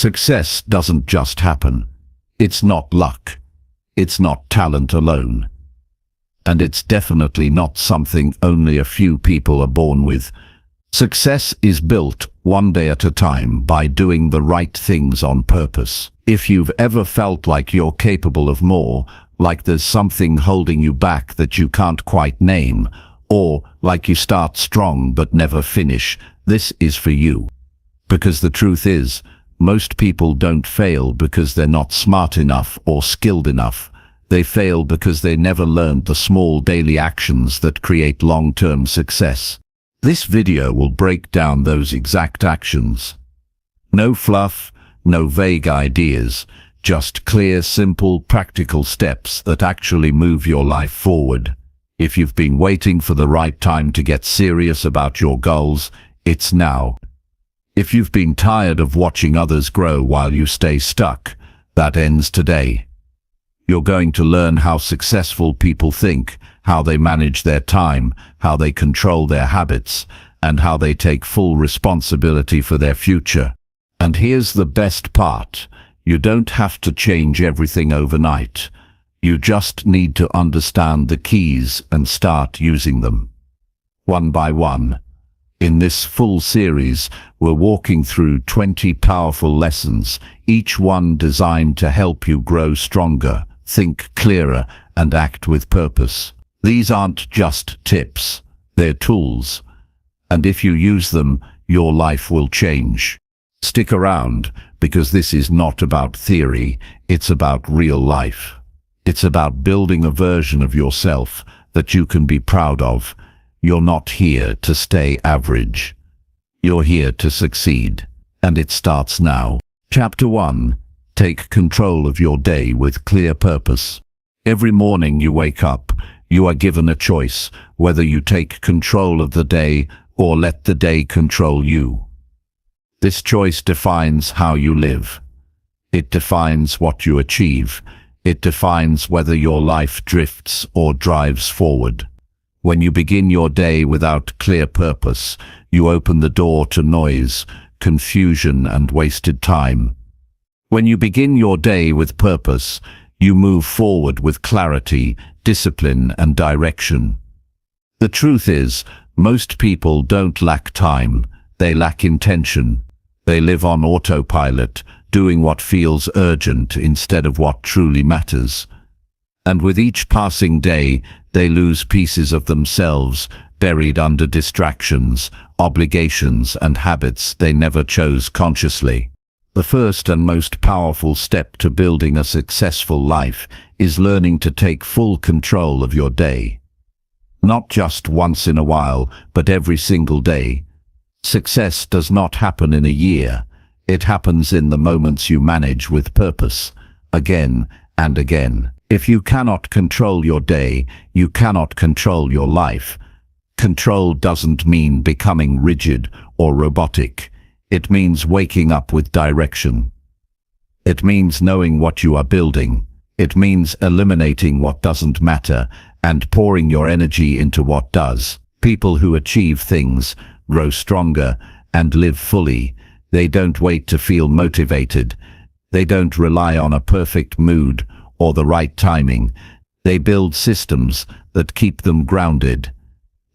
Success doesn't just happen. It's not luck. It's not talent alone. And it's definitely not something only a few people are born with. Success is built one day at a time by doing the right things on purpose. If you've ever felt like you're capable of more, like there's something holding you back that you can't quite name, or like you start strong but never finish, this is for you. Because the truth is, most people don't fail because they're not smart enough or skilled enough. They fail because they never learned the small daily actions that create long-term success. This video will break down those exact actions. No fluff, no vague ideas, just clear, simple, practical steps that actually move your life forward. If you've been waiting for the right time to get serious about your goals, it's now. If you've been tired of watching others grow while you stay stuck, that ends today. You're going to learn how successful people think, how they manage their time, how they control their habits, and how they take full responsibility for their future. And here's the best part. You don't have to change everything overnight. You just need to understand the keys and start using them. One by one. In this full series, we're walking through 20 powerful lessons, each one designed to help you grow stronger, think clearer, and act with purpose. These aren't just tips, they're tools. And if you use them, your life will change. Stick around, because this is not about theory, it's about real life. It's about building a version of yourself that you can be proud of. You're not here to stay average. You're here to succeed. And it starts now. Chapter 1. Take control of your day with clear purpose. Every morning you wake up, you are given a choice, whether you take control of the day or let the day control you. This choice defines how you live. It defines what you achieve. It defines whether your life drifts or drives forward. When you begin your day without clear purpose, you open the door to noise, confusion, and wasted time. When you begin your day with purpose, you move forward with clarity, discipline, and direction. The truth is, most people don't lack time, they lack intention. They live on autopilot, doing what feels urgent instead of what truly matters. And with each passing day, they lose pieces of themselves, buried under distractions, obligations, and habits they never chose consciously. The first and most powerful step to building a successful life is learning to take full control of your day. Not just once in a while, but every single day. Success does not happen in a year. It happens in the moments you manage with purpose, again and again. If you cannot control your day, you cannot control your life. Control doesn't mean becoming rigid or robotic. It means waking up with direction. It means knowing what you are building. It means eliminating what doesn't matter and pouring your energy into what does. People who achieve things, grow stronger, and live fully. They don't wait to feel motivated. They don't rely on a perfect mood or the right timing. They build systems that keep them grounded.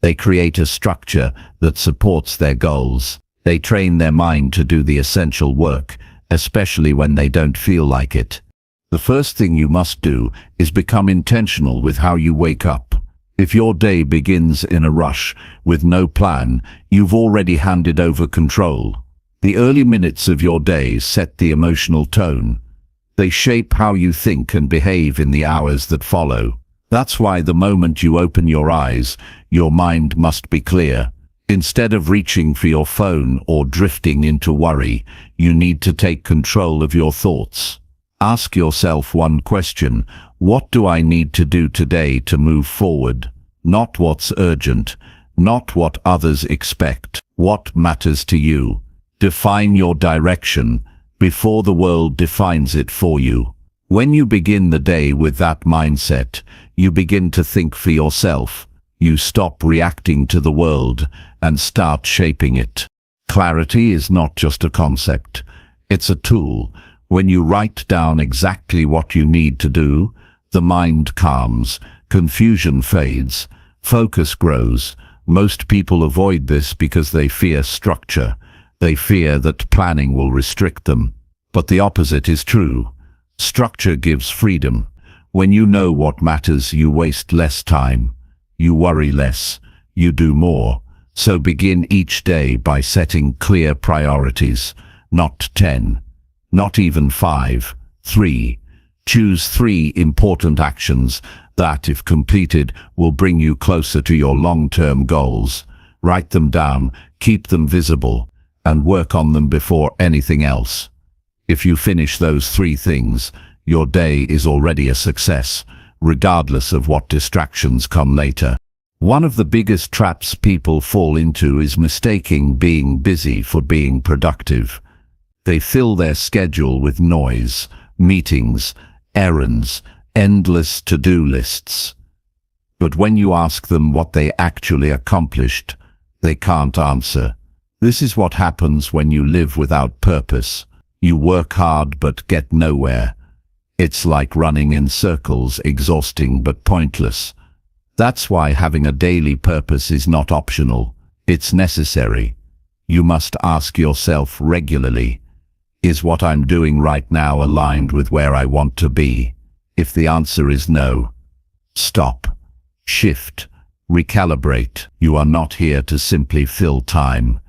They create a structure that supports their goals. They train their mind to do the essential work, especially when they don't feel like it. The first thing you must do is become intentional with how you wake up. If your day begins in a rush, with no plan, you've already handed over control. The early minutes of your day set the emotional tone. They shape how you think and behave in the hours that follow. That's why the moment you open your eyes, your mind must be clear. Instead of reaching for your phone or drifting into worry, you need to take control of your thoughts. Ask yourself one question: what do I need to do today to move forward? Not what's urgent, not what others expect. What matters to you? Define your direction before the world defines it for you. When you begin the day with that mindset, you begin to think for yourself. You stop reacting to the world and start shaping it. Clarity is not just a concept. It's a tool. When you write down exactly what you need to do, the mind calms, confusion fades, focus grows. Most people avoid this because they fear structure. They fear that planning will restrict them. But the opposite is true. Structure gives freedom. When you know what matters, you waste less time. You worry less. You do more. So begin each day by setting clear priorities. Not 10. Not even 5. 3. Choose 3 important actions that, if completed, will bring you closer to your long-term goals. Write them down, keep them visible, and work on them before anything else. If you finish those 3 things, your day is already a success, regardless of what distractions come later. One of the biggest traps people fall into is mistaking being busy for being productive. They fill their schedule with noise, meetings, errands, endless to-do lists. But when you ask them what they actually accomplished, they can't answer. This is what happens when you live without purpose. You work hard but get nowhere. It's like running in circles, exhausting but pointless. That's why having a daily purpose is not optional. It's necessary. You must ask yourself regularly, is what I'm doing right now aligned with where I want to be? If the answer is no, stop, shift, recalibrate. You are not here to simply fill time.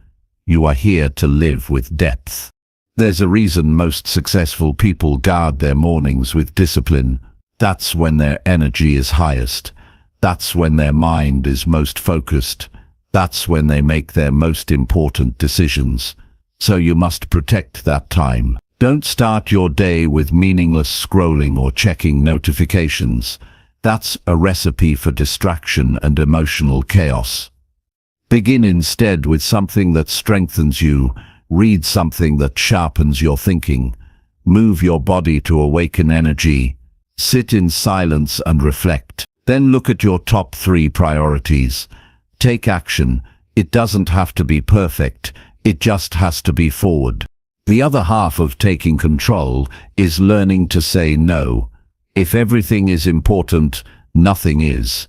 You are here to live with depth. There's a reason most successful people guard their mornings with discipline. That's when their energy is highest. That's when their mind is most focused. That's when they make their most important decisions. So you must protect that time. Don't start your day with meaningless scrolling or checking notifications. That's a recipe for distraction and emotional chaos. Begin instead with something that strengthens you. Read something that sharpens your thinking. Move your body to awaken energy. Sit in silence and reflect. Then look at your top 3 priorities. Take action. It doesn't have to be perfect. It just has to be forward. The other half of taking control is learning to say no. If everything is important, nothing is.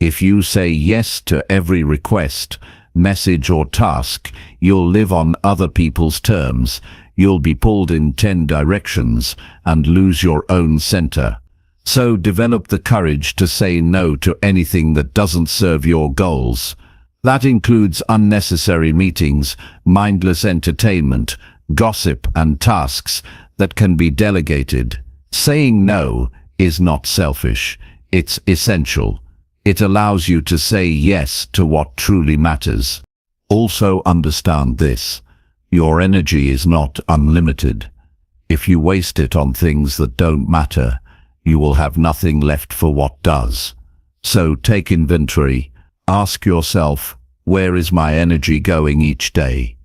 If you say yes to every request, message or task, you'll live on other people's terms. You'll be pulled in 10 directions and lose your own center. So develop the courage to say no to anything that doesn't serve your goals. That includes unnecessary meetings, mindless entertainment, gossip, and tasks that can be delegated. Saying no is not selfish. It's essential. It allows you to say yes to what truly matters. Also understand this. Your energy is not unlimited. If you waste it on things that don't matter, you will have nothing left for what does. So take inventory. Ask yourself, where is my energy going each day?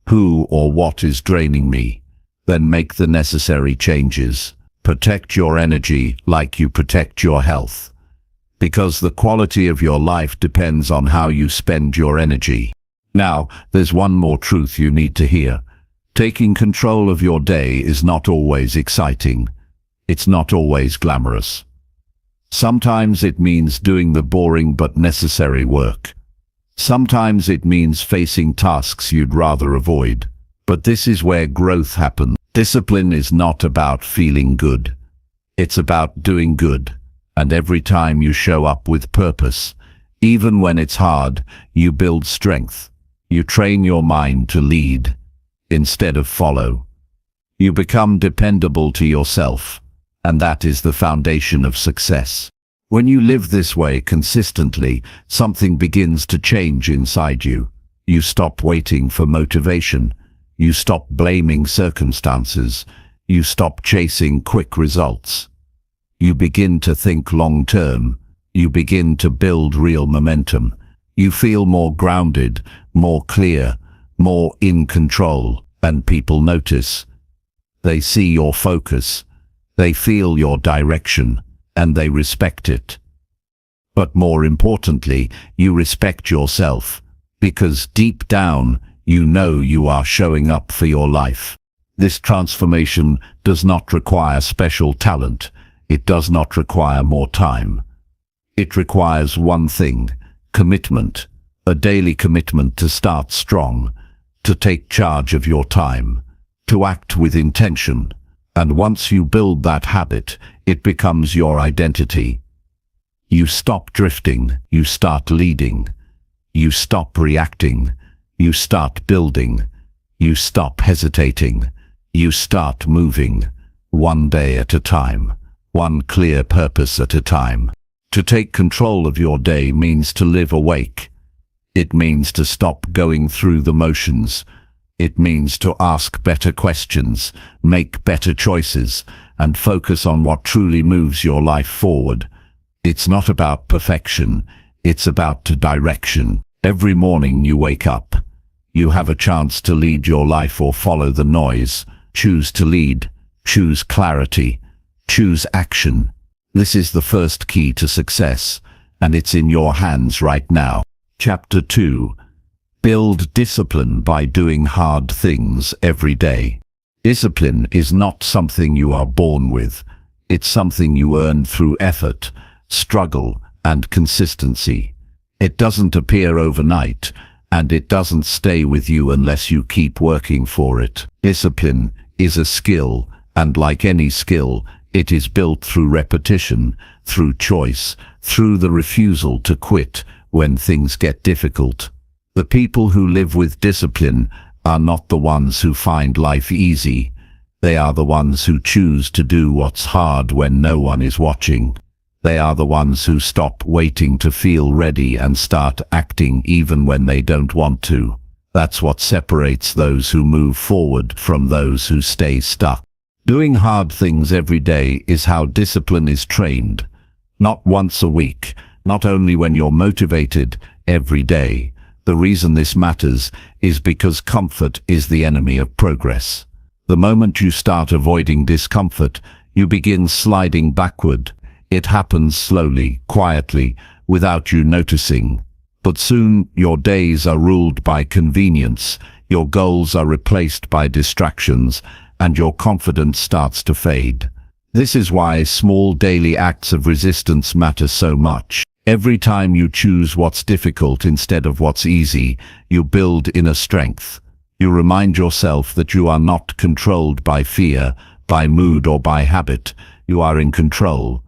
Who or what is draining me? Then make the necessary changes. Protect your energy like you protect your health. Because the quality of your life depends on how you spend your energy. Now, there's one more truth you need to hear. Taking control of your day is not always exciting. It's not always glamorous. Sometimes it means doing the boring but necessary work. Sometimes it means facing tasks you'd rather avoid. But this is where growth happens. Discipline is not about feeling good. It's about doing good. And every time you show up with purpose, even when it's hard, you build strength. You train your mind to lead instead of follow. You become dependable to yourself, and that is the foundation of success. When you live this way consistently, something begins to change inside you. You stop waiting for motivation. You stop blaming circumstances. You stop chasing quick results. You begin to think long-term. You begin to build real momentum. You feel more grounded, more clear, more in control, and people notice. They see your focus. They feel your direction, and they respect it. But more importantly, you respect yourself, because deep down, you know you are showing up for your life. This transformation does not require special talent. It does not require more time. It requires one thing: commitment, a daily commitment to start strong, to take charge of your time, to act with intention. And once you build that habit, it becomes your identity. You stop drifting, you start leading. You stop reacting, you start building. You stop hesitating, you start moving, one day at a time, one clear purpose at a time. To take control of your day means to live awake. It means to stop going through the motions. It means to ask better questions, make better choices, and focus on what truly moves your life forward. It's not about perfection, it's about direction. Every morning you wake up, you have a chance to lead your life or follow the noise. Choose to lead, choose clarity, choose action. This is the first key to success, and it's in your hands right now. Chapter 2. Build discipline by doing hard things every day. Discipline is not something you are born with. It's something you earn through effort, struggle, and consistency. It doesn't appear overnight, and it doesn't stay with you unless you keep working for it. Discipline is a skill, and like any skill, it is built through repetition, through choice, through the refusal to quit when things get difficult. The people who live with discipline are not the ones who find life easy. They are the ones who choose to do what's hard when no one is watching. They are the ones who stop waiting to feel ready and start acting even when they don't want to. That's what separates those who move forward from those who stay stuck. Doing hard things every day is how discipline is trained. Not once a week, not only when you're motivated, every day. The reason this matters is because comfort is the enemy of progress. The moment you start avoiding discomfort, you begin sliding backward. It happens slowly, quietly, without you noticing. But soon your days are ruled by convenience, your goals are replaced by distractions, and your confidence starts to fade. This is why small daily acts of resistance matter so much. Every time you choose what's difficult instead of what's easy, you build inner strength. You remind yourself that you are not controlled by fear, by mood, or by habit. You are in control.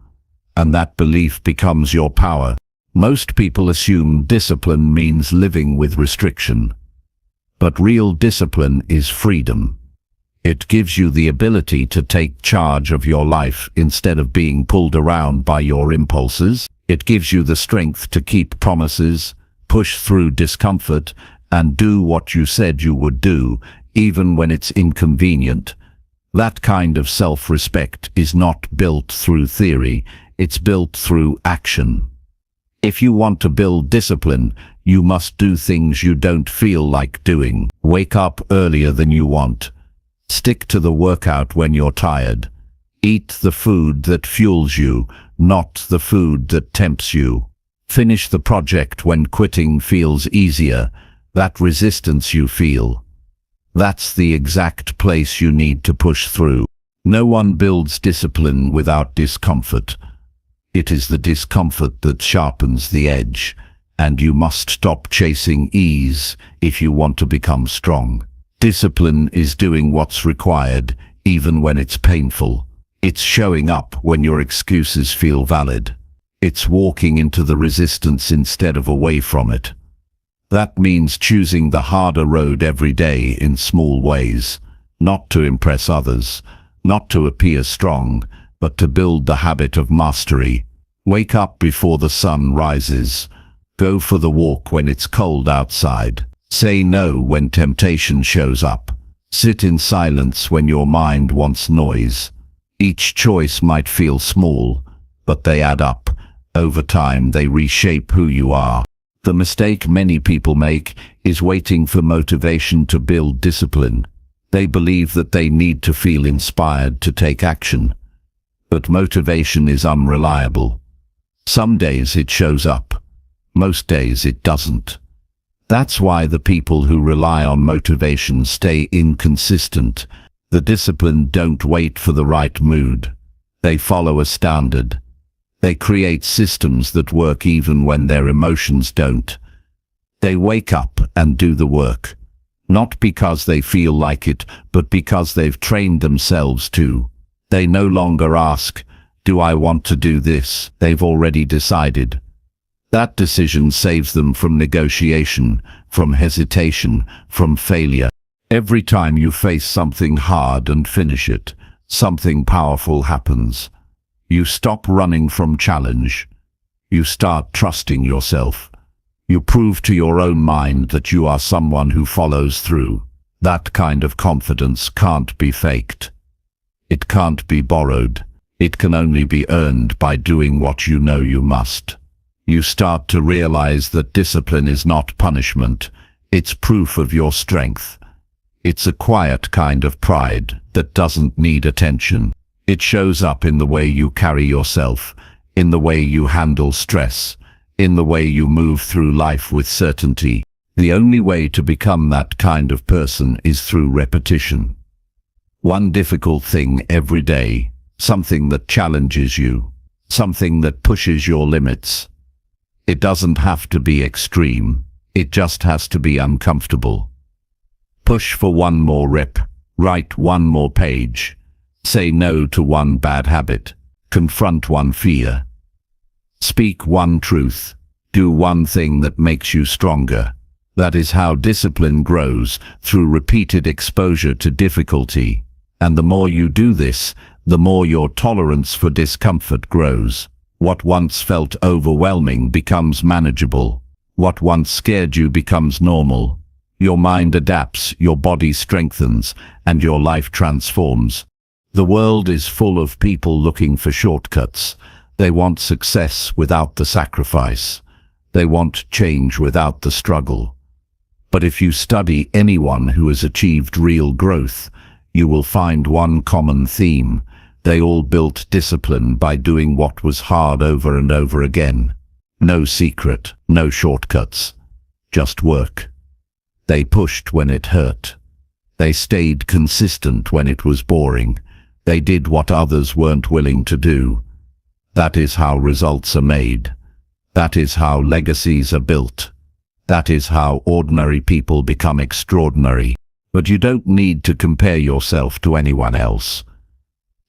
And that belief becomes your power. Most people assume discipline means living with restriction. But real discipline is freedom. It gives you the ability to take charge of your life instead of being pulled around by your impulses. It gives you the strength to keep promises, push through discomfort, and do what you said you would do, even when it's inconvenient. That kind of self-respect is not built through theory. It's built through action. If you want to build discipline, you must do things you don't feel like doing. Wake up earlier than you want. Stick to the workout when you're tired. Eat the food that fuels you, not the food that tempts you. Finish the project when quitting feels easier. That resistance you feel, that's the exact place you need to push through. No one builds discipline without discomfort. It is the discomfort that sharpens the edge, and you must stop chasing ease if you want to become strong. Discipline is doing what's required, even when it's painful. It's showing up when your excuses feel valid. It's walking into the resistance instead of away from it. That means choosing the harder road every day in small ways, not to impress others, not to appear strong, but to build the habit of mastery. Wake up before the sun rises. Go for the walk when it's cold outside. Say no when temptation shows up. Sit in silence when your mind wants noise. Each choice might feel small, but they add up. Over time, they reshape who you are. The mistake many people make is waiting for motivation to build discipline. They believe that they need to feel inspired to take action. But motivation is unreliable. Some days it shows up. Most days it doesn't. That's why the people who rely on motivation stay inconsistent. The disciplined don't wait for the right mood. They follow a standard. They create systems that work even when their emotions don't. They wake up and do the work. Not because they feel like it, but because they've trained themselves to. They no longer ask, "Do I want to do this?" They've already decided. That decision saves them from negotiation, from hesitation, from failure. Every time you face something hard and finish it, something powerful happens. You stop running from challenge. You start trusting yourself. You prove to your own mind that you are someone who follows through. That kind of confidence can't be faked. It can't be borrowed. It can only be earned by doing what you know you must. You start to realize that discipline is not punishment. It's proof of your strength. It's a quiet kind of pride that doesn't need attention. It shows up in the way you carry yourself, in the way you handle stress, in the way you move through life with certainty. The only way to become that kind of person is through repetition. One difficult thing every day, something that challenges you, something that pushes your limits. It doesn't have to be extreme, it just has to be uncomfortable. Push for one more rep, write one more page, say no to one bad habit, confront one fear. Speak one truth, do one thing that makes you stronger. That is how discipline grows, through repeated exposure to difficulty. And the more you do this, the more your tolerance for discomfort grows. What once felt overwhelming becomes manageable. What once scared you becomes normal. Your mind adapts, your body strengthens, and your life transforms. The world is full of people looking for shortcuts. They want success without the sacrifice. They want change without the struggle. But if you study anyone who has achieved real growth, you will find one common theme. They all built discipline by doing what was hard over and over again. No secret, no shortcuts, just work. They pushed when it hurt. They stayed consistent when it was boring. They did what others weren't willing to do. That is how results are made. That is how legacies are built. That is how ordinary people become extraordinary. But you don't need to compare yourself to anyone else.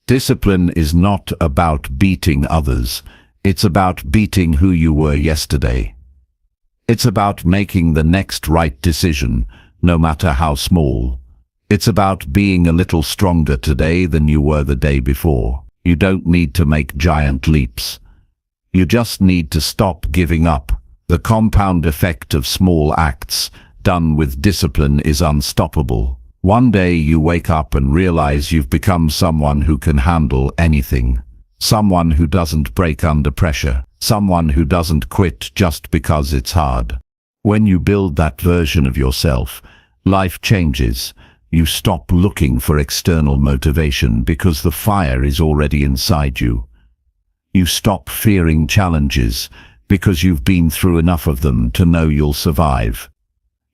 Discipline is not about beating others. It's about beating who you were yesterday. It's about making the next right decision, no matter how small. It's about being a little stronger today than you were the day before. You don't need to make giant leaps. You just need to stop giving up. The compound effect of small acts done with discipline is unstoppable. One day you wake up and realize you've become someone who can handle anything. Someone who doesn't break under pressure. Someone who doesn't quit just because it's hard. When you build that version of yourself, life changes. You stop looking for external motivation because the fire is already inside you. You stop fearing challenges because you've been through enough of them to know you'll survive.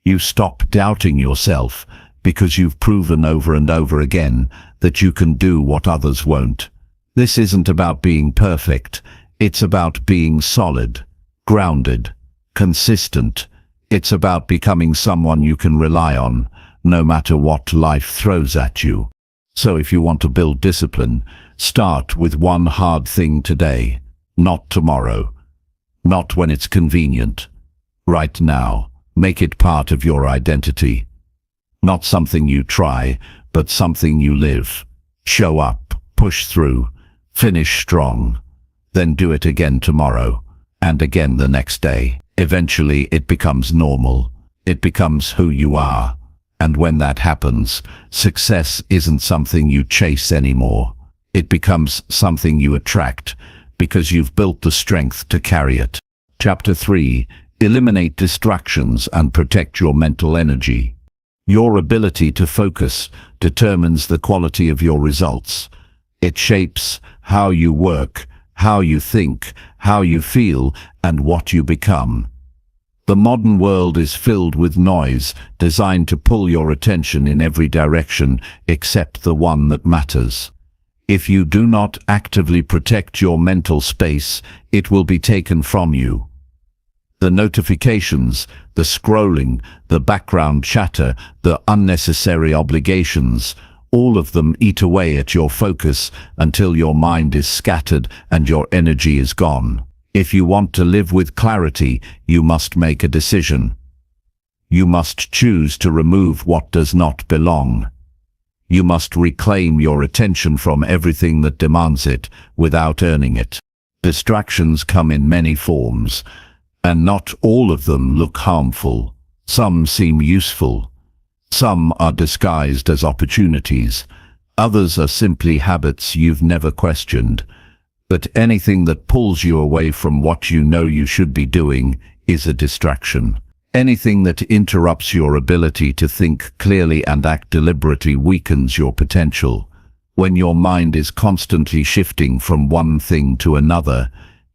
You stop doubting yourself because you've proven over and over again that you can do what others won't. This isn't about being perfect. It's about being solid, grounded, consistent. It's about becoming someone you can rely on, no matter what life throws at you. So if you want to build discipline, start with one hard thing today, not tomorrow, not when it's convenient. Right now, make it part of your identity. Not something you try, but something you live. Show up, push through, finish strong. Then do it again tomorrow, and again the next day. Eventually it becomes normal. It becomes who you are. And when that happens, success isn't something you chase anymore. It becomes something you attract, because you've built the strength to carry it. Chapter 3. Eliminate distractions and protect your mental energy. Your ability to focus determines the quality of your results. It shapes how you work, how you think, how you feel, and what you become. The modern world is filled with noise, designed to pull your attention in every direction except the one that matters. If you do not actively protect your mental space, it will be taken from you. The notifications, the scrolling, the background chatter, the unnecessary obligations, all of them eat away at your focus until your mind is scattered and your energy is gone. If you want to live with clarity, you must make a decision. You must choose to remove what does not belong. You must reclaim your attention from everything that demands it without earning it. Distractions come in many forms, and not all of them look harmful. Some seem useful. Some are disguised as opportunities. Others are simply habits you've never questioned. But anything that pulls you away from what you know you should be doing is a distraction. Anything that interrupts your ability to think clearly and act deliberately weakens your potential. When your mind is constantly shifting from one thing to another,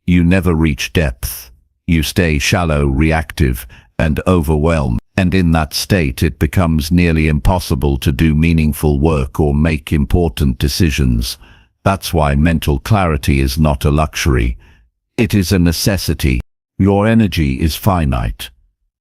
you never reach depth. You stay shallow, reactive, and overwhelmed. And in that state, it becomes nearly impossible to do meaningful work or make important decisions. That's why mental clarity is not a luxury. It is a necessity. Your energy is finite.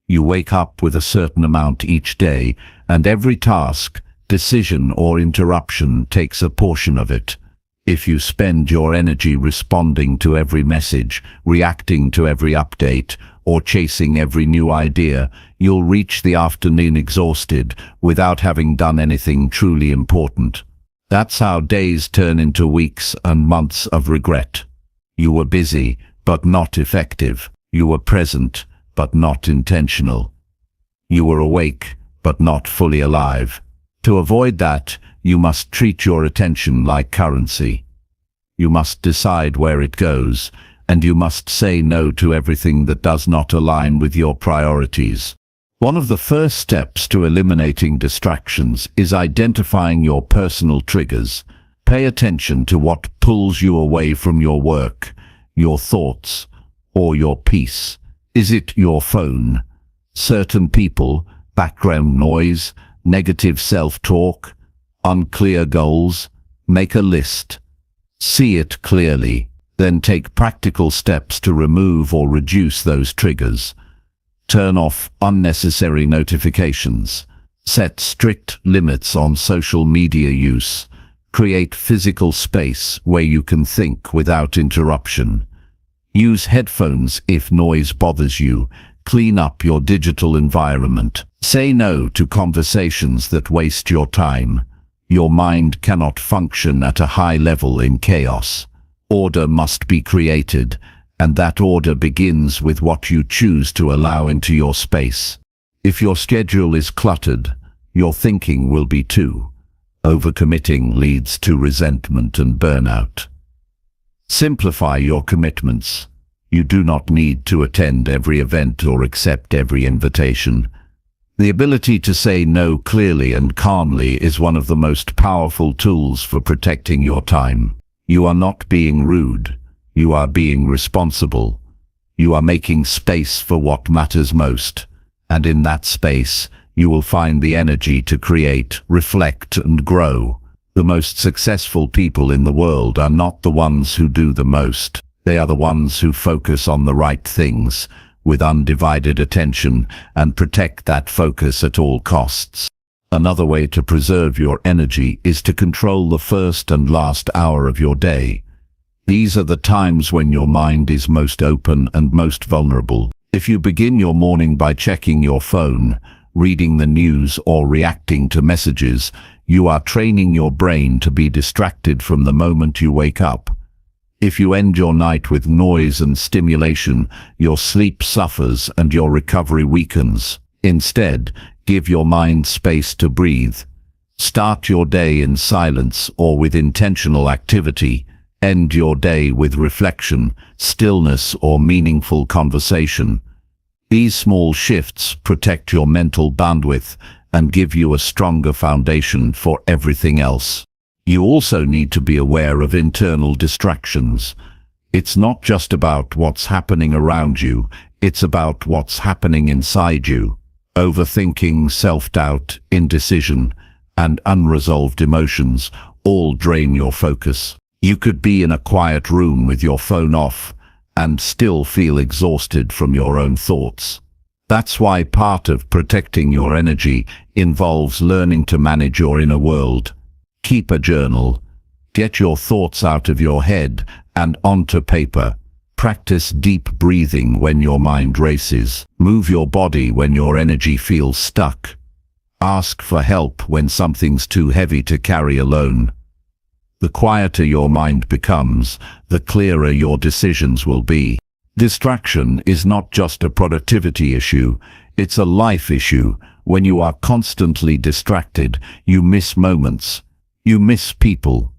You wake up with a certain amount each day, and every task, decision, or interruption takes a portion of it. If you spend your energy responding to every message, reacting to every update, or chasing every new idea, you'll reach the afternoon exhausted without having done anything truly important. That's how days turn into weeks and months of regret. You were busy, but not effective. You were present, but not intentional. You were awake, but not fully alive. To avoid that, you must treat your attention like currency. You must decide where it goes, and you must say no to everything that does not align with your priorities. One of the first steps to eliminating distractions is identifying your personal triggers. Pay attention to what pulls you away from your work, your thoughts, or your peace. Is it your phone, certain people, background noise, negative self-talk, unclear goals? Make a list. See it clearly. Then take practical steps to remove or reduce those triggers. Turn off unnecessary notifications. Set strict limits on social media use. Create physical space where you can think without interruption. Use headphones if noise bothers you. Clean up your digital environment. Say no to conversations that waste your time. Your mind cannot function at a high level in chaos. Order must be created, and that order begins with what you choose to allow into your space. If your schedule is cluttered, your thinking will be too. Overcommitting leads to resentment and burnout. Simplify your commitments. You do not need to attend every event or accept every invitation. The ability to say no clearly and calmly is one of the most powerful tools for protecting your time. You are not being rude. You are being responsible. You are making space for what matters most. And in that space, you will find the energy to create, reflect, and grow. The most successful people in the world are not the ones who do the most. They are the ones who focus on the right things with undivided attention and protect that focus at all costs. Another way to preserve your energy is to control the first and last hour of your day. These are the times when your mind is most open and most vulnerable. If you begin your morning by checking your phone, reading the news, or reacting to messages, you are training your brain to be distracted from the moment you wake up. If you end your night with noise and stimulation, your sleep suffers and your recovery weakens. Instead, give your mind space to breathe. Start your day in silence or with intentional activity. End your day with reflection, stillness, or meaningful conversation. These small shifts protect your mental bandwidth and give you a stronger foundation for everything else. You also need to be aware of internal distractions. It's not just about what's happening around you, It's about what's happening inside you. Overthinking, self-doubt, indecision, and unresolved emotions all drain your focus. You could be in a quiet room with your phone off and still feel exhausted from your own thoughts. That's why part of protecting your energy involves learning to manage your inner world. Keep a journal. Get your thoughts out of your head and onto paper. Practice deep breathing when your mind races. Move your body when your energy feels stuck. Ask for help when something's too heavy to carry alone. The quieter your mind becomes, the clearer your decisions will be. Distraction is not just a productivity issue, it's a life issue. When you are constantly distracted, you miss moments, you miss people,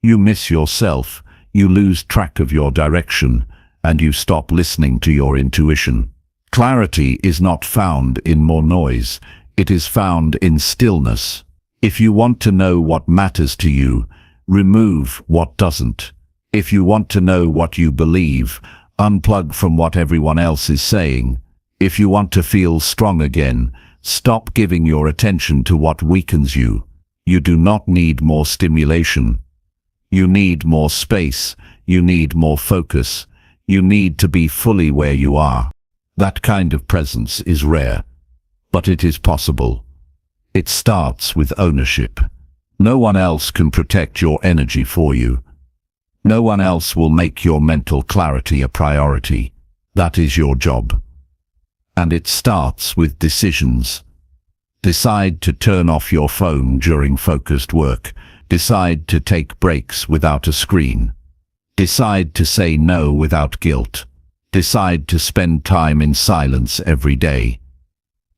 you miss yourself, you lose track of your direction, and you stop listening to your intuition. Clarity is not found in more noise, it is found in stillness. If you want to know what matters to you, remove what doesn't. If you want to know what you believe, unplug from what everyone else is saying. If you want to feel strong again, stop giving your attention to what weakens you. You do not need more stimulation. You need more space. You need more focus. You need to be fully where you are. That kind of presence is rare, but it is possible. It starts with ownership. No one else can protect your energy for you. No one else will make your mental clarity a priority. That is your job. And it starts with decisions. Decide to turn off your phone during focused work. Decide to take breaks without a screen. Decide to say no without guilt. Decide to spend time in silence every day.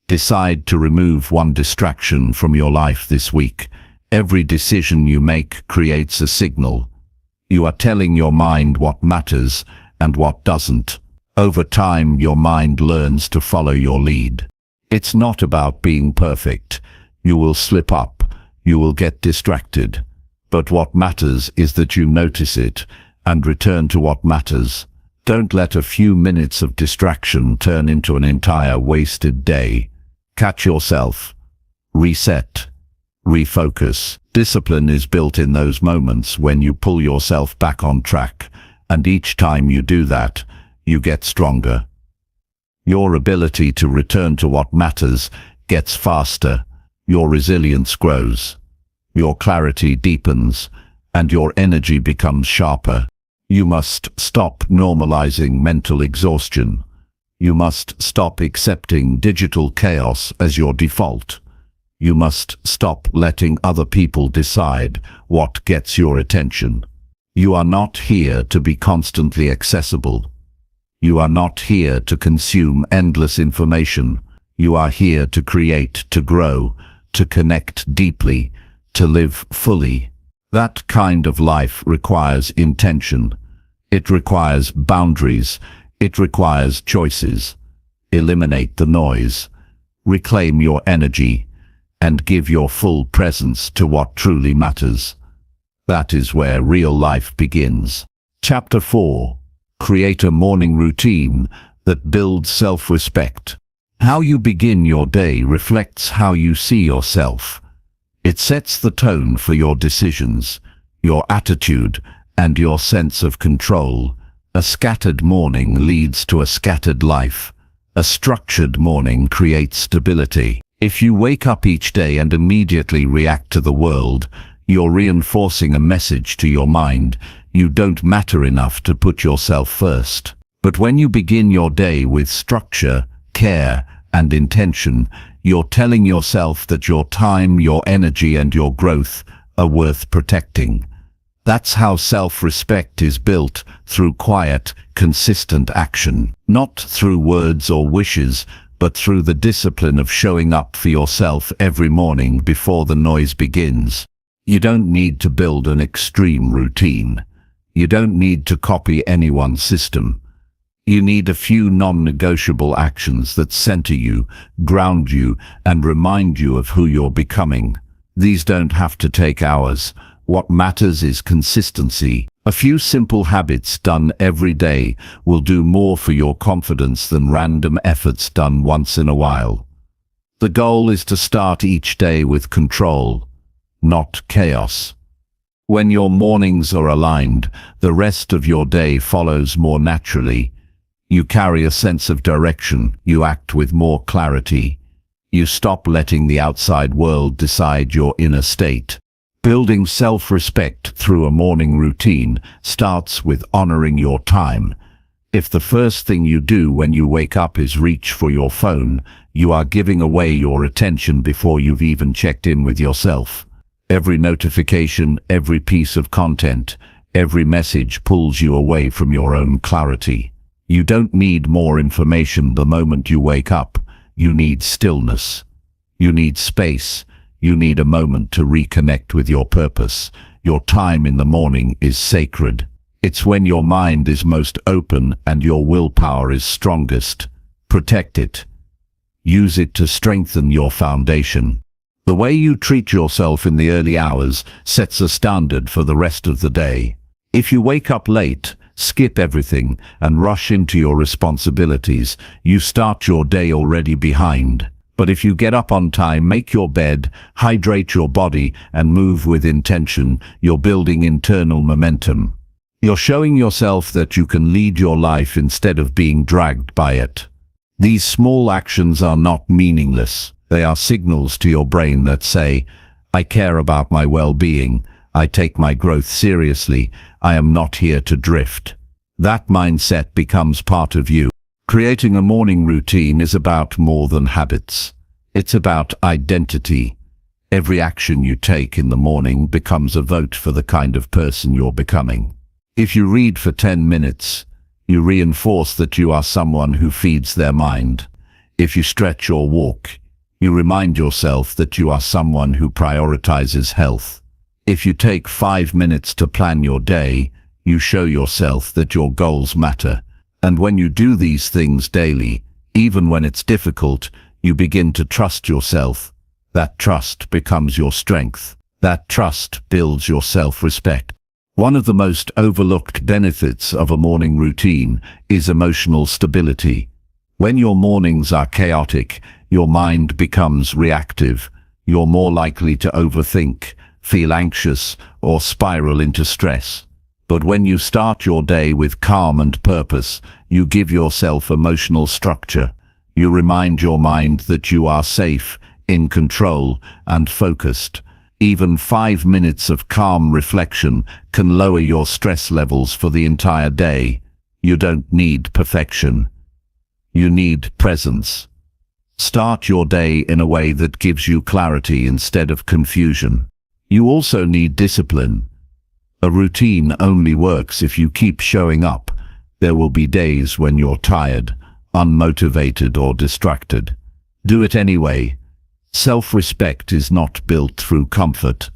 Decide to remove one distraction from your life this week. Every decision you make creates a signal. You are telling your mind what matters and what doesn't. Over time, your mind learns to follow your lead. It's not about being perfect. You will slip up. You will get distracted. But what matters is that you notice it and return to what matters. Don't let a few minutes of distraction turn into an entire wasted day. Catch yourself. Reset. Refocus. Discipline is built in those moments when you pull yourself back on track, and each time you do that, you get stronger. Your ability to return to what matters gets faster, your resilience grows, your clarity deepens, and your energy becomes sharper. You must stop normalizing mental exhaustion. You must stop accepting digital chaos as your default. You must stop letting other people decide what gets your attention. You are not here to be constantly accessible. You are not here to consume endless information. You are here to create, to grow, to connect deeply, to live fully. That kind of life requires intention. It requires boundaries. It requires choices. Eliminate the noise. Reclaim your energy. And give your full presence to what truly matters. That is where real life begins. Chapter 4. Create a morning routine that builds self-respect. How you begin your day reflects how you see yourself. It sets the tone for your decisions, your attitude, and your sense of control. A scattered morning leads to a scattered life. A structured morning creates stability. If you wake up each day and immediately react to the world, you're reinforcing a message to your mind: you don't matter enough to put yourself first. But when you begin your day with structure, care, and intention, you're telling yourself that your time, your energy, and your growth are worth protecting. That's how self-respect is built, through quiet, consistent action. Not through words or wishes, but through the discipline of showing up for yourself every morning before the noise begins. You don't need to build an extreme routine. You don't need to copy anyone's system. You need a few non-negotiable actions that center you, ground you, and remind you of who you're becoming. These don't have to take hours. What matters is consistency. A few simple habits done every day will do more for your confidence than random efforts done once in a while. The goal is to start each day with control, not chaos. When your mornings are aligned, the rest of your day follows more naturally. You carry a sense of direction, you act with more clarity. You stop letting the outside world decide your inner state. Building self-respect through a morning routine starts with honoring your time. If the first thing you do when you wake up is reach for your phone, you are giving away your attention before you've even checked in with yourself. Every notification, every piece of content, every message pulls you away from your own clarity. You don't need more information the moment you wake up. You need stillness. You need space. You need a moment to reconnect with your purpose. Your time in the morning is sacred. It's when your mind is most open and your willpower is strongest. Protect it. Use it to strengthen your foundation. The way you treat yourself in the early hours sets a standard for the rest of the day. If you wake up late, skip everything, and rush into your responsibilities, you start your day already behind. But if you get up on time, make your bed, hydrate your body, and move with intention, you're building internal momentum. You're showing yourself that you can lead your life instead of being dragged by it. These small actions are not meaningless. They are signals to your brain that say, I care about my well-being. I take my growth seriously. I am not here to drift. That mindset becomes part of you. Creating a morning routine is about more than habits. It's about identity. Every action you take in the morning becomes a vote for the kind of person you're becoming. If you read for 10 minutes, you reinforce that you are someone who feeds their mind. If you stretch or walk, you remind yourself that you are someone who prioritizes health. If you take 5 minutes to plan your day, you show yourself that your goals matter. And when you do these things daily, even when it's difficult, you begin to trust yourself. That trust becomes your strength. That trust builds your self-respect. One of the most overlooked benefits of a morning routine is emotional stability. When your mornings are chaotic, your mind becomes reactive. You're more likely to overthink, feel anxious, or spiral into stress. But when you start your day with calm and purpose, you give yourself emotional structure. You remind your mind that you are safe, in control, and focused. Even 5 minutes of calm reflection can lower your stress levels for the entire day. You don't need perfection. You need presence. Start your day in a way that gives you clarity instead of confusion. You also need discipline. A routine only works if you keep showing up. There will be days when you're tired, unmotivated, or distracted. Do it anyway. Self-respect is not built through comfort.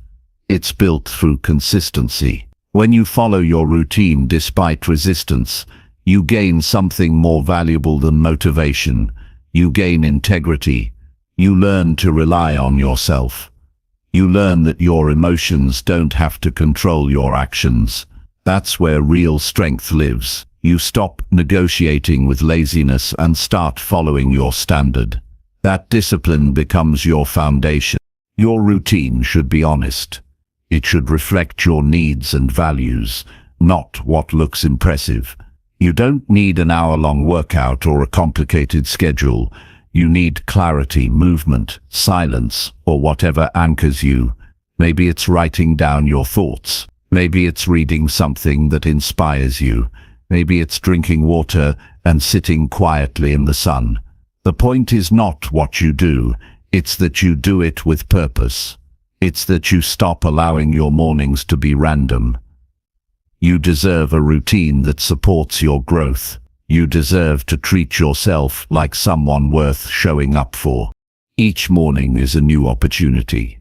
It's built through consistency. When you follow your routine despite resistance, you gain something more valuable than motivation. You gain integrity. You learn to rely on yourself. You learn that your emotions don't have to control your actions. That's where real strength lives. You stop negotiating with laziness and start following your standard. That discipline becomes your foundation. Your routine should be honest. It should reflect your needs and values, not what looks impressive. You don't need an hour-long workout or a complicated schedule. You need clarity, movement, silence, or whatever anchors you. Maybe it's writing down your thoughts. Maybe it's reading something that inspires you. Maybe it's drinking water and sitting quietly in the sun. The point is not what you do, it's that you do it with purpose. It's that you stop allowing your mornings to be random. You deserve a routine that supports your growth. You deserve to treat yourself like someone worth showing up for. Each morning is a new opportunity.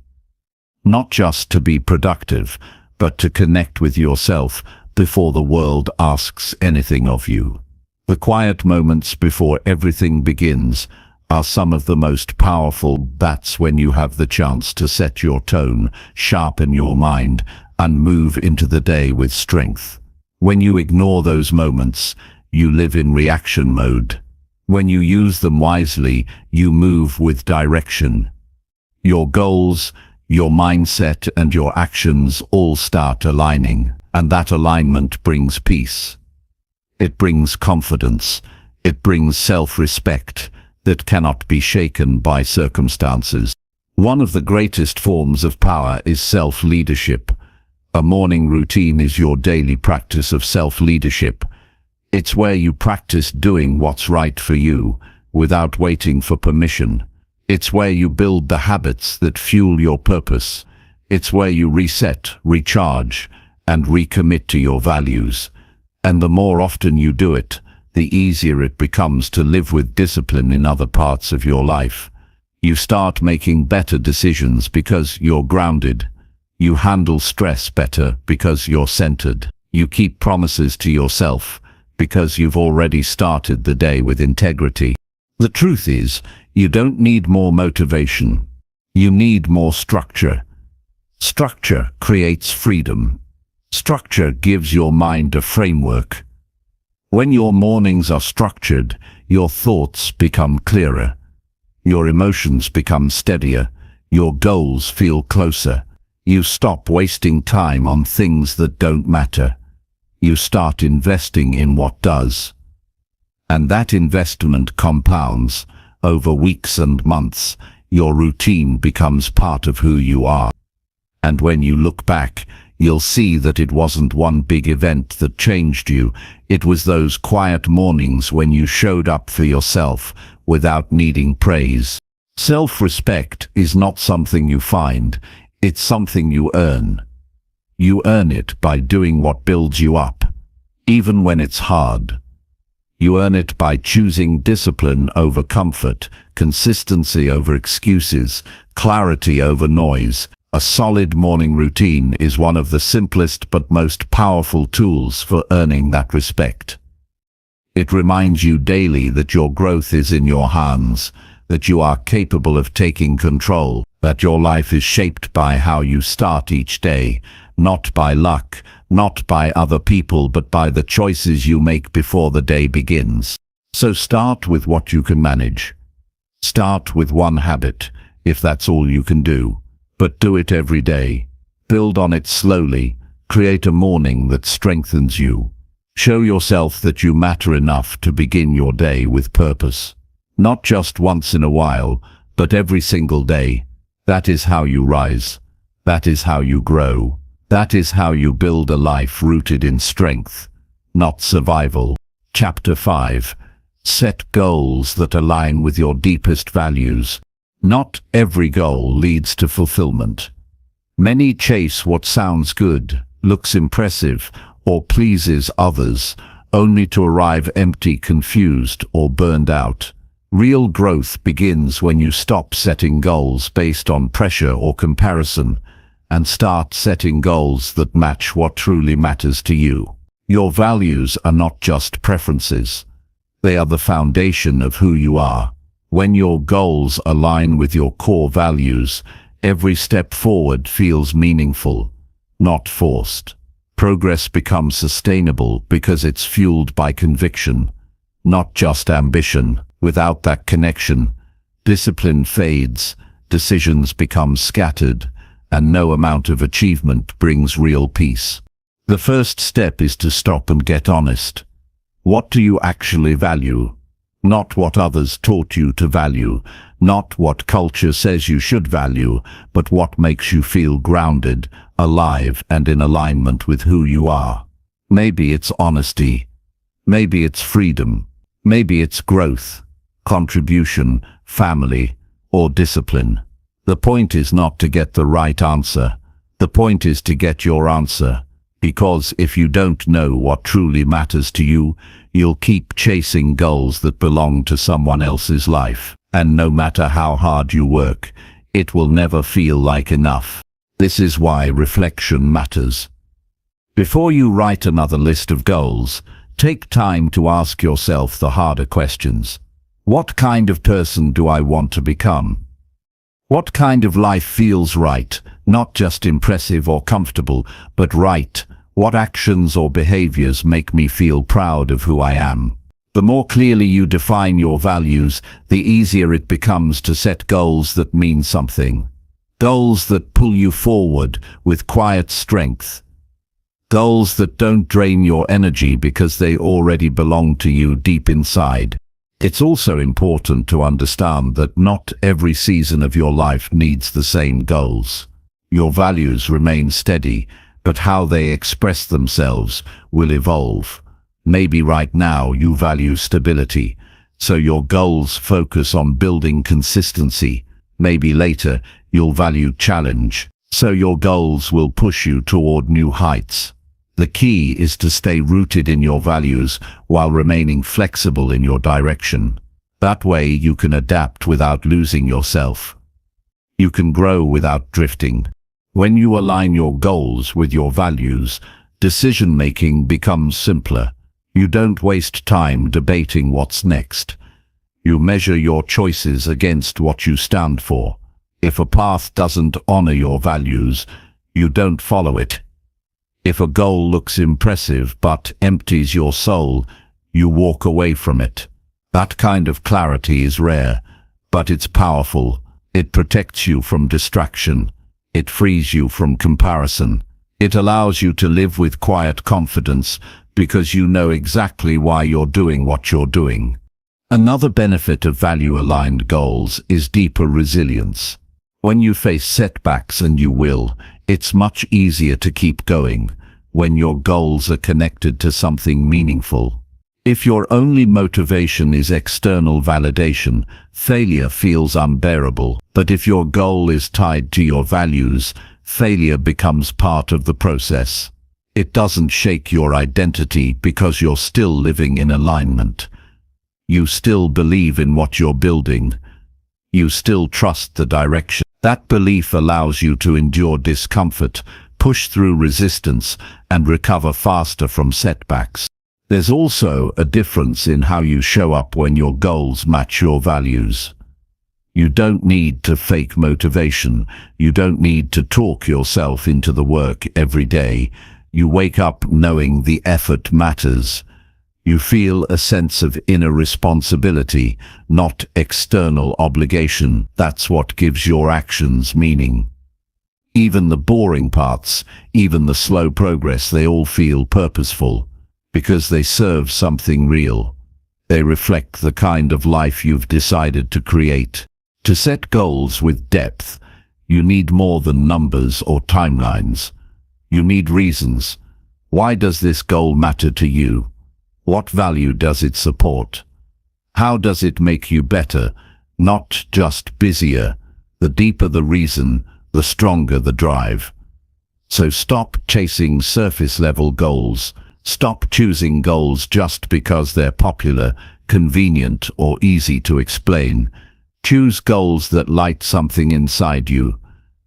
Not just to be productive, but to connect with yourself before the world asks anything of you. The quiet moments before everything begins are some of the most powerful. That's when you have the chance to set your tone, sharpen your mind, and move into the day with strength. When you ignore those moments, you live in reaction mode. When you use them wisely, you move with direction. Your goals, your mindset, and your actions all start aligning, and that alignment brings peace. It brings confidence. It brings self-respect that cannot be shaken by circumstances. One of the greatest forms of power is self-leadership. A morning routine is your daily practice of self-leadership. It's where you practice doing what's right for you without waiting for permission. It's where you build the habits that fuel your purpose. It's where you reset, recharge, and recommit to your values. And the more often you do it, the easier it becomes to live with discipline in other parts of your life. You start making better decisions because you're grounded. You handle stress better because you're centered. You keep promises to yourself because you've already started the day with integrity. The truth is, you don't need more motivation. You need more structure. Structure creates freedom. Structure gives your mind a framework. When your mornings are structured, your thoughts become clearer. Your emotions become steadier. Your goals feel closer. You stop wasting time on things that don't matter. You start investing in what does. And that investment compounds. Over weeks and months, your routine becomes part of who you are. And when you look back, you'll see that it wasn't one big event that changed you. It was those quiet mornings when you showed up for yourself without needing praise. Self-respect is not something you find, it's something you earn. You earn it by doing what builds you up, even when it's hard. You earn it by choosing discipline over comfort, consistency over excuses, clarity over noise. A solid morning routine is one of the simplest but most powerful tools for earning that respect. It reminds you daily that your growth is in your hands, that you are capable of taking control, that your life is shaped by how you start each day, not by luck, not by other people, but by the choices you make before the day begins. So start with what you can manage. Start with one habit, if that's all you can do. But do it every day. Build on it slowly. Create a morning that strengthens you. Show yourself that you matter enough to begin your day with purpose. Not just once in a while, but every single day. That is how you rise. That is how you grow. That is how you build a life rooted in strength, not survival. Chapter 5. Set goals that align with your deepest values. Not every goal leads to fulfillment. Many chase what sounds good, looks impressive, or pleases others, only to arrive empty, confused, or burned out. Real growth begins when you stop setting goals based on pressure or comparison, and start setting goals that match what truly matters to you. Your values are not just preferences. They are the foundation of who you are. When your goals align with your core values, every step forward feels meaningful, not forced. Progress becomes sustainable because it's fueled by conviction, not just ambition. Without that connection, discipline fades, decisions become scattered, and no amount of achievement brings real peace. The first step is to stop and get honest. What do you actually value? Not what others taught you to value, not what culture says you should value, but what makes you feel grounded, alive, and in alignment with who you are. Maybe it's honesty. Maybe it's freedom. Maybe it's growth, contribution, family, or discipline. The point is not to get the right answer. The point is to get your answer. Because if you don't know what truly matters to you, you'll keep chasing goals that belong to someone else's life. And no matter how hard you work, it will never feel like enough. This is why reflection matters. Before you write another list of goals, take time to ask yourself the harder questions. What kind of person do I want to become? What kind of life feels right, not just impressive or comfortable, but right? What actions or behaviors make me feel proud of who I am? The more clearly you define your values, the easier it becomes to set goals that mean something. Goals that pull you forward with quiet strength. Goals that don't drain your energy because they already belong to you deep inside. It's also important to understand that not every season of your life needs the same goals. Your values remain steady, but how they express themselves will evolve. Maybe right now you value stability, so your goals focus on building consistency. Maybe later you'll value challenge, so your goals will push you toward new heights. The key is to stay rooted in your values while remaining flexible in your direction. That way you can adapt without losing yourself. You can grow without drifting. When you align your goals with your values, decision-making becomes simpler. You don't waste time debating what's next. You measure your choices against what you stand for. If a path doesn't honor your values, you don't follow it. If a goal looks impressive but empties your soul, you walk away from it. That kind of clarity is rare, but it's powerful. It protects you from distraction. It frees you from comparison. It allows you to live with quiet confidence because you know exactly why you're doing what you're doing. Another benefit of value-aligned goals is deeper resilience. When you face setbacks, and you will, it's much easier to keep going when your goals are connected to something meaningful. If your only motivation is external validation, failure feels unbearable. But if your goal is tied to your values, failure becomes part of the process. It doesn't shake your identity because you're still living in alignment. You still believe in what you're building. You still trust the direction. That belief allows you to endure discomfort, push through resistance, and recover faster from setbacks. There's also a difference in how you show up when your goals match your values. You don't need to fake motivation. You don't need to talk yourself into the work every day. You wake up knowing the effort matters. You feel a sense of inner responsibility, not external obligation. That's what gives your actions meaning. Even the boring parts, even the slow progress, they all feel purposeful because they serve something real. They reflect the kind of life you've decided to create. To set goals with depth, you need more than numbers or timelines. You need reasons. Why does this goal matter to you? What value does it support? How does it make you better, not just busier? The deeper the reason, the stronger the drive. So stop chasing surface-level goals. Stop choosing goals just because they're popular, convenient, or easy to explain. Choose goals that light something inside you.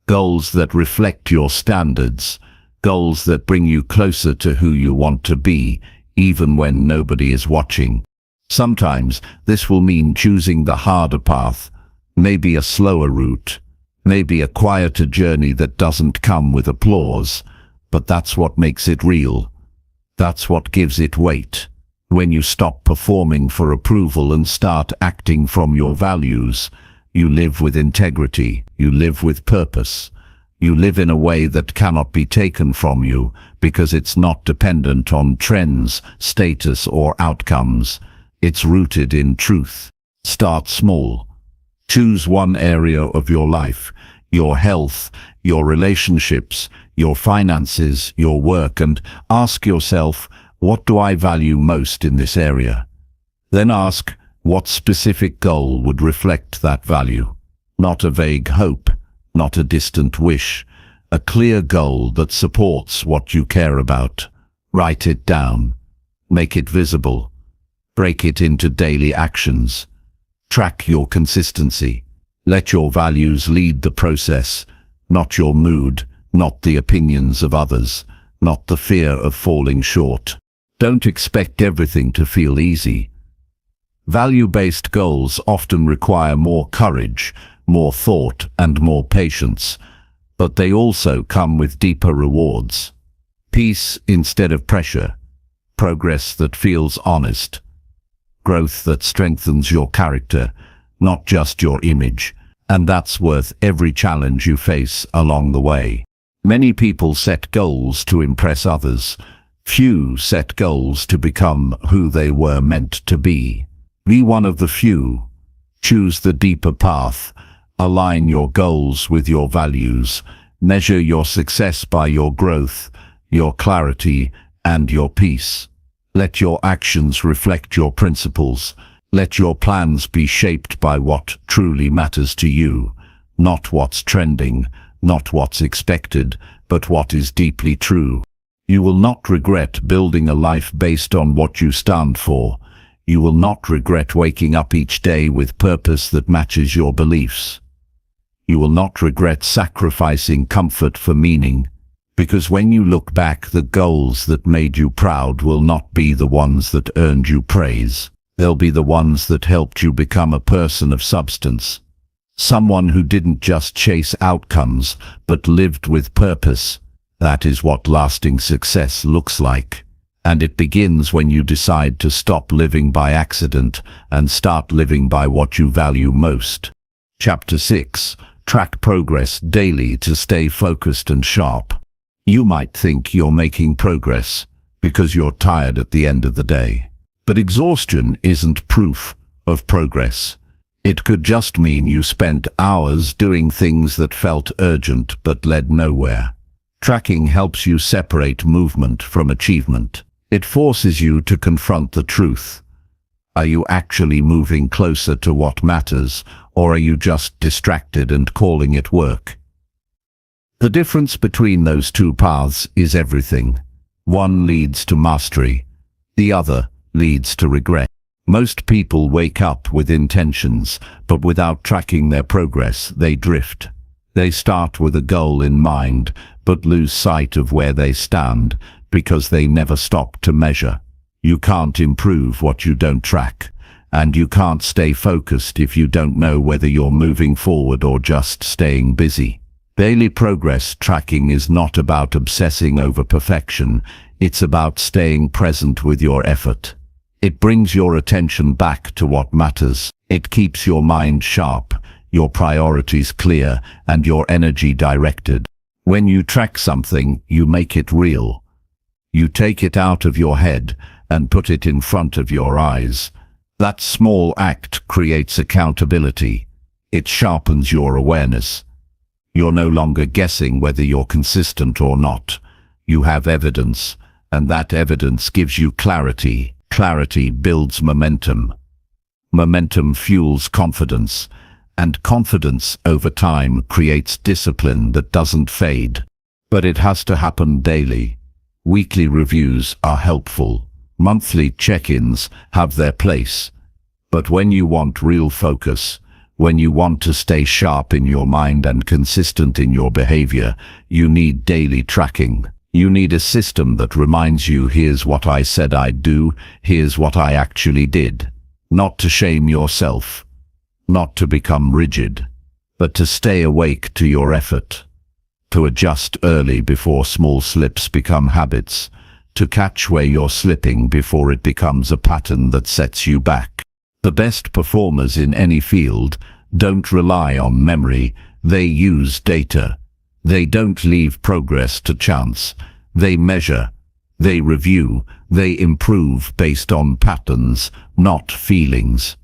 Goals that reflect your standards. Goals that bring you closer to who you want to be, even when nobody is watching. Sometimes this will mean choosing the harder path, maybe a slower route, maybe a quieter journey that doesn't come with applause, but that's what makes it real. That's what gives it weight. When you stop performing for approval and start acting from your values, you live with integrity, you live with purpose. You live in a way that cannot be taken from you because it's not dependent on trends, status, or outcomes. It's rooted in truth. Start small. Choose one area of your life, your health, your relationships, your finances, your work, and ask yourself, what do I value most in this area? Then ask, what specific goal would reflect that value? Not a vague hope. Not a distant wish, a clear goal that supports what you care about. Write it down. Make it visible. Break it into daily actions. Track your consistency. Let your values lead the process, not your mood, not the opinions of others, not the fear of falling short. Don't expect everything to feel easy. Value-based goals often require more courage, more thought, and more patience, but they also come with deeper rewards. Peace instead of pressure, progress that feels honest, growth that strengthens your character, not just your image, and that's worth every challenge you face along the way. Many people set goals to impress others. Few set goals to become who they were meant to be. Be one of the few. Choose the deeper path. Align your goals with your values. Measure your success by your growth, your clarity, and your peace. Let your actions reflect your principles. Let your plans be shaped by what truly matters to you, not what's trending, not what's expected, but what is deeply true. You will not regret building a life based on what you stand for. You will not regret waking up each day with purpose that matches your beliefs. You will not regret sacrificing comfort for meaning, because when you look back, the goals that made you proud will not be the ones that earned you praise. They'll be the ones that helped you become a person of substance. Someone who didn't just chase outcomes, but lived with purpose. That is what lasting success looks like. And it begins when you decide to stop living by accident and start living by what you value most. Chapter 6. Track progress daily to stay focused and sharp. You might think you're making progress because you're tired at the end of the day. But exhaustion isn't proof of progress. It could just mean you spent hours doing things that felt urgent but led nowhere. Tracking helps you separate movement from achievement. It forces you to confront the truth. Are you actually moving closer to what matters, or are you just distracted and calling it work? The difference between those two paths is everything. One leads to mastery. The other leads to regret. Most people wake up with intentions, but without tracking their progress, they drift. They start with a goal in mind, but lose sight of where they stand because they never stop to measure. You can't improve what you don't track, and you can't stay focused if you don't know whether you're moving forward or just staying busy. Daily progress tracking is not about obsessing over perfection, it's about staying present with your effort. It brings your attention back to what matters. It keeps your mind sharp, your priorities clear, and your energy directed. When you track something, you make it real. You take it out of your head and put it in front of your eyes. That small act creates accountability. It sharpens your awareness. You're no longer guessing whether you're consistent or not. You have evidence, and that evidence gives you clarity. Clarity builds momentum. Momentum fuels confidence, and confidence over time creates discipline that doesn't fade. But it has to happen daily. Weekly reviews are helpful. Monthly check-ins have their place. But when you want real focus, when you want to stay sharp in your mind and consistent in your behavior, you need daily tracking. You need a system that reminds you, here's what I said I'd do, here's what I actually did. Not to shame yourself, not to become rigid, but to stay awake to your effort. To adjust early before small slips become habits. To catch where you're slipping before it becomes a pattern that sets you back. The best performers in any field don't rely on memory, they use data. They don't leave progress to chance. They measure, they review, they improve based on patterns, not feelings.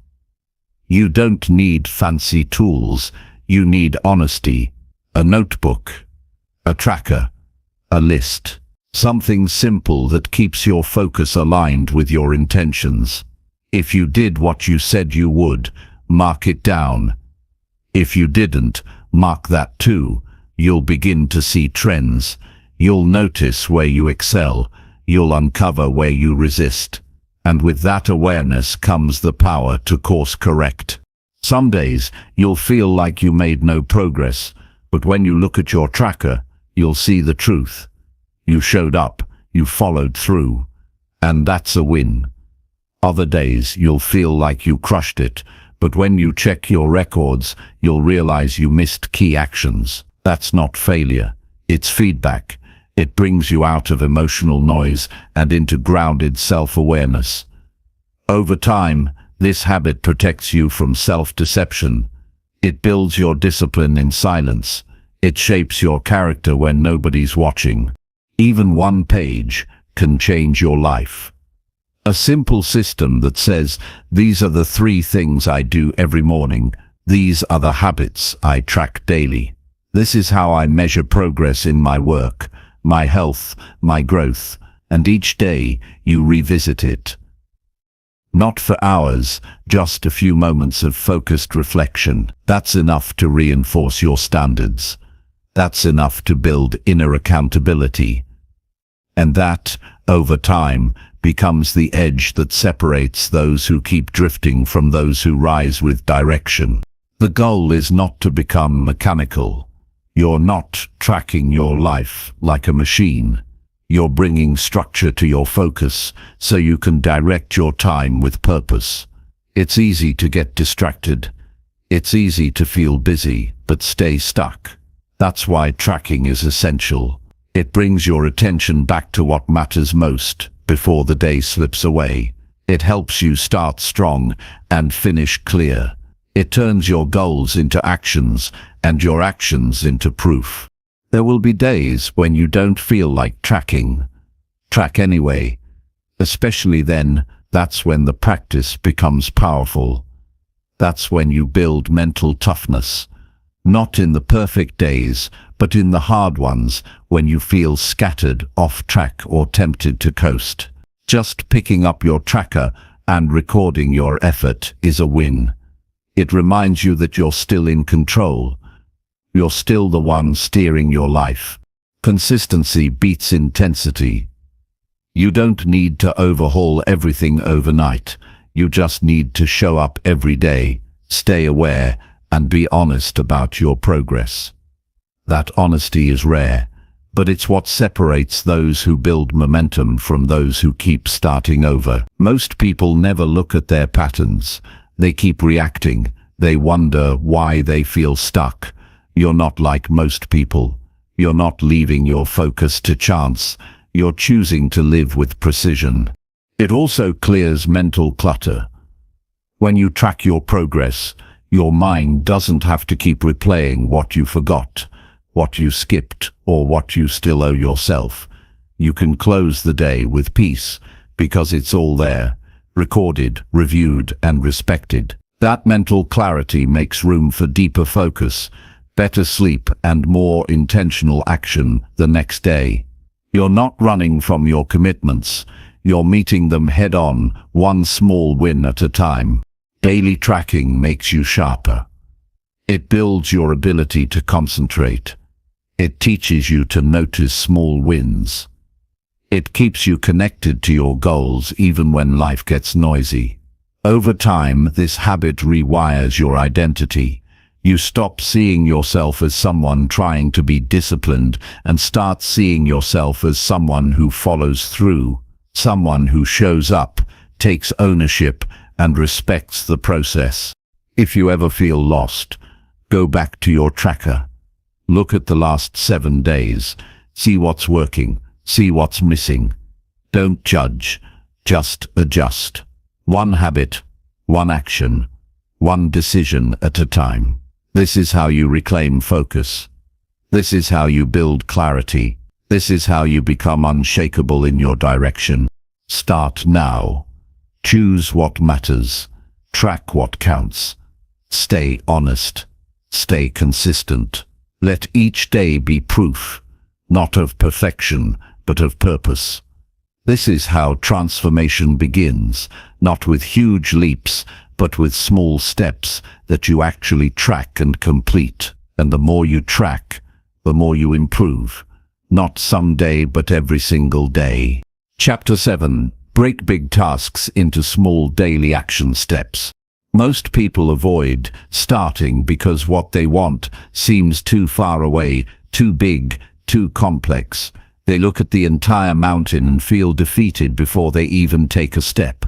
You don't need fancy tools, you need honesty, a notebook, a tracker, a list. Something simple that keeps your focus aligned with your intentions. If you did what you said you would, mark it down. If you didn't, mark that too. You'll begin to see trends. You'll notice where you excel. You'll uncover where you resist. And with that awareness comes the power to course correct. Some days you'll feel like you made no progress, but when you look at your tracker, you'll see the truth. You showed up, you followed through, and that's a win. Other days you'll feel like you crushed it, but when you check your records, you'll realize you missed key actions. That's not failure, it's feedback. It brings you out of emotional noise and into grounded self-awareness. Over time, this habit protects you from self-deception. It builds your discipline in silence. It shapes your character when nobody's watching. Even one page can change your life. A simple system that says, these are the 3 things I do every morning. These are the habits I track daily. This is how I measure progress in my work, my health, my growth, and each day you revisit it. Not for hours, just a few moments of focused reflection. That's enough to reinforce your standards. That's enough to build inner accountability. And that, over time, becomes the edge that separates those who keep drifting from those who rise with direction. The goal is not to become mechanical. You're not tracking your life like a machine. You're bringing structure to your focus so you can direct your time with purpose. It's easy to get distracted. It's easy to feel busy, but stay stuck. That's why tracking is essential. It brings your attention back to what matters most before the day slips away. It helps you start strong and finish clear. It turns your goals into actions and your actions into proof. There will be days when you don't feel like tracking. Track anyway. Especially then, that's when the practice becomes powerful. That's when you build mental toughness. Not in the perfect days, but in the hard ones, when you feel scattered, off track, or tempted to coast. Just picking up your tracker and recording your effort is a win. It reminds you that you're still in control. You're still the one steering your life. Consistency beats intensity. You don't need to overhaul everything overnight. You just need to show up every day, stay aware, and be honest about your progress. That honesty is rare, but it's what separates those who build momentum from those who keep starting over. Most people never look at their patterns. They keep reacting. They wonder why they feel stuck. You're not like most people. You're not leaving your focus to chance. You're choosing to live with precision. It also clears mental clutter. When you track your progress, your mind doesn't have to keep replaying what you forgot, what you skipped, or what you still owe yourself. You can close the day with peace because it's all there, recorded, reviewed, and respected. That mental clarity makes room for deeper focus, better sleep, and more intentional action the next day. You're not running from your commitments. You're meeting them head-on, one small win at a time. Daily tracking makes you sharper. It builds your ability to concentrate. It teaches you to notice small wins. It keeps you connected to your goals even when life gets noisy. Over time, this habit rewires your identity. You stop seeing yourself as someone trying to be disciplined and start seeing yourself as someone who follows through, someone who shows up, takes ownership, and respects the process. If you ever feel lost, go back to your tracker. Look at the last 7 days. See what's working. See what's missing. Don't judge. Just adjust. One habit, one action, one decision at a time. This is how you reclaim focus. This is how you build clarity. This is how you become unshakable in your direction. Start now. Choose what matters. Track what counts. Stay honest. Stay consistent. Let each day be proof, not of perfection, but of purpose. This is how transformation begins, not with huge leaps, but with small steps that you actually track and complete. And the more you track, the more you improve. Not someday, but every single day. Chapter 7. Break big tasks into small daily action steps. Most people avoid starting because what they want seems too far away, too big, too complex. They look at the entire mountain and feel defeated before they even take a step.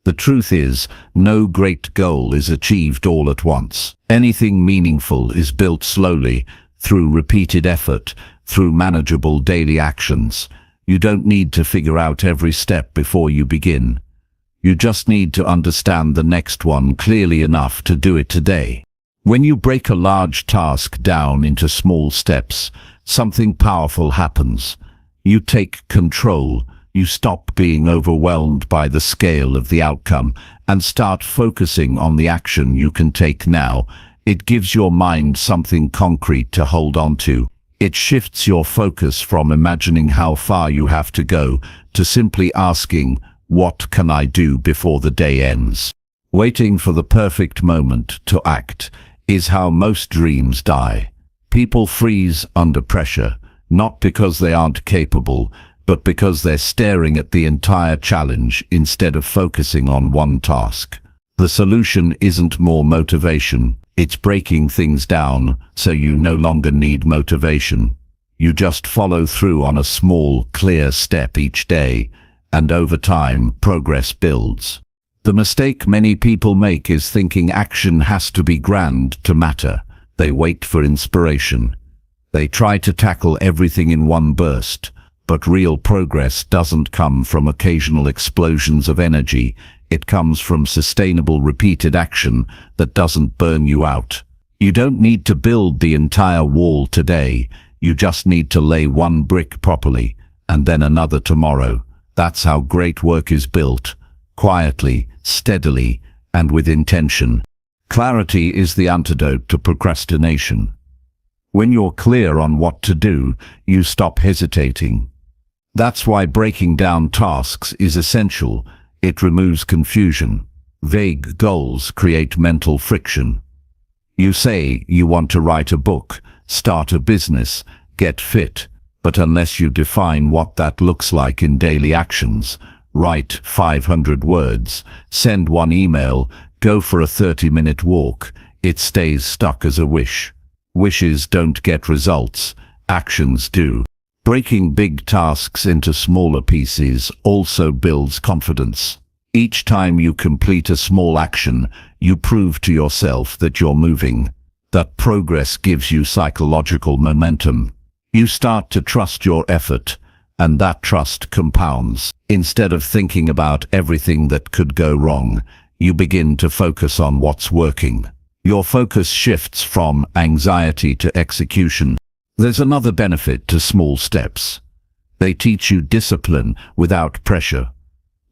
The truth is, no great goal is achieved all at once. Anything meaningful is built slowly, through repeated effort, through manageable daily actions. You don't need to figure out every step before you begin. You just need to understand the next one clearly enough to do it today. When you break a large task down into small steps, something powerful happens. You take control. You stop being overwhelmed by the scale of the outcome and start focusing on the action you can take now. It gives your mind something concrete to hold on to. It shifts your focus from imagining how far you have to go to simply asking, what can I do before the day ends? Waiting for the perfect moment to act is how most dreams die. People freeze under pressure, not because they aren't capable, but because they're staring at the entire challenge instead of focusing on one task. The solution isn't more motivation. It's breaking things down so you no longer need motivation. You just follow through on a small, clear step each day, and over time, progress builds. The mistake many people make is thinking action has to be grand to matter. They wait for inspiration. They try to tackle everything in one burst, but real progress doesn't come from occasional explosions of energy. It comes from sustainable, repeated action that doesn't burn you out. You don't need to build the entire wall today. You just need to lay one brick properly, and then another tomorrow. That's how great work is built. Quietly, steadily, and with intention. Clarity is the antidote to procrastination. When you're clear on what to do, you stop hesitating. That's why breaking down tasks is essential. It removes confusion. Vague goals create mental friction. You say you want to write a book, start a business, get fit, but unless you define what that looks like in daily actions, write 500 words, send one email, go for a 30-minute walk, it stays stuck as a wish. Wishes don't get results, actions do. Breaking big tasks into smaller pieces also builds confidence. Each time you complete a small action, you prove to yourself that you're moving. That progress gives you psychological momentum. You start to trust your effort, and that trust compounds. Instead of thinking about everything that could go wrong, you begin to focus on what's working. Your focus shifts from anxiety to execution. There's another benefit to small steps. They teach you discipline without pressure.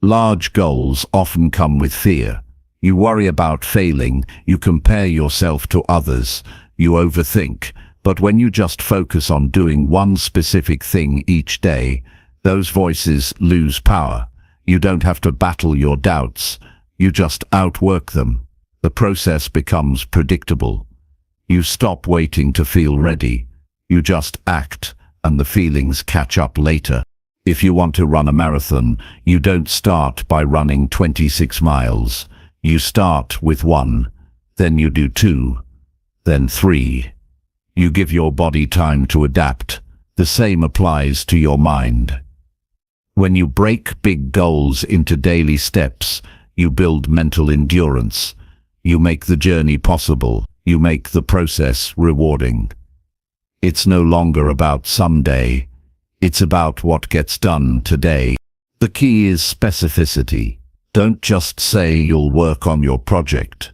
Large goals often come with fear. You worry about failing, you compare yourself to others, you overthink. But when you just focus on doing one specific thing each day, those voices lose power. You don't have to battle your doubts. You just outwork them. The process becomes predictable. You stop waiting to feel ready. You just act, and the feelings catch up later. If you want to run a marathon, you don't start by running 26 miles. You start with 1, then you do 2, then 3. You give your body time to adapt. The same applies to your mind. When you break big goals into daily steps, you build mental endurance. You make the journey possible. You make the process rewarding. It's no longer about someday. It's about what gets done today. The key is specificity. Don't just say you'll work on your project.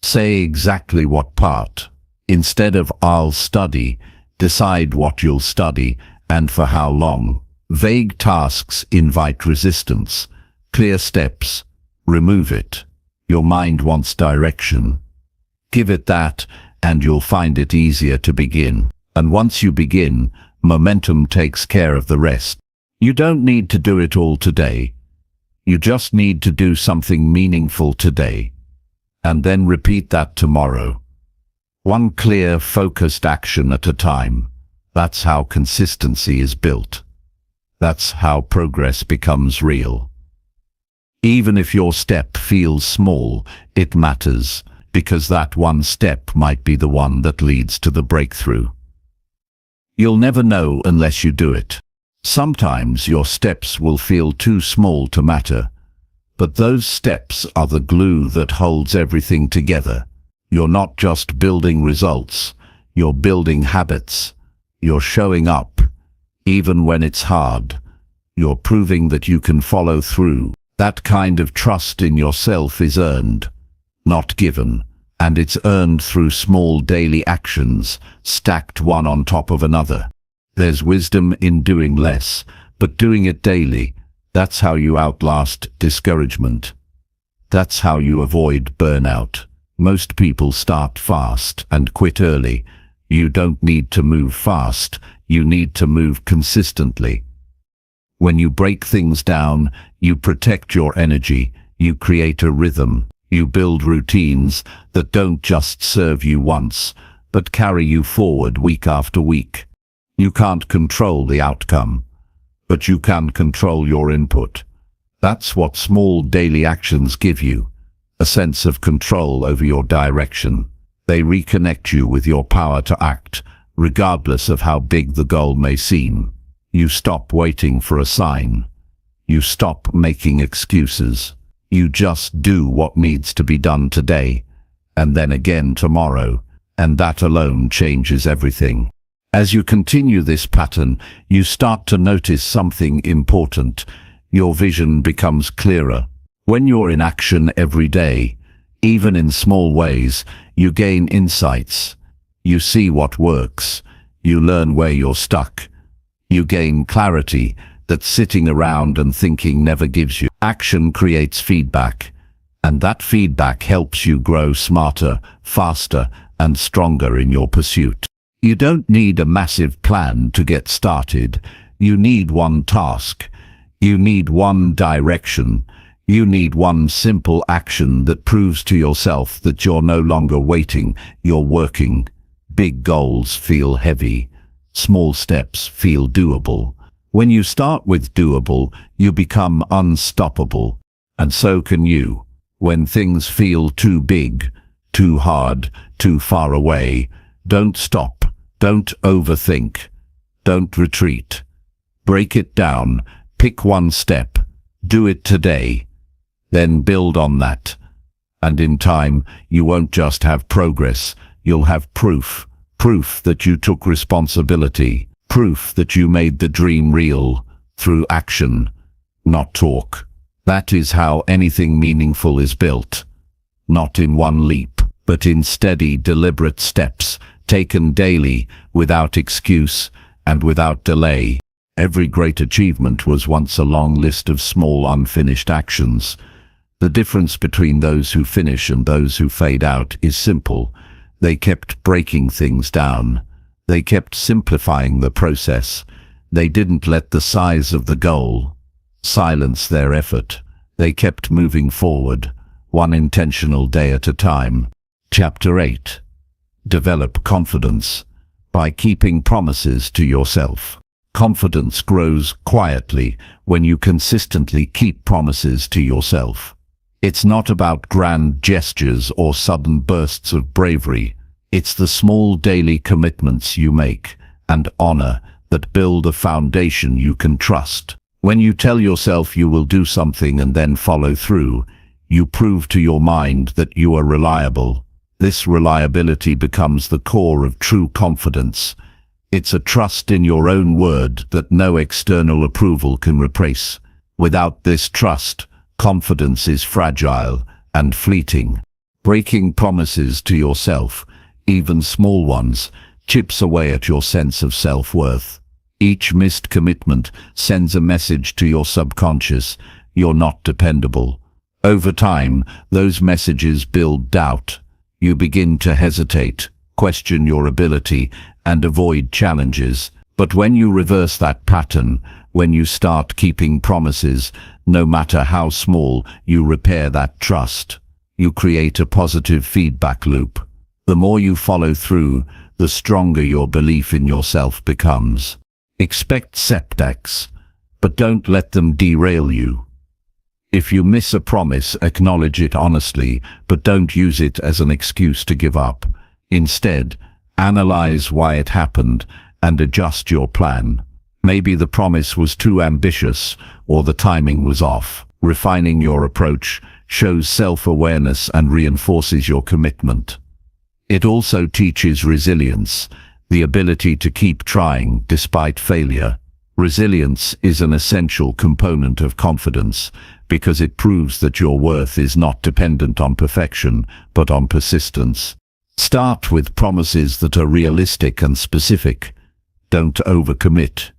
Say exactly what part. Instead of I'll study, decide what you'll study and for how long. Vague tasks invite resistance. Clear steps remove it. Your mind wants direction. Give it that, and you'll find it easier to begin. And once you begin, momentum takes care of the rest. You don't need to do it all today. You just need to do something meaningful today. And then repeat that tomorrow. One clear, focused action at a time. That's how consistency is built. That's how progress becomes real. Even if your step feels small, it matters, because that one step might be the one that leads to the breakthrough. You'll never know unless you do it. Sometimes your steps will feel too small to matter, But those steps are the glue that holds everything together. You're not just building results, you're building habits. You're showing up, even when it's hard. You're proving that you can follow through. That kind of trust in yourself is earned, not given, and it's earned through small daily actions, stacked one on top of another. There's wisdom in doing less, but doing it daily. That's how you outlast discouragement. That's how you avoid burnout. Most people start fast and quit early. You don't need to move fast, you need to move consistently. When you break things down, you protect your energy, you create a rhythm, you build routines that don't just serve you once, but carry you forward week after week. You can't control the outcome, but you can control your input. That's what small daily actions give you, a sense of control over your direction. They reconnect you with your power to act, regardless of how big the goal may seem. You stop waiting for a sign. You stop making excuses. You just do what needs to be done today, and then again tomorrow, and that alone changes everything. As you continue this pattern, you start to notice something important. Your vision becomes clearer. When you're in action every day, even in small ways, you gain insights. You see what works. You learn where you're stuck. You gain clarity that sitting around and thinking never gives you. Action creates feedback, and that feedback helps you grow smarter, faster, and stronger in your pursuit. You don't need a massive plan to get started. You need one task. You need one direction. You need one simple action that proves to yourself that you're no longer waiting, you're working. Big goals feel heavy. Small steps feel doable. When you start with doable, you become unstoppable. And so can you. When things feel too big, too hard, too far away, don't stop. Don't overthink. Don't retreat. Break it down. Pick one step. Do it today. Then build on that. And in time, you won't just have progress, you'll have proof. Proof that you took responsibility. Proof that you made the dream real, through action, not talk. That is how anything meaningful is built. Not in one leap, but in steady, deliberate steps, taken daily, without excuse, and without delay. Every great achievement was once a long list of small unfinished actions. The difference between those who finish and those who fade out is simple. They kept breaking things down. They kept simplifying the process. They didn't let the size of the goal silence their effort. They kept moving forward, one intentional day at a time. Chapter 8. Develop confidence by keeping promises to yourself. Confidence grows quietly when you consistently keep promises to yourself. It's not about grand gestures or sudden bursts of bravery. It's the small daily commitments you make and honor that build a foundation you can trust. When you tell yourself you will do something and then follow through, you prove to your mind that you are reliable. This reliability becomes the core of true confidence. It's a trust in your own word that no external approval can replace. Without this trust, confidence is fragile and fleeting. Breaking promises to yourself, even small ones, chips away at your sense of self-worth. Each missed commitment sends a message to your subconscious: you're not dependable. Over time, those messages build doubt. You begin to hesitate, question your ability, and avoid challenges. But when you reverse that pattern, when you start keeping promises, no matter how small, you repair that trust. You create a positive feedback loop. The more you follow through, the stronger your belief in yourself becomes. Expect setbacks, but don't let them derail you. If you miss a promise, acknowledge it honestly, but don't use it as an excuse to give up. Instead, analyze why it happened and adjust your plan. Maybe the promise was too ambitious, or the timing was off. Refining your approach shows self-awareness and reinforces your commitment. It also teaches resilience, the ability to keep trying despite failure. Resilience is an essential component of confidence because it proves that your worth is not dependent on perfection, but on persistence. Start with promises that are realistic and specific. Don't overcommit.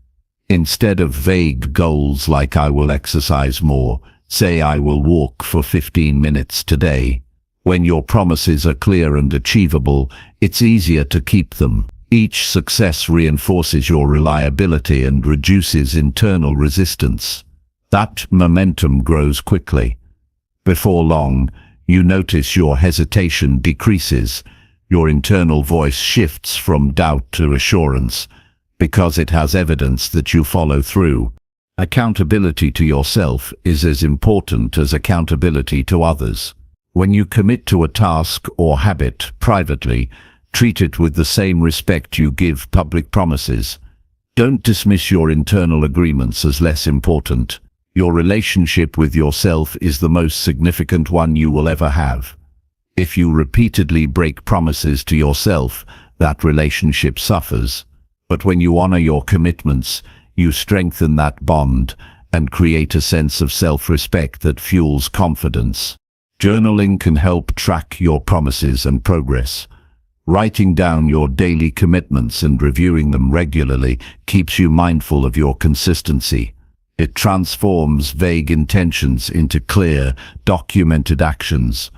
Instead of vague goals like "I will exercise more," say "I will walk for 15 minutes today." When your promises are clear and achievable, it's easier to keep them. Each success reinforces your reliability and reduces internal resistance. That momentum grows quickly. Before long, you notice your hesitation decreases. Your internal voice shifts from doubt to assurance, because it has evidence that you follow through. Accountability to yourself is as important as accountability to others. When you commit to a task or habit privately, treat it with the same respect you give public promises. Don't dismiss your internal agreements as less important. Your relationship with yourself is the most significant one you will ever have. If you repeatedly break promises to yourself, that relationship suffers. But when you honor your commitments, you strengthen that bond and create a sense of self-respect that fuels confidence. Journaling can help track your promises and progress. Writing down your daily commitments and reviewing them regularly keeps you mindful of your consistency. It transforms vague intentions into clear, documented actions.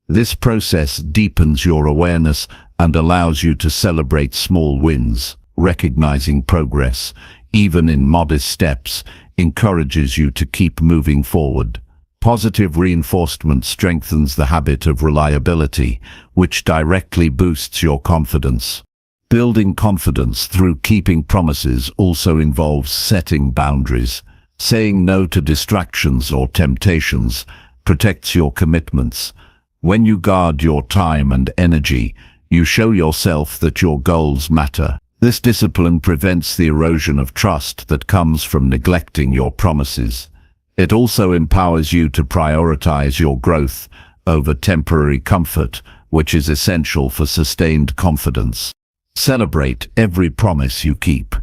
This process deepens your awareness and allows you to celebrate small wins. Recognizing progress, even in modest steps, encourages you to keep moving forward. Positive reinforcement strengthens the habit of reliability, which directly boosts your confidence. Building confidence through keeping promises also involves setting boundaries. Saying no to distractions or temptations protects your commitments. When you guard your time and energy, you show yourself that your goals matter. This discipline prevents the erosion of trust that comes from neglecting your promises. It also empowers you to prioritize your growth over temporary comfort, which is essential for sustained confidence. Celebrate every promise you keep.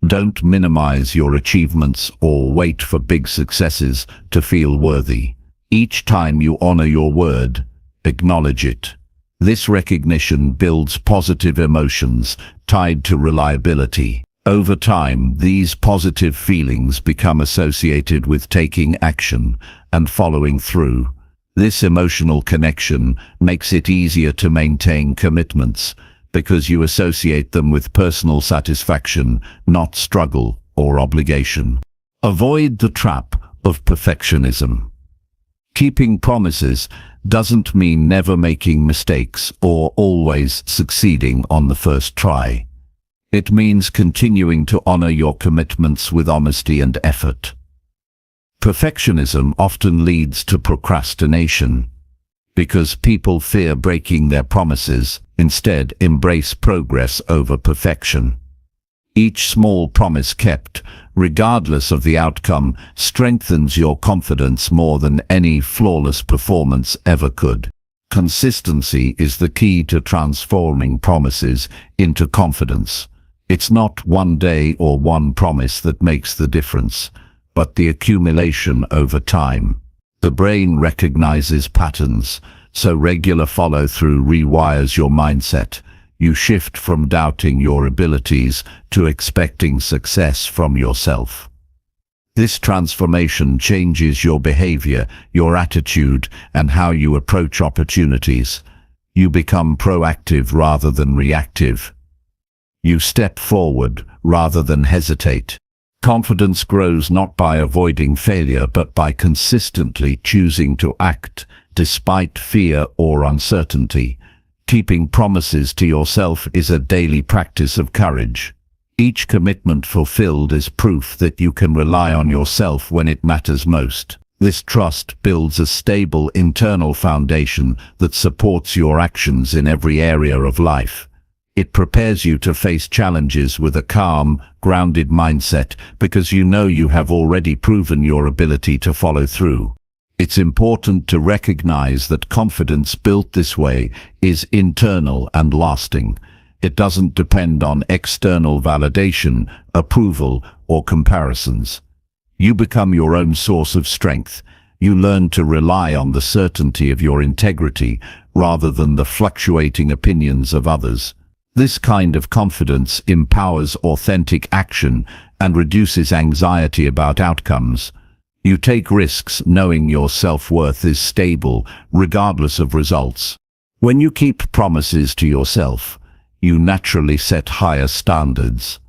Don't minimize your achievements or wait for big successes to feel worthy. Each time you honor your word, acknowledge it. This recognition builds positive emotions tied to reliability. Over time, these positive feelings become associated with taking action and following through. This emotional connection makes it easier to maintain commitments because you associate them with personal satisfaction, not struggle or obligation. Avoid the trap of perfectionism. Keeping promises doesn't mean never making mistakes or always succeeding on the first try. It means continuing to honor your commitments with honesty and effort. Perfectionism often leads to procrastination because people fear breaking their promises. Instead, embrace progress over perfection. Each small promise kept, regardless of the outcome, strengthens your confidence more than any flawless performance ever could. Consistency is the key to transforming promises into confidence. It's not one day or one promise that makes the difference, but the accumulation over time. The brain recognizes patterns, so regular follow-through rewires your mindset. You shift from doubting your abilities to expecting success from yourself. This transformation changes your behavior, your attitude, and how you approach opportunities. You become proactive rather than reactive. You step forward rather than hesitate. Confidence grows not by avoiding failure, but by consistently choosing to act despite fear or uncertainty. Keeping promises to yourself is a daily practice of courage. Each commitment fulfilled is proof that you can rely on yourself when it matters most. This trust builds a stable internal foundation that supports your actions in every area of life. It prepares you to face challenges with a calm, grounded mindset because you know you have already proven your ability to follow through. It's important to recognize that confidence built this way is internal and lasting. It doesn't depend on external validation, approval, or comparisons. You become your own source of strength. You learn to rely on the certainty of your integrity rather than the fluctuating opinions of others. This kind of confidence empowers authentic action and reduces anxiety about outcomes. You take risks knowing your self-worth is stable, regardless of results. When you keep promises to yourself, you naturally set higher standards.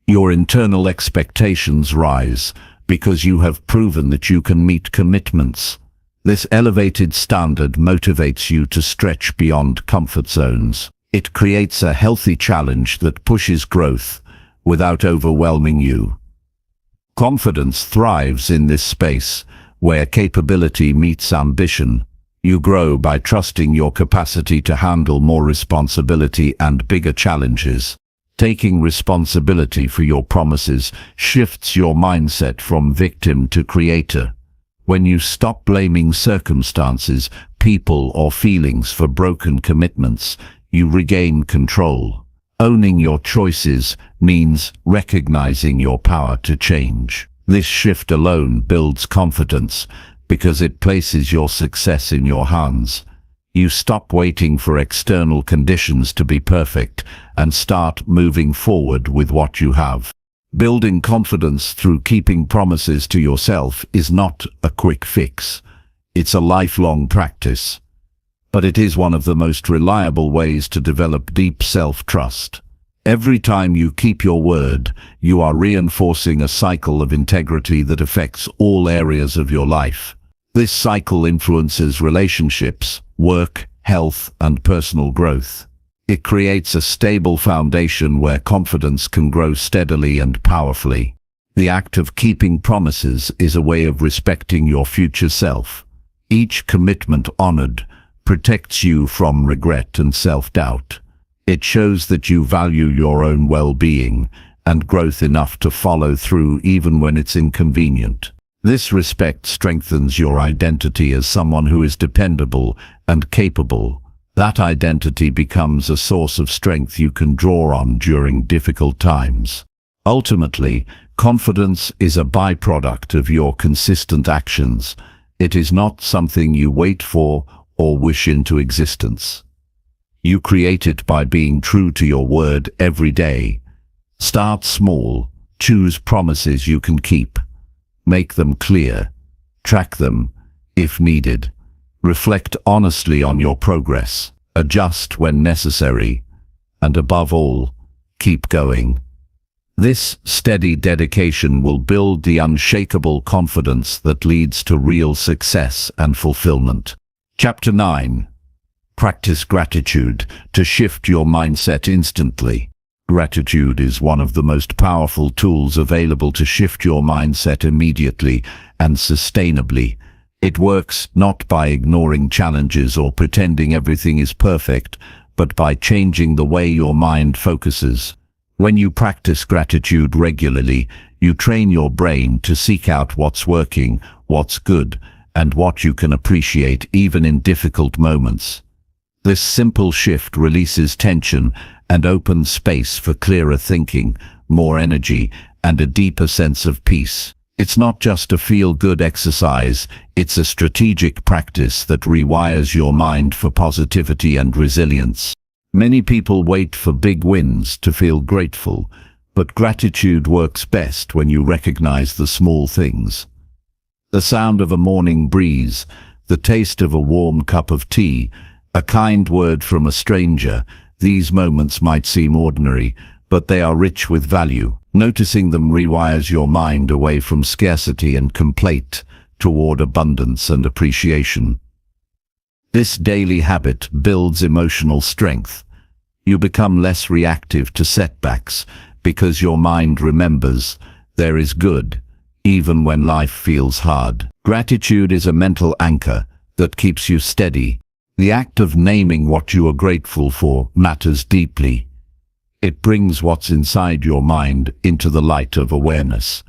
Your internal expectations rise because you have proven that you can meet commitments. This elevated standard motivates you to stretch beyond comfort zones. It creates a healthy challenge that pushes growth without overwhelming you. Confidence thrives in this space where capability meets ambition. You grow by trusting your capacity to handle more responsibility and bigger challenges. Taking responsibility for your promises shifts your mindset from victim to creator. When you stop blaming circumstances, people, or feelings for broken commitments, you regain control. Owning your choices means recognizing your power to change. This shift alone builds confidence because it places your success in your hands. You stop waiting for external conditions to be perfect and start moving forward with what you have. Building confidence through keeping promises to yourself is not a quick fix. It's a lifelong practice. But it is one of the most reliable ways to develop deep self-trust. Every time you keep your word, you are reinforcing a cycle of integrity that affects all areas of your life. This cycle influences relationships, work, health, and personal growth. It creates a stable foundation where confidence can grow steadily and powerfully. The act of keeping promises is a way of respecting your future self. Each commitment honored protects you from regret and self-doubt. It shows that you value your own well-being and growth enough to follow through even when it's inconvenient. This respect strengthens your identity as someone who is dependable and capable. That identity becomes a source of strength you can draw on during difficult times. Ultimately, confidence is a byproduct of your consistent actions. It is not something you wait for or wish into existence. You create it by being true to your word every day. Start small. Choose promises you can keep. Make them clear. Track them, if needed. Reflect honestly on your progress. Adjust when necessary. And above all, keep going. This steady dedication will build the unshakable confidence that leads to real success and fulfillment. Chapter 9. Practice gratitude to shift your mindset instantly. Gratitude is one of the most powerful tools available to shift your mindset immediately and sustainably. It works not by ignoring challenges or pretending everything is perfect, but by changing the way your mind focuses. When you practice gratitude regularly, you train your brain to seek out what's working, what's good, and what you can appreciate even in difficult moments. This simple shift releases tension and opens space for clearer thinking, more energy, and a deeper sense of peace. It's not just a feel-good exercise, it's a strategic practice that rewires your mind for positivity and resilience. Many people wait for big wins to feel grateful, but gratitude works best when you recognize the small things. The sound of a morning breeze, the taste of a warm cup of tea, a kind word from a stranger. These moments might seem ordinary, but they are rich with value. Noticing them rewires your mind away from scarcity and complaint toward abundance and appreciation. This daily habit builds emotional strength. You become less reactive to setbacks because your mind remembers there is good, even when life feels hard. Gratitude is a mental anchor that keeps you steady. The act of naming what you are grateful for matters deeply. It brings what's inside your mind into the light of awareness.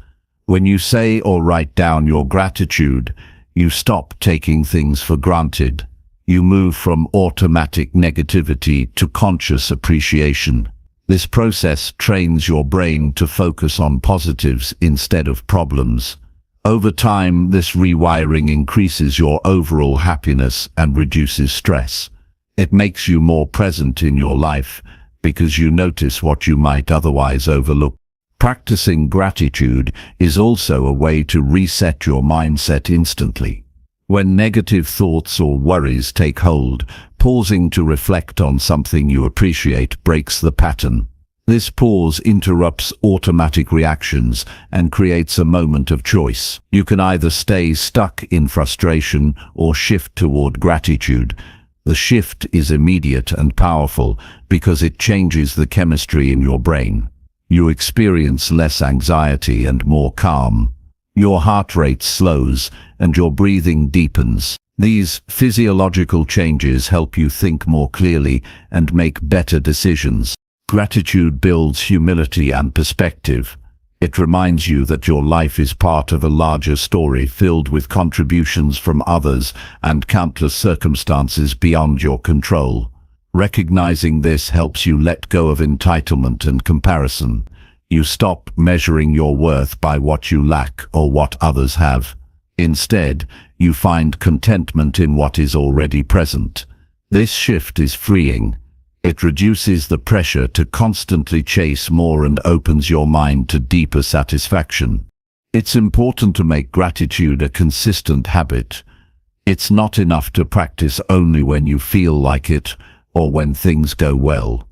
When you say or write down your gratitude, you stop taking things for granted. You move from automatic negativity to conscious appreciation. This process trains your brain to focus on positives instead of problems. Over time, this rewiring increases your overall happiness and reduces stress. It makes you more present in your life because you notice what you might otherwise overlook. Practicing gratitude is also a way to reset your mindset instantly. When negative thoughts or worries take hold, pausing to reflect on something you appreciate breaks the pattern. This pause interrupts automatic reactions and creates a moment of choice. You can either stay stuck in frustration or shift toward gratitude. The shift is immediate and powerful because it changes the chemistry in your brain. You experience less anxiety and more calm. Your heart rate slows and your breathing deepens. These physiological changes help you think more clearly and make better decisions. Gratitude builds humility and perspective. It reminds you that your life is part of a larger story filled with contributions from others and countless circumstances beyond your control. Recognizing this helps you let go of entitlement and comparison. You stop measuring your worth by what you lack or what others have. Instead, you find contentment in what is already present. This shift is freeing. It reduces the pressure to constantly chase more and opens your mind to deeper satisfaction. It's important to make gratitude a consistent habit. It's not enough to practice only when you feel like it or when things go well.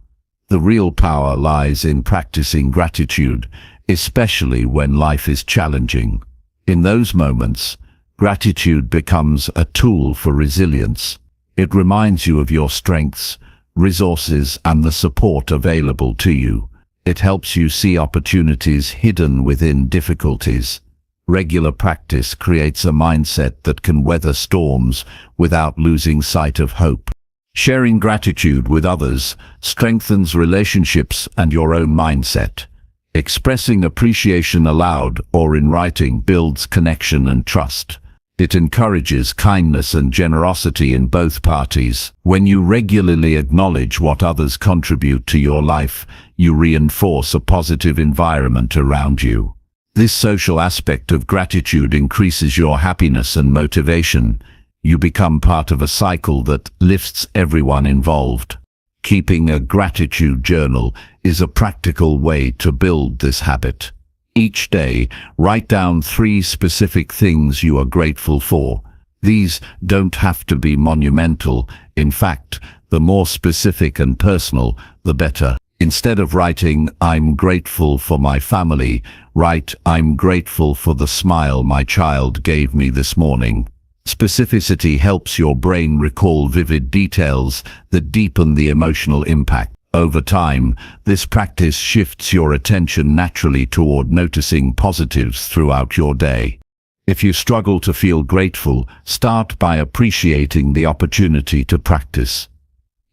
The real power lies in practicing gratitude, especially when life is challenging. In those moments, gratitude becomes a tool for resilience. It reminds you of your strengths, resources, and the support available to you. It helps you see opportunities hidden within difficulties. Regular practice creates a mindset that can weather storms without losing sight of hope. Sharing gratitude with others strengthens relationships and your own mindset. Expressing appreciation aloud or in writing builds connection and trust. It encourages kindness and generosity in both parties. When you regularly acknowledge what others contribute to your life, you reinforce a positive environment around you. This social aspect of gratitude increases your happiness and motivation. You become part of a cycle that lifts everyone involved. Keeping a gratitude journal is a practical way to build this habit. Each day, write down 3 specific things you are grateful for. These don't have to be monumental. In fact, the more specific and personal, the better. Instead of writing, "I'm grateful for my family," write, "I'm grateful for the smile my child gave me this morning." Specificity helps your brain recall vivid details that deepen the emotional impact. Over time, this practice shifts your attention naturally toward noticing positives throughout your day. If you struggle to feel grateful, start by appreciating the opportunity to practice.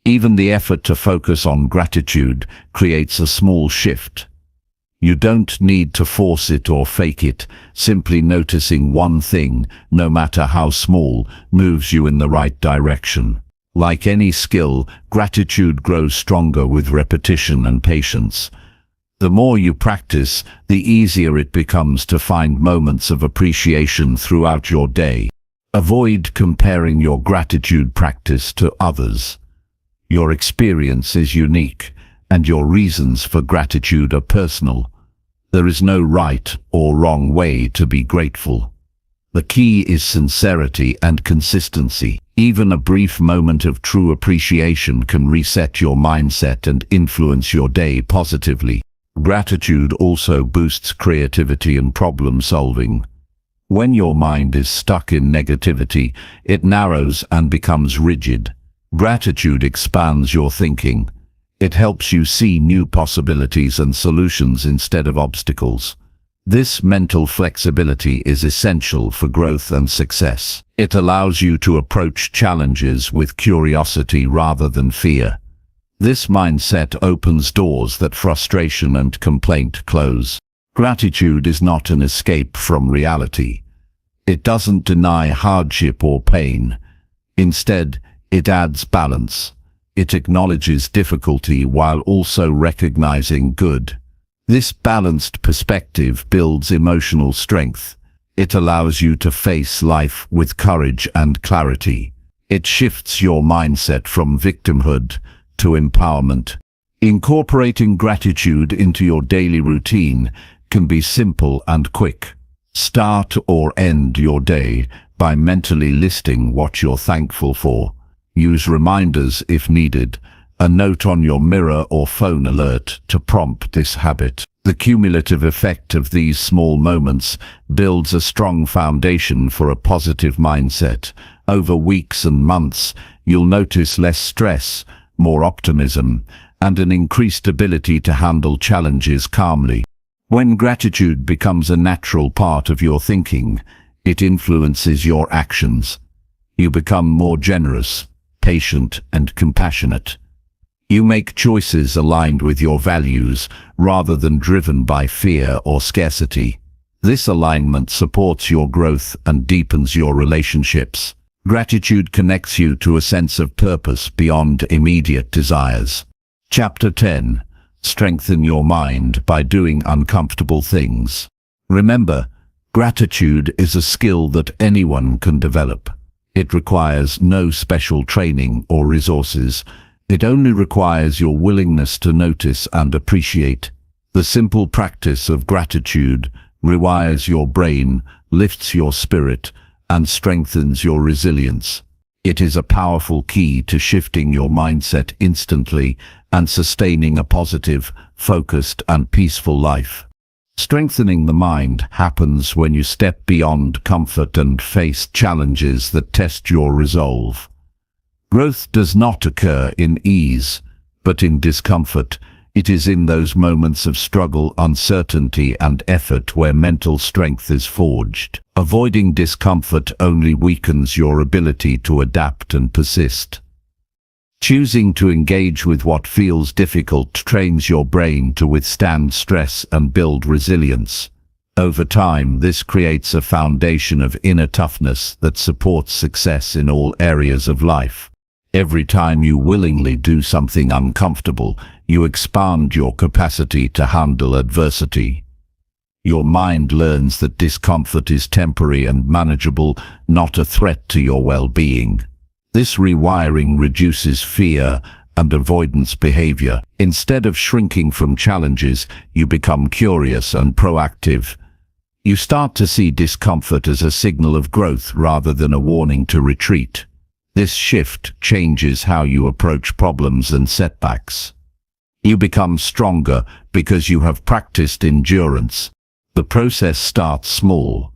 Even the effort to focus on gratitude creates a small shift. You don't need to force it or fake it. Simply noticing one thing, no matter how small, moves you in the right direction. Like any skill, gratitude grows stronger with repetition and patience. The more you practice, the easier it becomes to find moments of appreciation throughout your day. Avoid comparing your gratitude practice to others. Your experience is unique, and your reasons for gratitude are personal. There is no right or wrong way to be grateful. The key is sincerity and consistency. Even a brief moment of true appreciation can reset your mindset and influence your day positively. Gratitude also boosts creativity and problem solving. When your mind is stuck in negativity, it narrows and becomes rigid. Gratitude expands your thinking. It helps you see new possibilities and solutions instead of obstacles. This mental flexibility is essential for growth and success. It allows you to approach challenges with curiosity rather than fear. This mindset opens doors that frustration and complaint close. Gratitude is not an escape from reality. It doesn't deny hardship or pain. Instead, it adds balance. It acknowledges difficulty while also recognizing good. This balanced perspective builds emotional strength. It allows you to face life with courage and clarity. It shifts your mindset from victimhood to empowerment. Incorporating gratitude into your daily routine can be simple and quick. Start or end your day by mentally listing what you're thankful for. Use reminders if needed, a note on your mirror or phone alert to prompt this habit. The cumulative effect of these small moments builds a strong foundation for a positive mindset. Over weeks and months, you'll notice less stress, more optimism, and an increased ability to handle challenges calmly. When gratitude becomes a natural part of your thinking, it influences your actions. You become more generous, patient, and compassionate. You make choices aligned with your values rather than driven by fear or scarcity. This alignment supports your growth and deepens your relationships. Gratitude connects you to a sense of purpose beyond immediate desires. Chapter 10. Strengthen your mind by doing uncomfortable things. Remember, gratitude is a skill that anyone can develop. It requires no special training or resources. It only requires your willingness to notice and appreciate. The simple practice of gratitude rewires your brain, lifts your spirit, and strengthens your resilience. It is a powerful key to shifting your mindset instantly and sustaining a positive, focused, and peaceful life. Strengthening the mind happens when you step beyond comfort and face challenges that test your resolve. Growth does not occur in ease, but in discomfort. It is in those moments of struggle, uncertainty, and effort where mental strength is forged. Avoiding discomfort only weakens your ability to adapt and persist. Choosing to engage with what feels difficult trains your brain to withstand stress and build resilience. Over time, this creates a foundation of inner toughness that supports success in all areas of life. Every time you willingly do something uncomfortable, you expand your capacity to handle adversity. Your mind learns that discomfort is temporary and manageable, not a threat to your well-being. This rewiring reduces fear and avoidance behavior. Instead of shrinking from challenges, you become curious and proactive. You start to see discomfort as a signal of growth rather than a warning to retreat. This shift changes how you approach problems and setbacks. You become stronger because you have practiced endurance. The process starts small.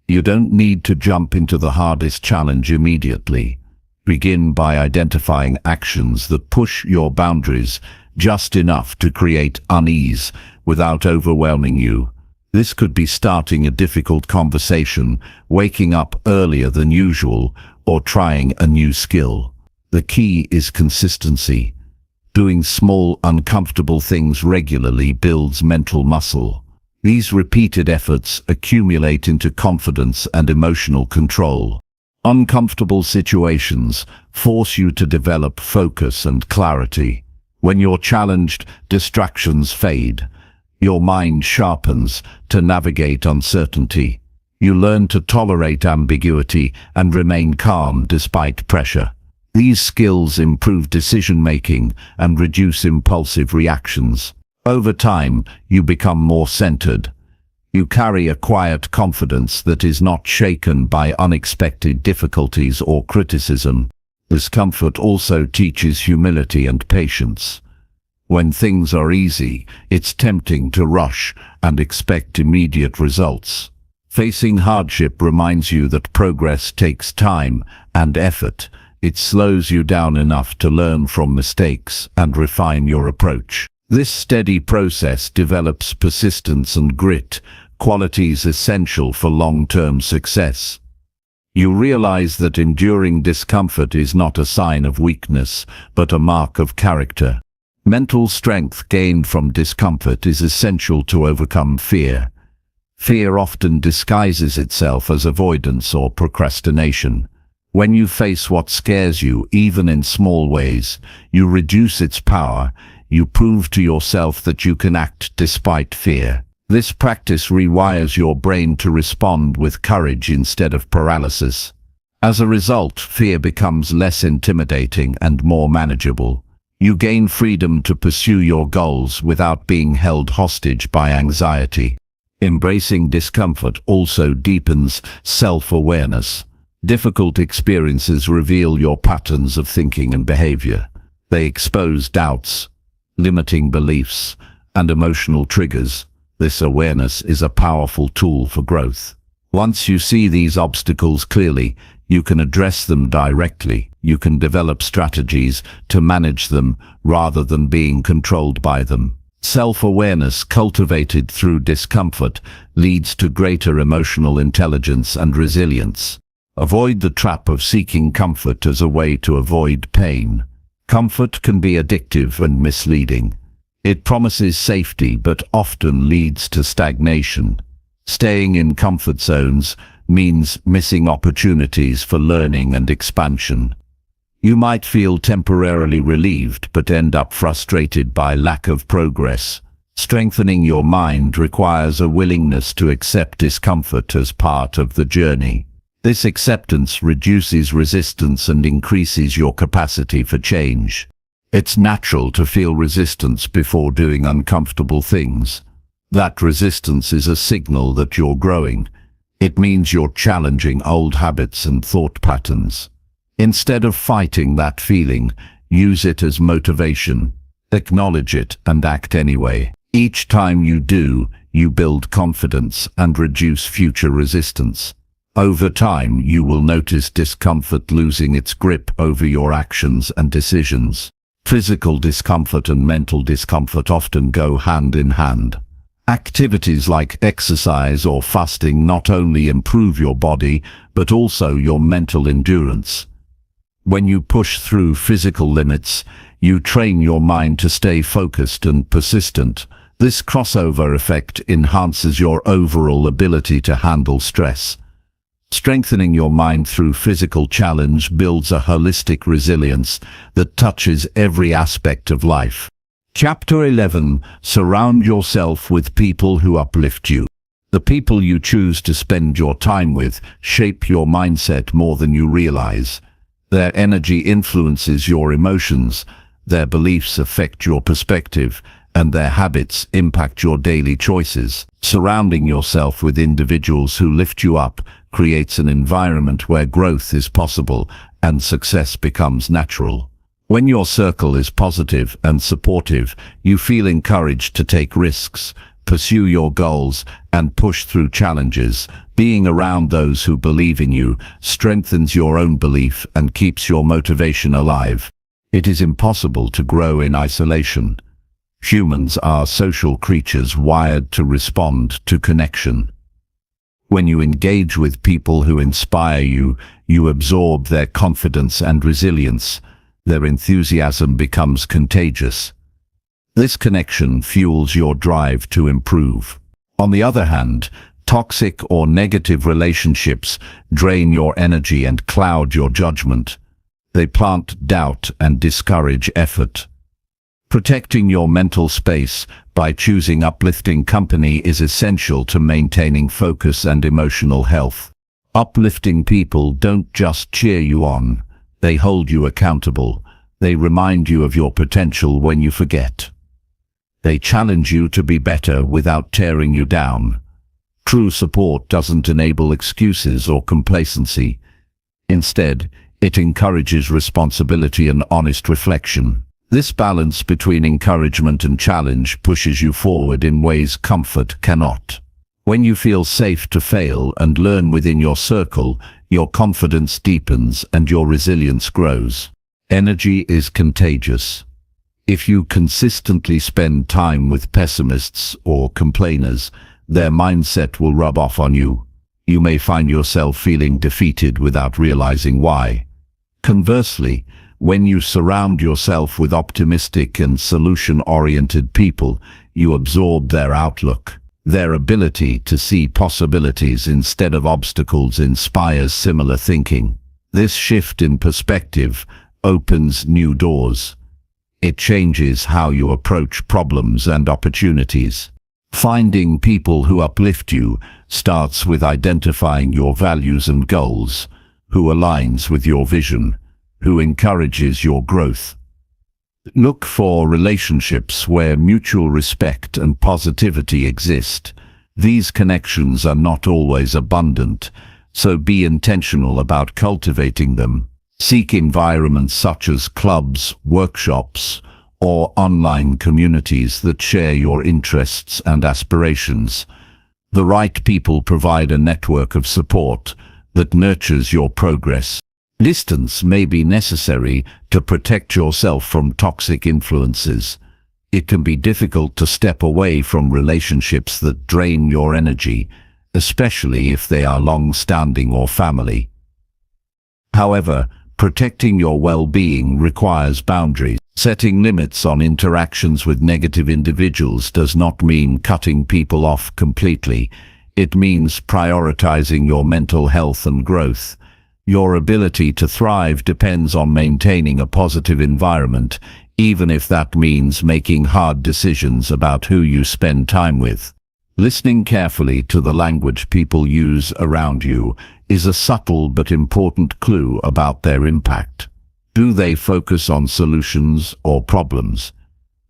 You don't need to jump into the hardest challenge immediately. Begin by identifying actions that push your boundaries just enough to create unease without overwhelming you. This could be starting a difficult conversation, waking up earlier than usual, or trying a new skill. The key is consistency. Doing small, uncomfortable things regularly builds mental muscle. These repeated efforts accumulate into confidence and emotional control. Uncomfortable situations force you to develop focus and clarity. When you're challenged, distractions fade. Your mind sharpens to navigate uncertainty. You learn to tolerate ambiguity and remain calm despite pressure. These skills improve decision-making and reduce impulsive reactions. Over time, you become more centered. You carry a quiet confidence that is not shaken by unexpected difficulties or criticism. Discomfort also teaches humility and patience. When things are easy, it's tempting to rush and expect immediate results. Facing hardship reminds you that progress takes time and effort. It slows you down enough to learn from mistakes and refine your approach. This steady process develops persistence and grit, qualities essential for long-term success. You realize that enduring discomfort is not a sign of weakness, but a mark of character. Mental strength gained from discomfort is essential to overcome fear. Fear often disguises itself as avoidance or procrastination. When you face what scares you, even in small ways, you reduce its power. You prove to yourself that you can act despite fear. This practice rewires your brain to respond with courage instead of paralysis. As a result, fear becomes less intimidating and more manageable. You gain freedom to pursue your goals without being held hostage by anxiety. Embracing discomfort also deepens self-awareness. Difficult experiences reveal your patterns of thinking and behavior. They expose doubts, limiting beliefs, and emotional triggers. This awareness is a powerful tool for growth. Once you see these obstacles clearly, you can address them directly. You can develop strategies to manage them rather than being controlled by them. Self-awareness cultivated through discomfort leads to greater emotional intelligence and resilience. Avoid the trap of seeking comfort as a way to avoid pain. Comfort can be addictive and misleading. It promises safety but often leads to stagnation. Staying in comfort zones means missing opportunities for learning and expansion. You might feel temporarily relieved but end up frustrated by lack of progress. Strengthening your mind requires a willingness to accept discomfort as part of the journey. This acceptance reduces resistance and increases your capacity for change. It's natural to feel resistance before doing uncomfortable things. That resistance is a signal that you're growing. It means you're challenging old habits and thought patterns. Instead of fighting that feeling, use it as motivation. Acknowledge it and act anyway. Each time you do, you build confidence and reduce future resistance. Over time, you will notice discomfort losing its grip over your actions and decisions. Physical discomfort and mental discomfort often go hand in hand. Activities like exercise or fasting not only improve your body, but also your mental endurance. When you push through physical limits, you train your mind to stay focused and persistent. This crossover effect enhances your overall ability to handle stress. Strengthening your mind through physical challenge builds a holistic resilience that touches every aspect of life. Chapter 11. Surround yourself with people who uplift you. The people you choose to spend your time with shape your mindset more than you realize. Their energy influences your emotions, their beliefs affect your perspective, and their habits impact your daily choices. Surrounding yourself with individuals who lift you up creates an environment where growth is possible and success becomes natural. When your circle is positive and supportive, you feel encouraged to take risks, pursue your goals, and push through challenges. Being around those who believe in you strengthens your own belief and keeps your motivation alive. It is impossible to grow in isolation. Humans are social creatures wired to respond to connection. When you engage with people who inspire you, you absorb their confidence and resilience. Their enthusiasm becomes contagious. This connection fuels your drive to improve. On the other hand, toxic or negative relationships drain your energy and cloud your judgment. They plant doubt and discourage effort. Protecting your mental space by choosing uplifting company is essential to maintaining focus and emotional health. Uplifting people don't just cheer you on, they hold you accountable. They remind you of your potential when you forget. They challenge you to be better without tearing you down. True support doesn't enable excuses or complacency. Instead, it encourages responsibility and honest reflection. This balance between encouragement and challenge pushes you forward in ways comfort cannot. When you feel safe to fail and learn within your circle, your confidence deepens and your resilience grows. Energy is contagious. If you consistently spend time with pessimists or complainers, their mindset will rub off on you. You may find yourself feeling defeated without realizing why. Conversely, when you surround yourself with optimistic and solution-oriented people, you absorb their outlook. Their ability to see possibilities instead of obstacles inspires similar thinking. This shift in perspective opens new doors. It changes how you approach problems and opportunities. Finding people who uplift you starts with identifying your values and goals, who aligns with your vision, who encourages your growth. Look for relationships where mutual respect and positivity exist. These connections are not always abundant, so be intentional about cultivating them. Seek environments such as clubs, workshops, or online communities that share your interests and aspirations. The right people provide a network of support that nurtures your progress. Distance may be necessary to protect yourself from toxic influences. It can be difficult to step away from relationships that drain your energy, especially if they are long-standing or family. However, protecting your well-being requires boundaries. Setting limits on interactions with negative individuals does not mean cutting people off completely. It means prioritizing your mental health and growth. Your ability to thrive depends on maintaining a positive environment, even if that means making hard decisions about who you spend time with. Listening carefully to the language people use around you is a subtle but important clue about their impact. Do they focus on solutions or problems?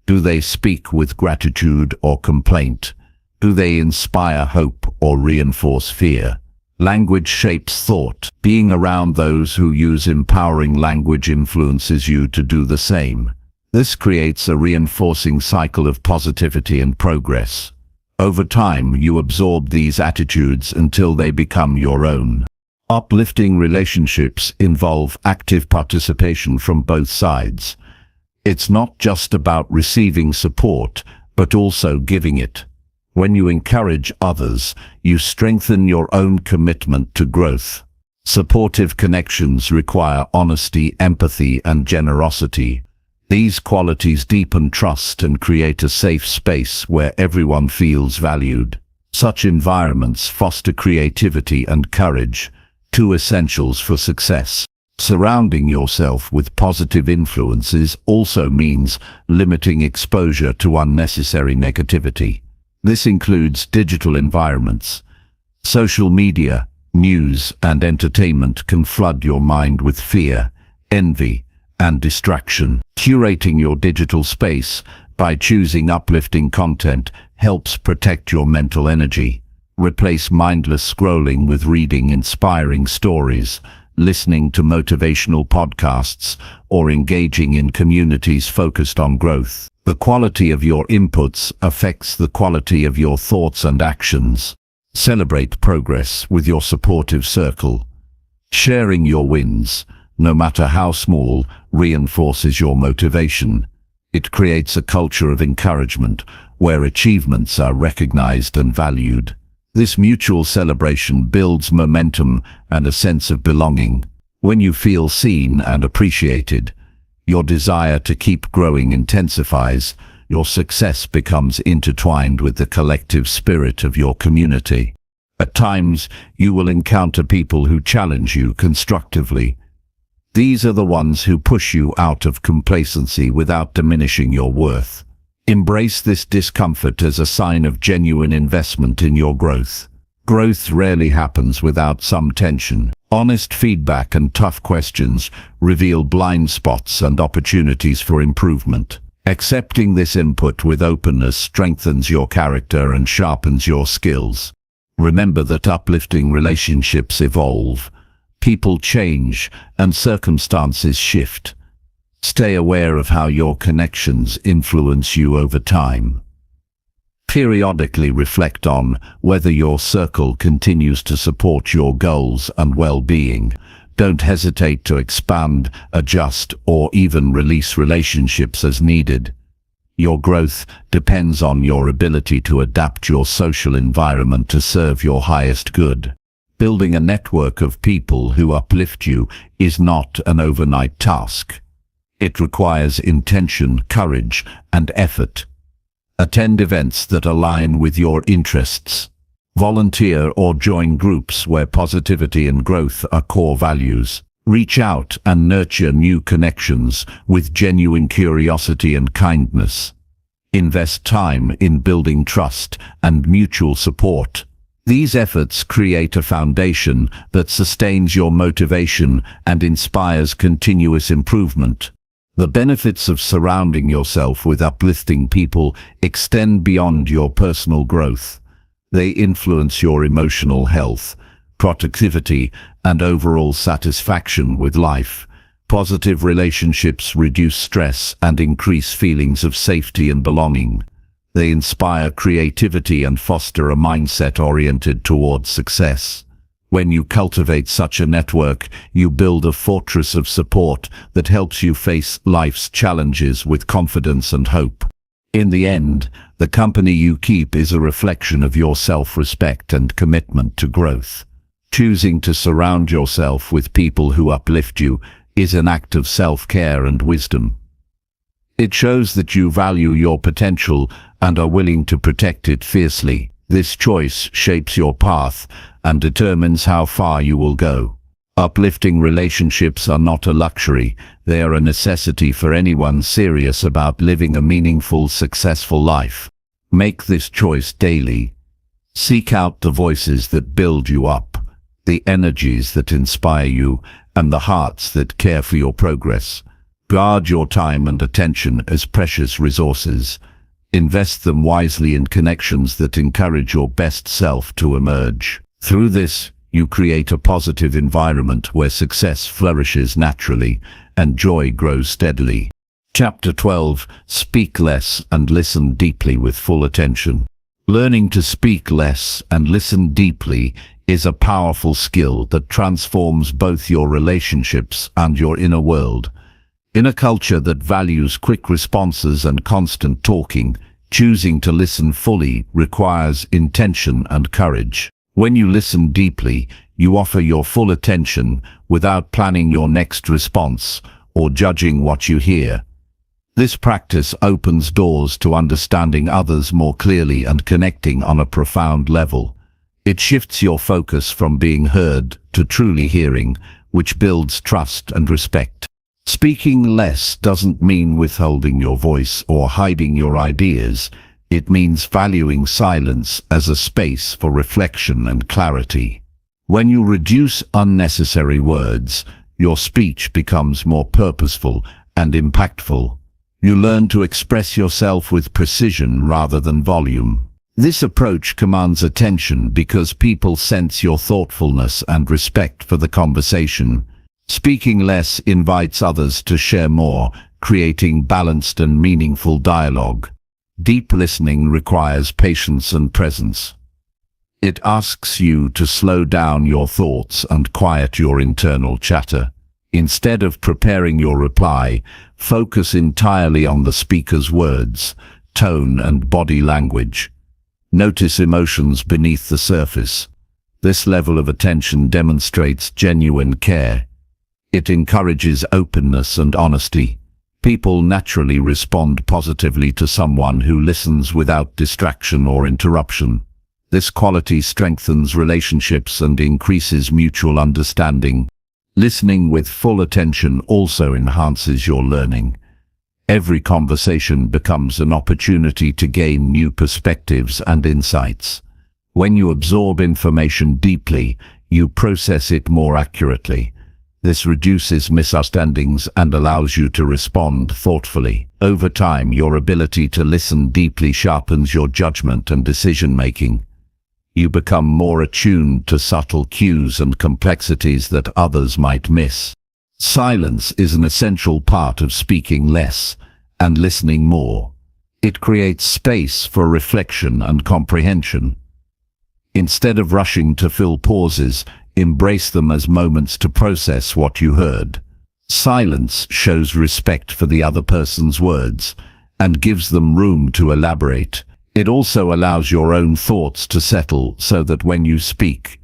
Do they speak with gratitude or complaint? Do they inspire hope or reinforce fear? Language shapes thought. Being around those who use empowering language influences you to do the same. This creates a reinforcing cycle of positivity and progress. Over time, you absorb these attitudes until they become your own. Uplifting relationships involve active participation from both sides. It's not just about receiving support, but also giving it. When you encourage others, you strengthen your own commitment to growth. Supportive connections require honesty, empathy, and generosity. These qualities deepen trust and create a safe space where everyone feels valued. Such environments foster creativity and courage, two essentials for success. Surrounding yourself with positive influences also means limiting exposure to unnecessary negativity. This includes digital environments. Social media, news, and entertainment can flood your mind with fear, envy, and distraction. Curating your digital space by choosing uplifting content helps protect your mental energy. Replace mindless scrolling with reading inspiring stories, listening to motivational podcasts, or engaging in communities focused on growth. The quality of your inputs affects the quality of your thoughts and actions. Celebrate progress with your supportive circle. Sharing your wins, no matter how small, reinforces your motivation. It creates a culture of encouragement where achievements are recognized and valued. This mutual celebration builds momentum and a sense of belonging. When you feel seen and appreciated, your desire to keep growing intensifies. Your success becomes intertwined with the collective spirit of your community. At times, you will encounter people who challenge you constructively. These are the ones who push you out of complacency without diminishing your worth. Embrace this discomfort as a sign of genuine investment in your growth. Growth rarely happens without some tension. Honest feedback and tough questions reveal blind spots and opportunities for improvement. Accepting this input with openness strengthens your character and sharpens your skills. Remember that uplifting relationships evolve. People change and circumstances shift. Stay aware of how your connections influence you over time. Periodically reflect on whether your circle continues to support your goals and well-being. Don't hesitate to expand, adjust, or even release relationships as needed. Your growth depends on your ability to adapt your social environment to serve your highest good. Building a network of people who uplift you is not an overnight task. It requires intention, courage, and effort. Attend events that align with your interests. Volunteer or join groups where positivity and growth are core values. Reach out and nurture new connections with genuine curiosity and kindness. Invest time in building trust and mutual support. These efforts create a foundation that sustains your motivation and inspires continuous improvement. The benefits of surrounding yourself with uplifting people extend beyond your personal growth. They influence your emotional health, productivity, and overall satisfaction with life. Positive relationships reduce stress and increase feelings of safety and belonging. They inspire creativity and foster a mindset oriented towards success. When you cultivate such a network, you build a fortress of support that helps you face life's challenges with confidence and hope. In the end, the company you keep is a reflection of your self-respect and commitment to growth. Choosing to surround yourself with people who uplift you is an act of self-care and wisdom. It shows that you value your potential and are willing to protect it fiercely. This choice shapes your path and determines how far you will go. Uplifting relationships are not a luxury, they are a necessity for anyone serious about living a meaningful, successful life. Make this choice daily. Seek out the voices that build you up, the energies that inspire you, and the hearts that care for your progress. Guard your time and attention as precious resources. Invest them wisely in connections that encourage your best self to emerge. Through this, you create a positive environment where success flourishes naturally and joy grows steadily. Chapter 12. Speak less and listen deeply with full attention. Learning to speak less and listen deeply is a powerful skill that transforms both your relationships and your inner world. In a culture that values quick responses and constant talking, choosing to listen fully requires intention and courage. When you listen deeply, you offer your full attention without planning your next response or judging what you hear. This practice opens doors to understanding others more clearly and connecting on a profound level. It shifts your focus from being heard to truly hearing, which builds trust and respect. Speaking less doesn't mean withholding your voice or hiding your ideas. It means valuing silence as a space for reflection and clarity. When you reduce unnecessary words, your speech becomes more purposeful and impactful. You learn to express yourself with precision rather than volume. This approach commands attention because people sense your thoughtfulness and respect for the conversation. Speaking less invites others to share more, creating balanced and meaningful dialogue. Deep listening requires patience and presence. It asks you to slow down your thoughts and quiet your internal chatter. Instead of preparing your reply, focus entirely on the speaker's words, tone, and body language. Notice emotions beneath the surface. This level of attention demonstrates genuine care. It encourages openness and honesty. People naturally respond positively to someone who listens without distraction or interruption. This quality strengthens relationships and increases mutual understanding. Listening with full attention also enhances your learning. Every conversation becomes an opportunity to gain new perspectives and insights. When you absorb information deeply, you process it more accurately. This reduces misunderstandings and allows you to respond thoughtfully. Over time, your ability to listen deeply sharpens your judgment and decision-making. You become more attuned to subtle cues and complexities that others might miss. Silence is an essential part of speaking less and listening more. It creates space for reflection and comprehension. Instead of rushing to fill pauses, embrace them as moments to process what you heard. Silence shows respect for the other person's words and gives them room to elaborate. It also allows your own thoughts to settle so that when you speak,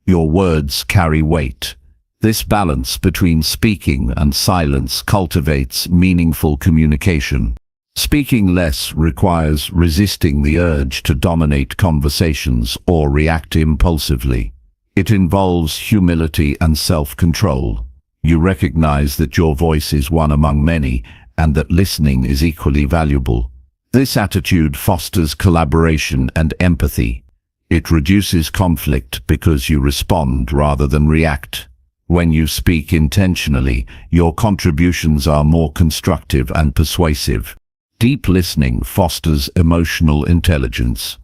Your words carry weight. This balance between speaking and silence cultivates meaningful communication. Speaking less requires resisting the urge to dominate conversations or react impulsively. It involves humility and self-control. You recognize that your voice is one among many and that listening is equally valuable. This attitude fosters collaboration and empathy. It reduces conflict because you respond rather than react. When you speak intentionally, your contributions are more constructive and persuasive. Deep listening fosters emotional intelligence.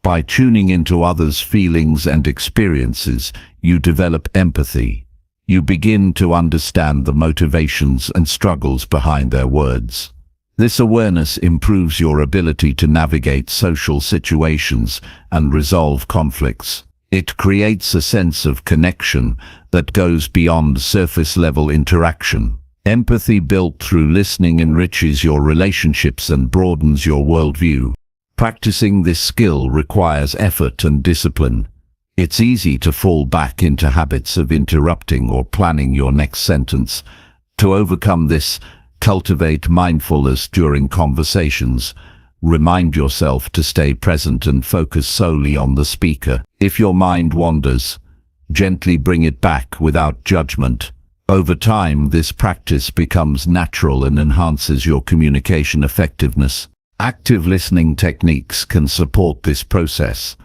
By tuning into others' feelings and experiences, you develop empathy. You begin to understand the motivations and struggles behind their words. This awareness improves your ability to navigate social situations and resolve conflicts. It creates a sense of connection that goes beyond surface-level interaction. Empathy built through listening enriches your relationships and broadens your worldview. Practicing this skill requires effort and discipline. It's easy to fall back into habits of interrupting or planning your next sentence. To overcome this, cultivate mindfulness during conversations. Remind yourself to stay present and focus solely on the speaker. If your mind wanders, gently bring it back without judgment. Over time, this practice becomes natural and enhances your communication effectiveness. Active listening techniques can support this process.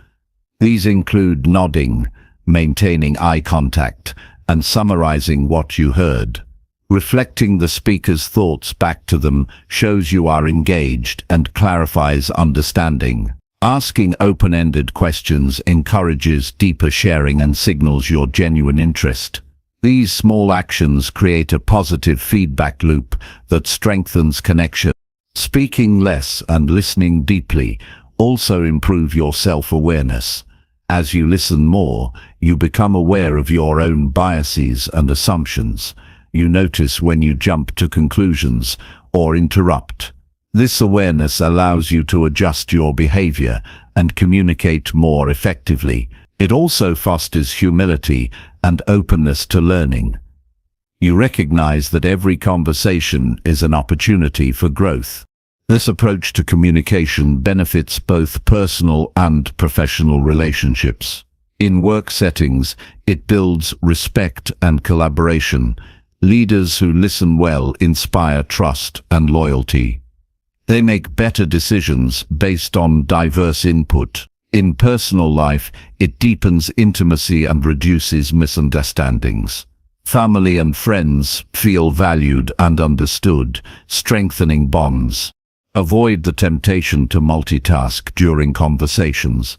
These include nodding, maintaining eye contact, and summarizing what you heard. Reflecting the speaker's thoughts back to them shows you are engaged and clarifies understanding. Asking open-ended questions encourages deeper sharing and signals your genuine interest. These small actions create a positive feedback loop that strengthens connection. Speaking less and listening deeply also improve your self-awareness. As you listen more, you become aware of your own biases and assumptions. You notice when you jump to conclusions or interrupt. This awareness allows you to adjust your behavior and communicate more effectively. It also fosters humility and openness to learning. You recognize that every conversation is an opportunity for growth. This approach to communication benefits both personal and professional relationships. In work settings, it builds respect and collaboration. Leaders who listen well inspire trust and loyalty. They make better decisions based on diverse input. In personal life, it deepens intimacy and reduces misunderstandings. Family and friends feel valued and understood, strengthening bonds. Avoid the temptation to multitask during conversations.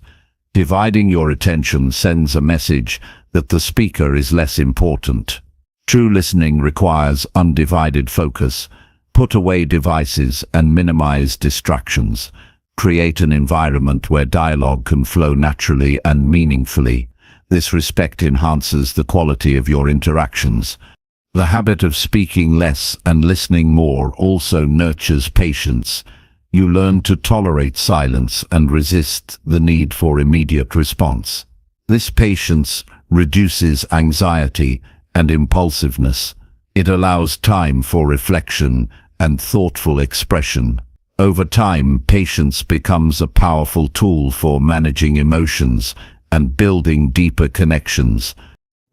Dividing your attention sends a message that the speaker is less important. True listening requires undivided focus. Put away devices and minimize distractions. Create an environment where dialogue can flow naturally and meaningfully. This respect enhances the quality of your interactions. The habit of speaking less and listening more also nurtures patience. You learn to tolerate silence and resist the need for immediate response. This patience reduces anxiety and impulsiveness. It allows time for reflection and thoughtful expression. Over time, patience becomes a powerful tool for managing emotions and building deeper connections.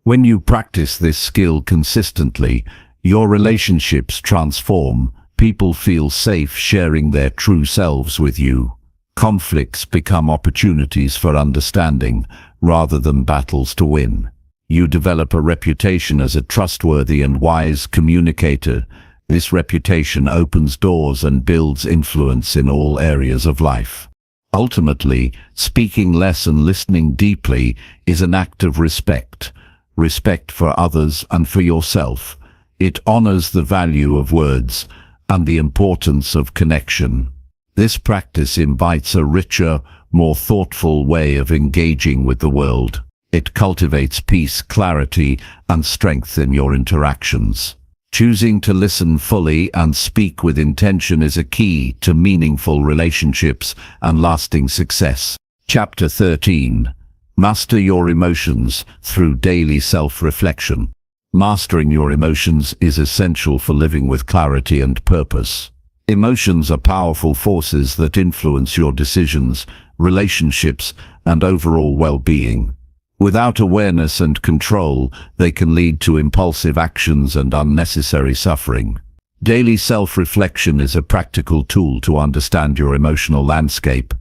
When you practice this skill consistently, your relationships transform. People feel safe sharing their true selves with you. Conflicts become opportunities for understanding rather than battles to win. You develop a reputation as a trustworthy and wise communicator. This reputation opens doors and builds influence in all areas of life. Ultimately, speaking less and listening deeply is an act of respect. Respect for others and for yourself. It honors the value of words and the importance of connection. This practice invites a richer, more thoughtful way of engaging with the world. It cultivates peace, clarity, and strength in your interactions. Choosing to listen fully and speak with intention is a key to meaningful relationships and lasting success. Chapter 13. Master your emotions through daily self-reflection. Mastering your emotions is essential for living with clarity and purpose. Emotions are powerful forces that influence your decisions, relationships, and overall well-being. Without awareness and control, they can lead to impulsive actions and unnecessary suffering. Daily self-reflection is a practical tool to understand your emotional landscape.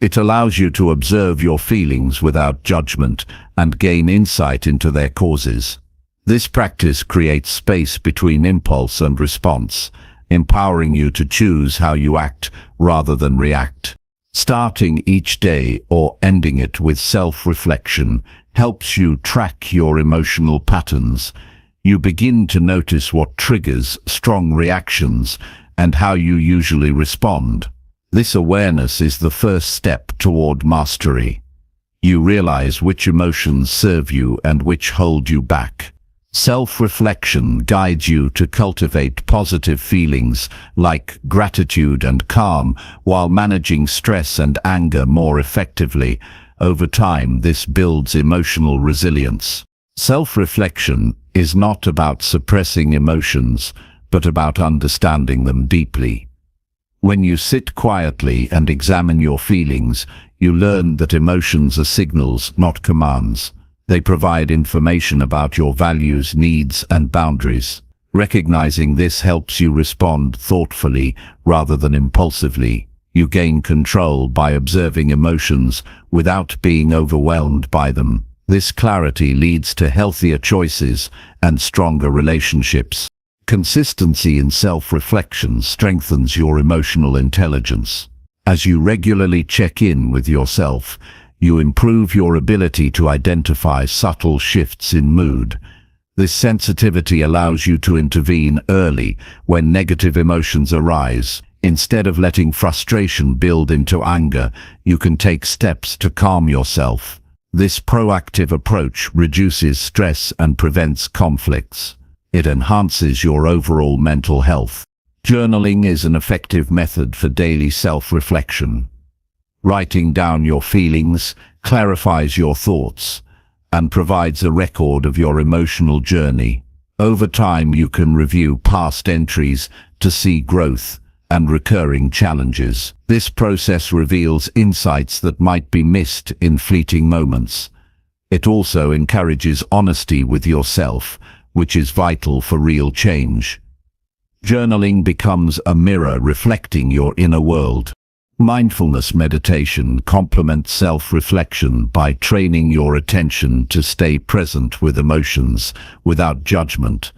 It allows you to observe your feelings without judgment and gain insight into their causes. This practice creates space between impulse and response, empowering you to choose how you act rather than react. Starting each day or ending it with self-reflection helps you track your emotional patterns. You begin to notice what triggers strong reactions and how you usually respond. This awareness is the first step toward mastery. You realize which emotions serve you and which hold you back. Self-reflection guides you to cultivate positive feelings like gratitude and calm while managing stress and anger more effectively. Over time, this builds emotional resilience. Self-reflection is not about suppressing emotions, but about understanding them deeply. When you sit quietly and examine your feelings, you learn that emotions are signals, not commands. They provide information about your values, needs, and boundaries. Recognizing this helps you respond thoughtfully rather than impulsively. You gain control by observing emotions without being overwhelmed by them. This clarity leads to healthier choices and stronger relationships. Consistency in self-reflection strengthens your emotional intelligence. As you regularly check in with yourself, you improve your ability to identify subtle shifts in mood. This sensitivity allows you to intervene early when negative emotions arise. Instead of letting frustration build into anger, you can take steps to calm yourself. This proactive approach reduces stress and prevents conflicts. It enhances your overall mental health. Journaling is an effective method for daily self-reflection. Writing down your feelings clarifies your thoughts and provides a record of your emotional journey. Over time, you can review past entries to see growth and recurring challenges. This process reveals insights that might be missed in fleeting moments. It also encourages honesty with yourself, which is vital for real change. Journaling becomes a mirror reflecting your inner world. Mindfulness meditation complements self-reflection by training your attention to stay present with emotions without judgment.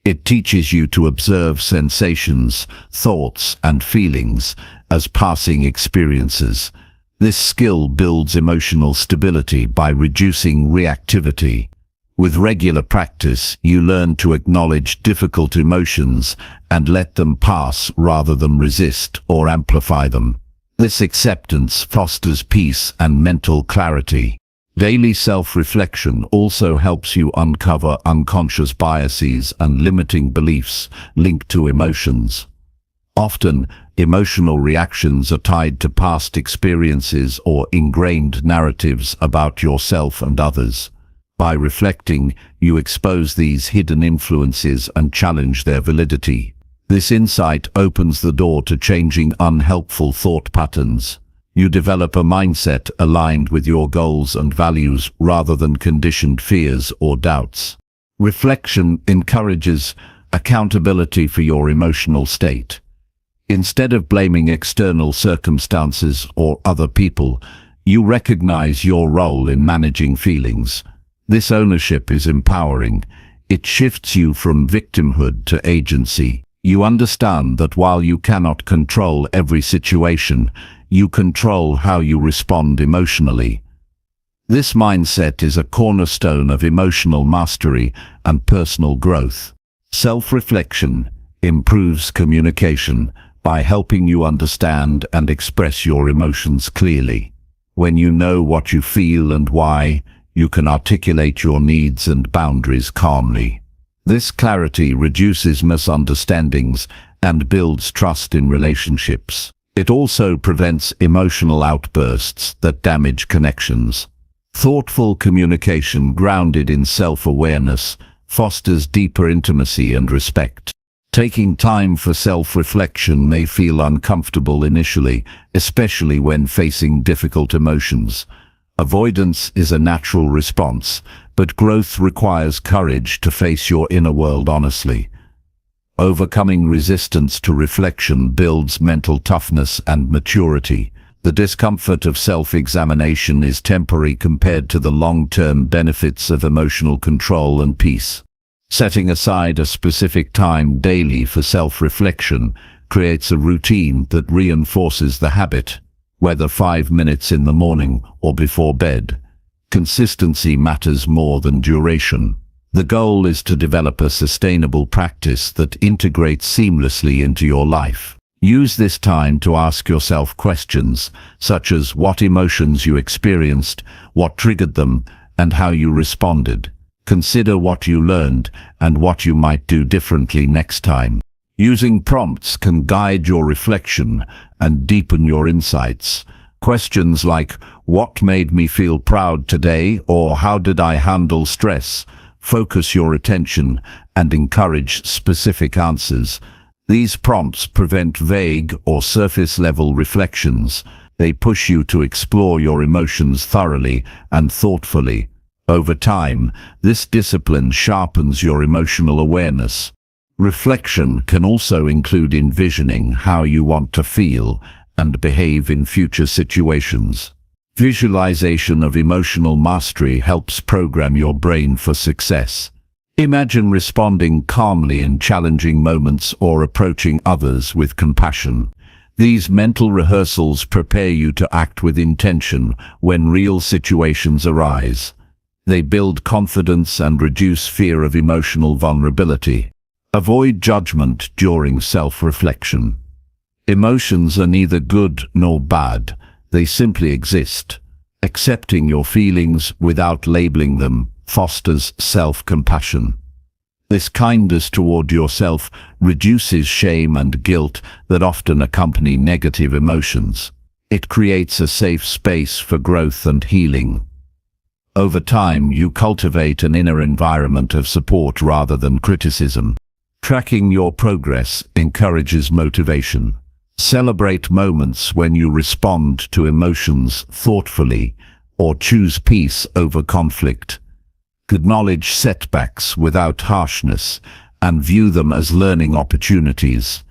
It teaches you to observe sensations, thoughts, and feelings as passing experiences. This skill builds emotional stability by reducing reactivity. With regular practice, you learn to acknowledge difficult emotions and let them pass rather than resist or amplify them. This acceptance fosters peace and mental clarity. Daily self-reflection also helps you uncover unconscious biases and limiting beliefs linked to emotions. Often, emotional reactions are tied to past experiences or ingrained narratives about yourself and others. By reflecting, you expose these hidden influences and challenge their validity. This insight opens the door to changing unhelpful thought patterns. You develop a mindset aligned with your goals and values rather than conditioned fears or doubts. Reflection encourages accountability for your emotional state. Instead of blaming external circumstances or other people, you recognize your role in managing feelings. This ownership is empowering. It shifts you from victimhood to agency. You understand that while you cannot control every situation, you control how you respond emotionally. This mindset is a cornerstone of emotional mastery and personal growth. Self-reflection improves communication by helping you understand and express your emotions clearly. When you know what you feel and why, you can articulate your needs and boundaries calmly. This clarity reduces misunderstandings and builds trust in relationships. It also prevents emotional outbursts that damage connections. Thoughtful communication grounded in self-awareness fosters deeper intimacy and respect. Taking time for self-reflection may feel uncomfortable initially, especially when facing difficult emotions. Avoidance is a natural response, but growth requires courage to face your inner world honestly. Overcoming resistance to reflection builds mental toughness and maturity. The discomfort of self-examination is temporary compared to the long-term benefits of emotional control and peace. Setting aside a specific time daily for self-reflection creates a routine that reinforces the habit, whether 5 minutes in the morning or before bed. Consistency matters more than duration. The goal is to develop a sustainable practice that integrates seamlessly into your life. Use this time to ask yourself questions, such as what emotions you experienced, what triggered them, and how you responded. Consider what you learned and what you might do differently next time. Using prompts can guide your reflection and deepen your insights. Questions like, "What made me feel proud today?" or "How did I handle stress?" focus your attention and encourage specific answers. These prompts prevent vague or surface-level reflections. They push you to explore your emotions thoroughly and thoughtfully. Over time, this discipline sharpens your emotional awareness. Reflection can also include envisioning how you want to feel and behave in future situations. Visualization of emotional mastery helps program your brain for success. Imagine responding calmly in challenging moments or approaching others with compassion. These mental rehearsals prepare you to act with intention when real situations arise. They build confidence and reduce fear of emotional vulnerability. Avoid judgment during self-reflection. Emotions are neither good nor bad. They simply exist. Accepting your feelings without labeling them fosters self-compassion. This kindness toward yourself reduces shame and guilt that often accompany negative emotions. It creates a safe space for growth and healing. Over time, you cultivate an inner environment of support rather than criticism. Tracking your progress encourages motivation. Celebrate moments when you respond to emotions thoughtfully or choose peace over conflict. Acknowledge setbacks without harshness and view them as learning opportunities.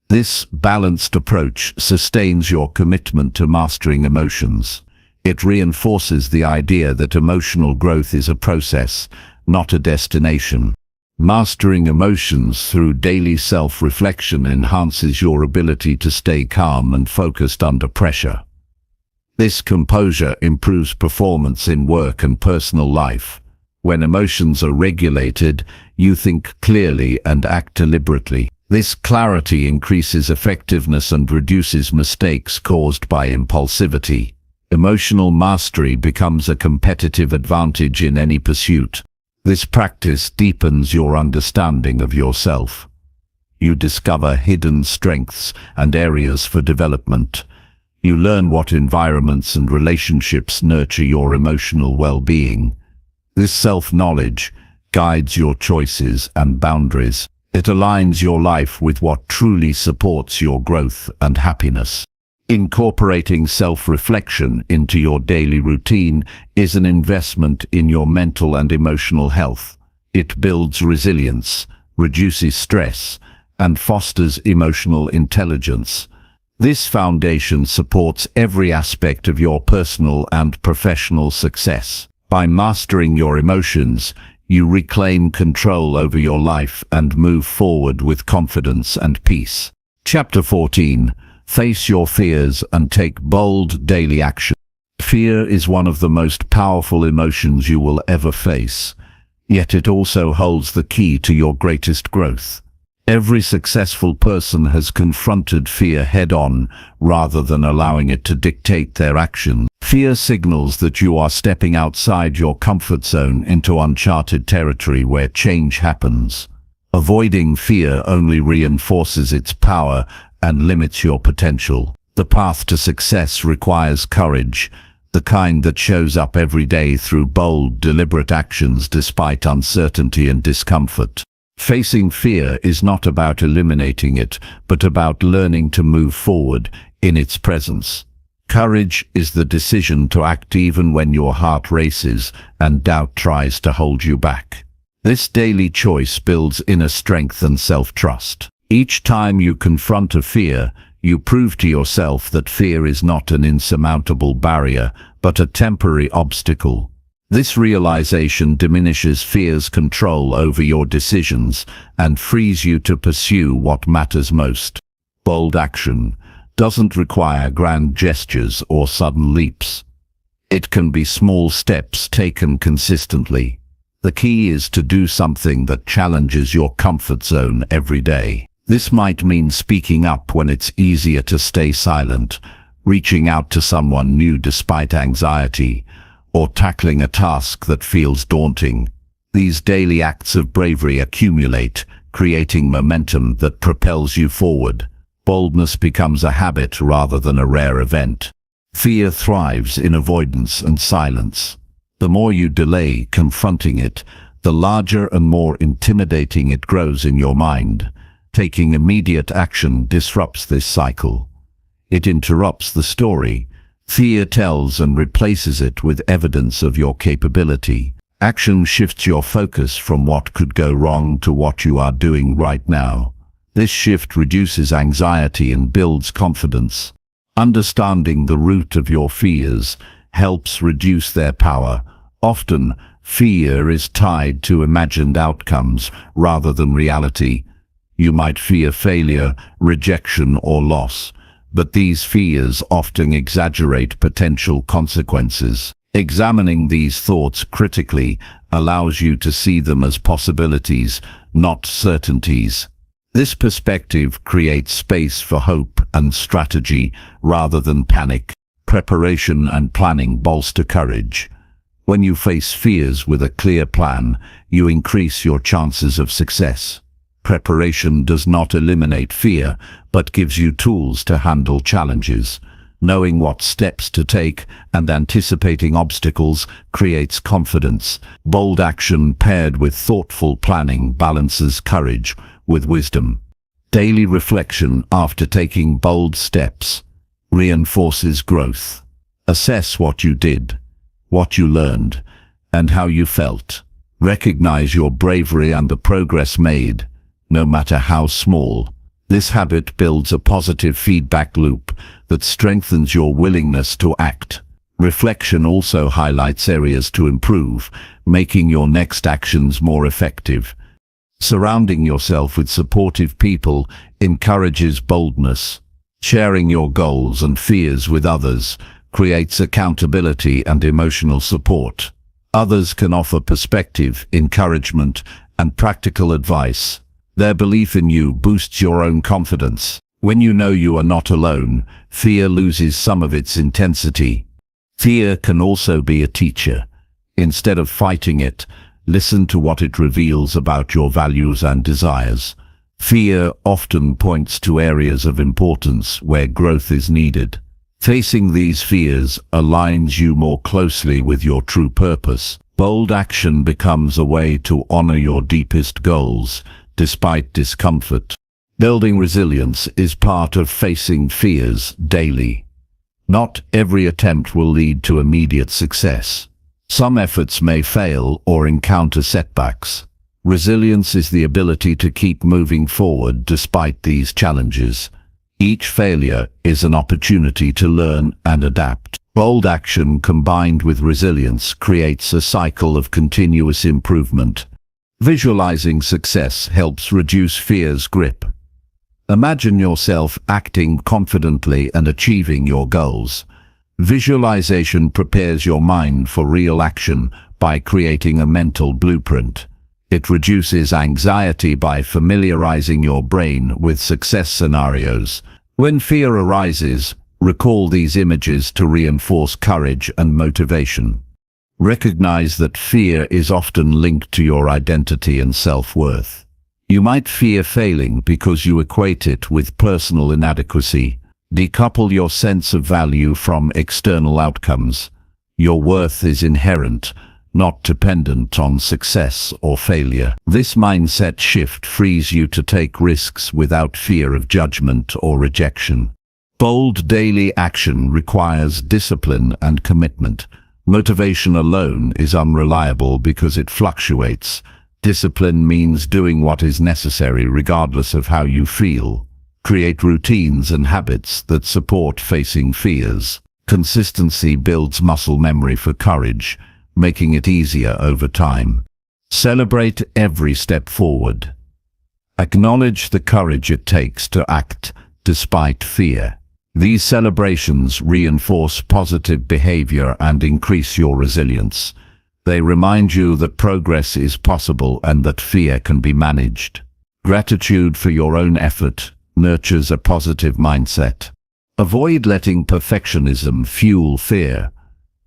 This balanced approach sustains your commitment to mastering emotions. It reinforces the idea that emotional growth is a process, not a destination. Mastering emotions through daily self-reflection enhances your ability to stay calm and focused under pressure. This composure improves performance in work and personal life. When emotions are regulated, you think clearly and act deliberately. This clarity increases effectiveness and reduces mistakes caused by impulsivity. Emotional mastery becomes a competitive advantage in any pursuit. This practice deepens your understanding of yourself. You discover hidden strengths and areas for development. You learn what environments and relationships nurture your emotional well-being. This self-knowledge guides your choices and boundaries. It aligns your life with what truly supports your growth and happiness. Incorporating self-reflection into your daily routine is an investment in your mental and emotional health. It builds resilience, reduces stress, and fosters emotional intelligence. This foundation supports every aspect of your personal and professional success. By mastering your emotions, you reclaim control over your life and move forward with confidence and peace. Chapter 14. Face your fears and take bold daily action. Fear is one of the most powerful emotions you will ever face, yet it also holds the key to your greatest growth. Every successful person has confronted fear head-on rather than allowing it to dictate their actions. Fear signals that you are stepping outside your comfort zone into uncharted territory where change happens. Avoiding fear only reinforces its power and limits your potential. The path to success requires courage, the kind that shows up every day through bold, deliberate actions despite uncertainty and discomfort. Facing fear is not about eliminating it, but about learning to move forward in its presence. Courage is the decision to act even when your heart races and doubt tries to hold you back. This daily choice builds inner strength and self-trust. Each time you confront a fear, you prove to yourself that fear is not an insurmountable barrier, but a temporary obstacle. This realization diminishes fear's control over your decisions and frees you to pursue what matters most. Bold action doesn't require grand gestures or sudden leaps. It can be small steps taken consistently. The key is to do something that challenges your comfort zone every day. This might mean speaking up when it's easier to stay silent, reaching out to someone new despite anxiety, or tackling a task that feels daunting. These daily acts of bravery accumulate, creating momentum that propels you forward. Boldness becomes a habit rather than a rare event. Fear thrives in avoidance and silence. The more you delay confronting it, the larger and more intimidating it grows in your mind. Taking immediate action disrupts this cycle. It interrupts the story. Fear tells and replaces it with evidence of your capability. Action shifts your focus from what could go wrong to what you are doing right now. This shift reduces anxiety and builds confidence. Understanding the root of your fears helps reduce their power. Often, fear is tied to imagined outcomes rather than reality. You might fear failure, rejection, or loss, but these fears often exaggerate potential consequences. Examining these thoughts critically allows you to see them as possibilities, not certainties. This perspective creates space for hope and strategy rather than panic. Preparation and planning bolster courage. When you face fears with a clear plan, you increase your chances of success. Preparation does not eliminate fear, but gives you tools to handle challenges. Knowing what steps to take and anticipating obstacles creates confidence. Bold action paired with thoughtful planning balances courage with wisdom. Daily reflection after taking bold steps reinforces growth. Assess what you did, what you learned, and how you felt. Recognize your bravery and the progress made, no matter how small. This habit builds a positive feedback loop that strengthens your willingness to act. Reflection also highlights areas to improve, making your next actions more effective. Surrounding yourself with supportive people encourages boldness. Sharing your goals and fears with others creates accountability and emotional support. Others can offer perspective, encouragement, and practical advice. Their belief in you boosts your own confidence. When you know you are not alone, fear loses some of its intensity. Fear can also be a teacher. Instead of fighting it, listen to what it reveals about your values and desires. Fear often points to areas of importance where growth is needed. Facing these fears aligns you more closely with your true purpose. Bold action becomes a way to honor your deepest goals, despite discomfort. Building resilience is part of facing fears daily. Not every attempt will lead to immediate success. Some efforts may fail or encounter setbacks. Resilience is the ability to keep moving forward despite these challenges. Each failure is an opportunity to learn and adapt. Bold action combined with resilience creates a cycle of continuous improvement. Visualizing success helps reduce fear's grip. Imagine yourself acting confidently and achieving your goals. Visualization prepares your mind for real action by creating a mental blueprint. It reduces anxiety by familiarizing your brain with success scenarios. When fear arises, recall these images to reinforce courage and motivation. Recognize that fear is often linked to your identity and self-worth. You might fear failing because you equate it with personal inadequacy. Decouple your sense of value from external outcomes. Your worth is inherent, not dependent on success or failure. This mindset shift frees you to take risks without fear of judgment or rejection. Bold daily action requires discipline and commitment. Motivation alone is unreliable because it fluctuates. Discipline means doing what is necessary regardless of how you feel. Create routines and habits that support facing fears. Consistency builds muscle memory for courage, making it easier over time. Celebrate every step forward. Acknowledge the courage it takes to act despite fear. These celebrations reinforce positive behavior and increase your resilience. They remind you that progress is possible and that fear can be managed. Gratitude for your own effort nurtures a positive mindset. Avoid letting perfectionism fuel fear.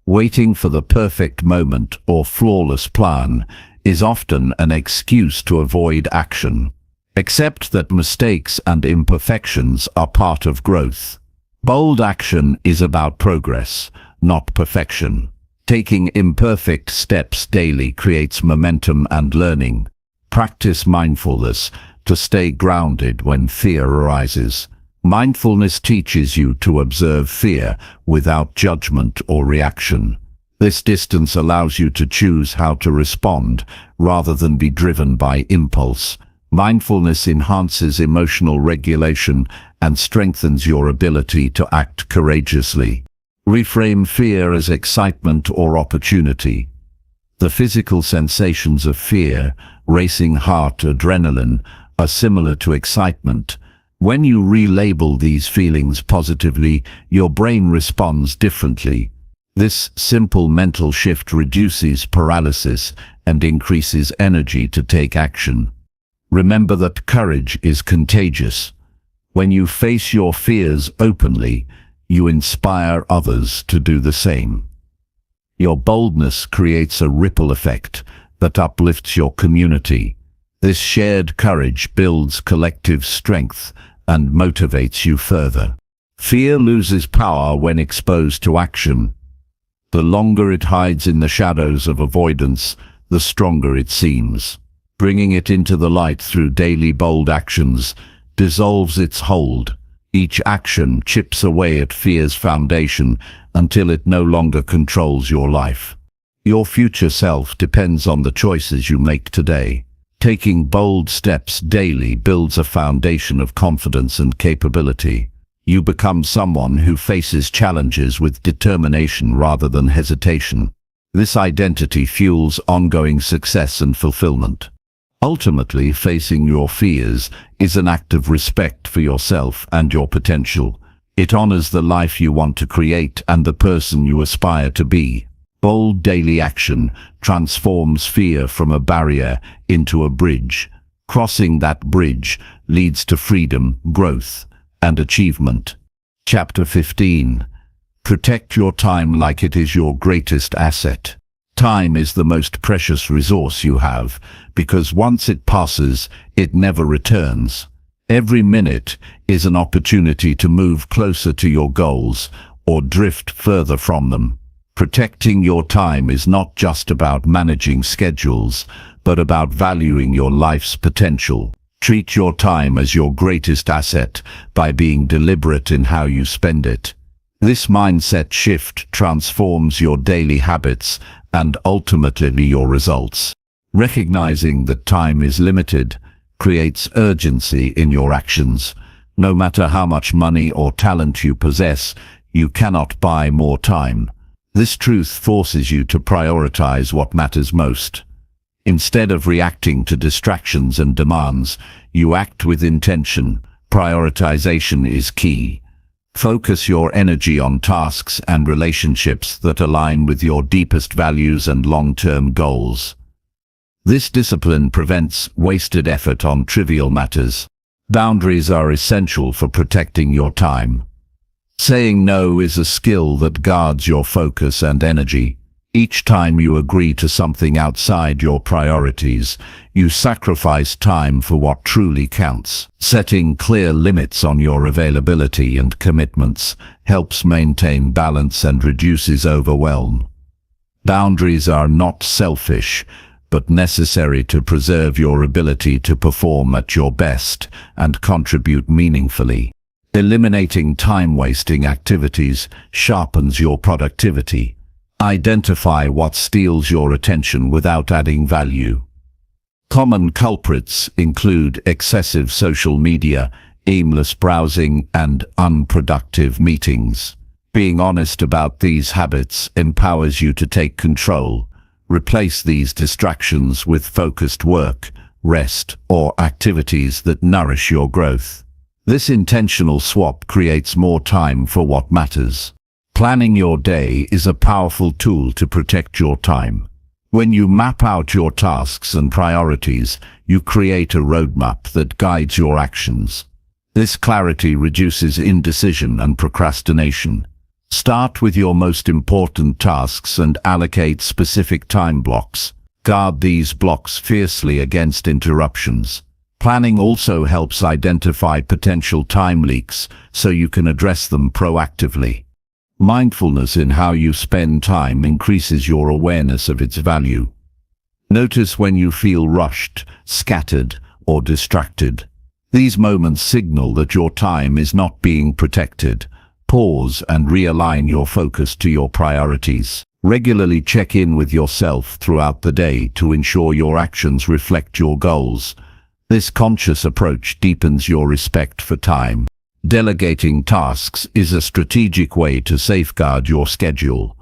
Waiting for the perfect moment or flawless plan is often an excuse to avoid action. Accept that mistakes and imperfections are part of growth. Bold action is about progress, not perfection. Taking imperfect steps daily creates momentum and learning. Practice mindfulness to stay grounded when fear arises. Mindfulness teaches you to observe fear without judgment or reaction. This distance allows you to choose how to respond rather than be driven by impulse. Mindfulness enhances emotional regulation and strengthens your ability to act courageously. Reframe fear as excitement or opportunity. The physical sensations of fear, racing heart, adrenaline, are similar to excitement. When you relabel these feelings positively, your brain responds differently. This simple mental shift reduces paralysis and increases energy to take action. Remember that courage is contagious. When you face your fears openly, you inspire others to do the same. Your boldness creates a ripple effect that uplifts your community. This shared courage builds collective strength and motivates you further. Fear loses power when exposed to action. The longer it hides in the shadows of avoidance, the stronger it seems. Bringing it into the light through daily bold actions dissolves its hold. Each action chips away at fear's foundation until it no longer controls your life. Your future self depends on the choices you make today. Taking bold steps daily builds a foundation of confidence and capability. You become someone who faces challenges with determination rather than hesitation. This identity fuels ongoing success and fulfillment. Ultimately, facing your fears is an act of respect for yourself and your potential. It honors the life you want to create and the person you aspire to be. Bold daily action transforms fear from a barrier into a bridge. Crossing that bridge leads to freedom, growth, and achievement. Chapter 15. Protect your time like it is your greatest asset. Time is the most precious resource you have, because once it passes, it never returns. Every minute is an opportunity to move closer to your goals or drift further from them. Protecting your time is not just about managing schedules, but about valuing your life's potential. Treat your time as your greatest asset by being deliberate in how you spend it. This mindset shift transforms your daily habits and ultimately your results. Recognizing that time is limited creates urgency in your actions. No matter how much money or talent you possess, you cannot buy more time. This truth forces you to prioritize what matters most. Instead of reacting to distractions and demands, you act with intention. Prioritization is key. Focus your energy on tasks and relationships that align with your deepest values and long-term goals. This discipline prevents wasted effort on trivial matters. Boundaries are essential for protecting your time. Saying no is a skill that guards your focus and energy. Each time you agree to something outside your priorities, you sacrifice time for what truly counts. Setting clear limits on your availability and commitments helps maintain balance and reduces overwhelm. Boundaries are not selfish, but necessary to preserve your ability to perform at your best and contribute meaningfully. Eliminating time-wasting activities sharpens your productivity. Identify what steals your attention without adding value. Common culprits include excessive social media, aimless browsing, and unproductive meetings. Being honest about these habits empowers you to take control. Replace these distractions with focused work, rest, or activities that nourish your growth. This intentional swap creates more time for what matters. Planning your day is a powerful tool to protect your time. When you map out your tasks and priorities, you create a roadmap that guides your actions. This clarity reduces indecision and procrastination. Start with your most important tasks and allocate specific time blocks. Guard these blocks fiercely against interruptions. Planning also helps identify potential time leaks so you can address them proactively. Mindfulness in how you spend time increases your awareness of its value. Notice when you feel rushed, scattered, or distracted. These moments signal that your time is not being protected. Pause and realign your focus to your priorities. Regularly check in with yourself throughout the day to ensure your actions reflect your goals. This conscious approach deepens your respect for time. Delegating tasks is a strategic way to safeguard your schedule.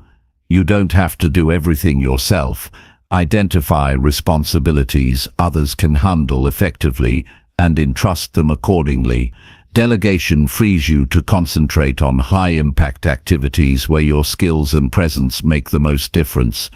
You don't have to do everything yourself. Identify responsibilities others can handle effectively and entrust them accordingly. Delegation frees you to concentrate on high-impact activities where your skills and presence make the most difference.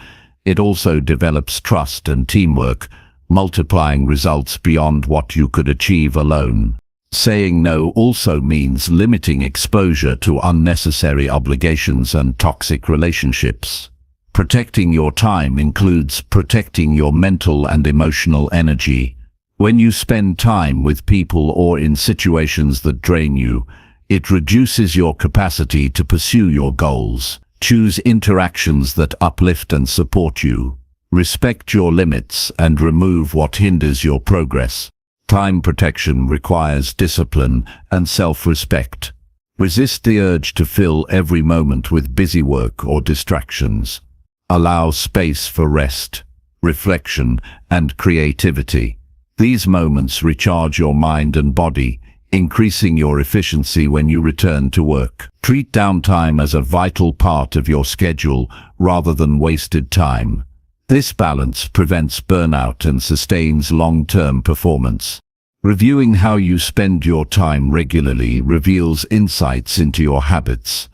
It also develops trust and teamwork, multiplying results beyond what you could achieve alone. Saying no also means limiting exposure to unnecessary obligations and toxic relationships. Protecting your time includes protecting your mental and emotional energy. When you spend time with people or in situations that drain you, it reduces your capacity to pursue your goals. Choose interactions that uplift and support you. Respect your limits and remove what hinders your progress. Time protection requires discipline and self-respect. Resist the urge to fill every moment with busy work or distractions. Allow space for rest, reflection, and creativity. These moments recharge your mind and body, increasing your efficiency when you return to work. Treat downtime as a vital part of your schedule rather than wasted time. This balance prevents burnout and sustains long-term performance. Reviewing how you spend your time regularly reveals insights into your habits.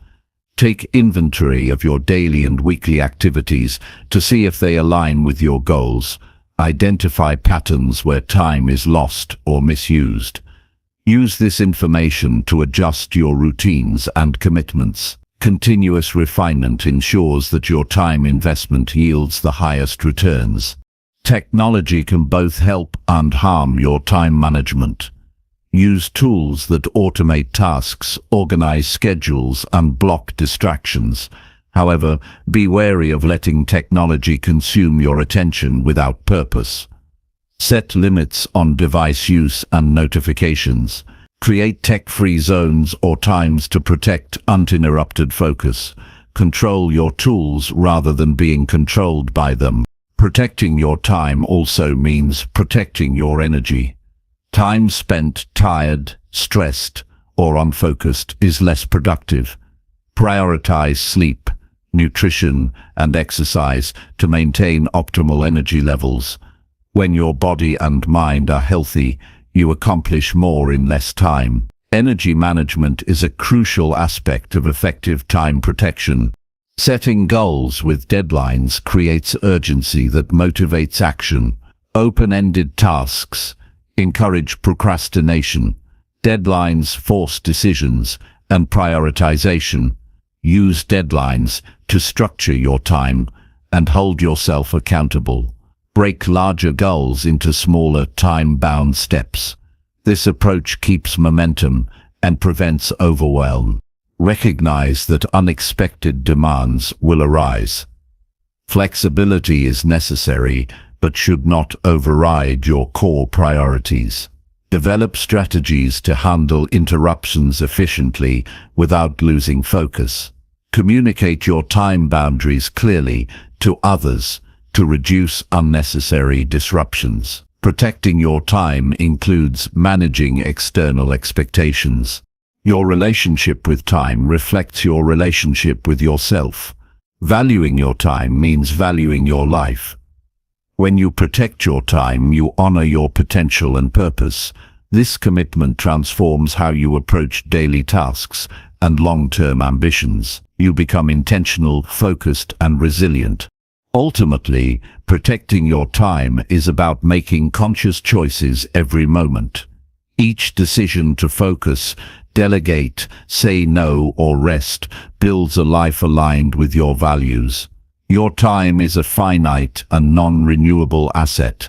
Take inventory of your daily and weekly activities to see if they align with your goals. Identify patterns where time is lost or misused. Use this information to adjust your routines and commitments. Continuous refinement ensures that your time investment yields the highest returns. Technology can both help and harm your time management. Use tools that automate tasks, organize schedules, and block distractions. However, be wary of letting technology consume your attention without purpose. Set limits on device use and notifications. Create tech-free zones or times to protect uninterrupted focus. Control your tools rather than being controlled by them. Protecting your time also means protecting your energy. Time spent tired, stressed, or unfocused is less productive. Prioritize sleep, nutrition, and exercise to maintain optimal energy levels. When your body and mind are healthy, you accomplish more in less time. Energy management is a crucial aspect of effective time protection. Setting goals with deadlines creates urgency that motivates action. Open-ended tasks encourage procrastination. Deadlines force decisions and prioritization. Use deadlines to structure your time and hold yourself accountable. Break larger goals into smaller, time-bound steps. This approach keeps momentum and prevents overwhelm. Recognize that unexpected demands will arise. Flexibility is necessary, but should not override your core priorities. Develop strategies to handle interruptions efficiently without losing focus. Communicate your time boundaries clearly to others to reduce unnecessary disruptions. Protecting your time includes managing external expectations. Your relationship with time reflects your relationship with yourself. Valuing your time means valuing your life. When you protect your time, you honor your potential and purpose. This commitment transforms how you approach daily tasks and long-term ambitions. You become intentional, focused, and resilient. Ultimately, protecting your time is about making conscious choices every moment. Each decision to focus, delegate, say no, or rest builds a life aligned with your values. Your time is a finite and non-renewable asset.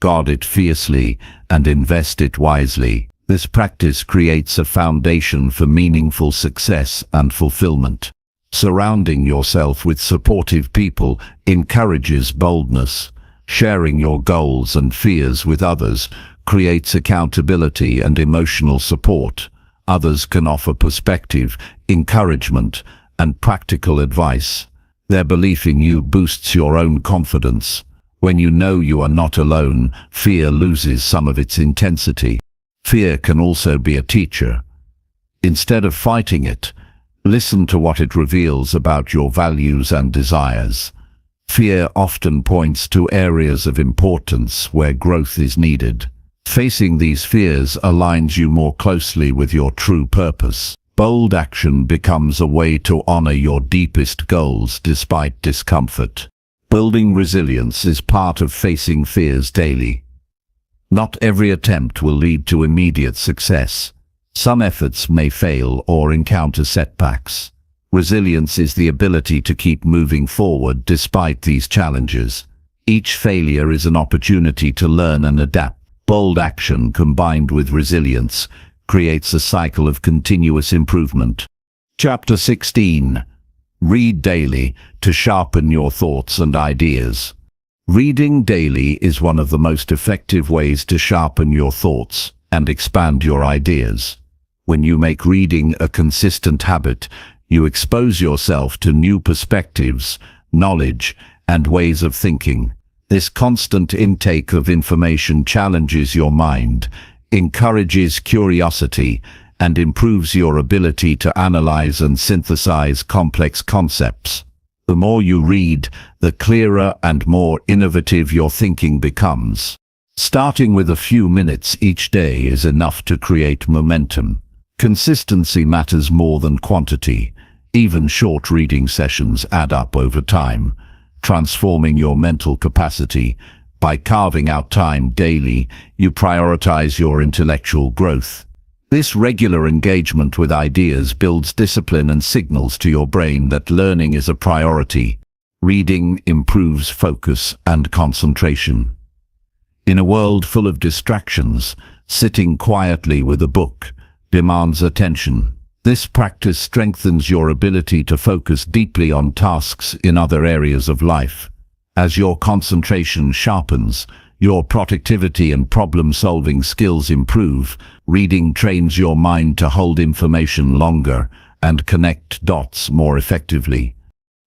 Guard it fiercely and invest it wisely. This practice creates a foundation for meaningful success and fulfillment. Surrounding yourself with supportive people encourages boldness. Sharing your goals and fears with others creates accountability and emotional support. Others can offer perspective, encouragement, and practical advice. Their belief in you boosts your own confidence. When you know you are not alone, fear loses some of its intensity. Fear can also be a teacher. Instead of fighting it, listen to what it reveals about your values and desires. Fear often points to areas of importance where growth is needed. Facing these fears aligns you more closely with your true purpose. Bold action becomes a way to honor your deepest goals despite discomfort. Building resilience is part of facing fears daily. Not every attempt will lead to immediate success. Some efforts may fail or encounter setbacks. Resilience is the ability to keep moving forward despite these challenges. Each failure is an opportunity to learn and adapt. Bold action combined with resilience creates a cycle of continuous improvement. Chapter 16. Read daily to sharpen your thoughts and ideas. Reading daily is one of the most effective ways to sharpen your thoughts and expand your ideas. When you make reading a consistent habit, you expose yourself to new perspectives, knowledge, and ways of thinking. This constant intake of information challenges your mind, encourages curiosity, and improves your ability to analyze and synthesize complex concepts. The more you read, the clearer and more innovative your thinking becomes. Starting with a few minutes each day is enough to create momentum. Consistency matters more than quantity. Even short reading sessions add up over time, transforming your mental capacity. By carving out time daily, you prioritize your intellectual growth. This regular engagement with ideas builds discipline and signals to your brain that learning is a priority. Reading improves focus and concentration. In a world full of distractions, sitting quietly with a book demands attention. This practice strengthens your ability to focus deeply on tasks in other areas of life. As your concentration sharpens, your productivity and problem-solving skills improve. Reading trains your mind to hold information longer and connect dots more effectively.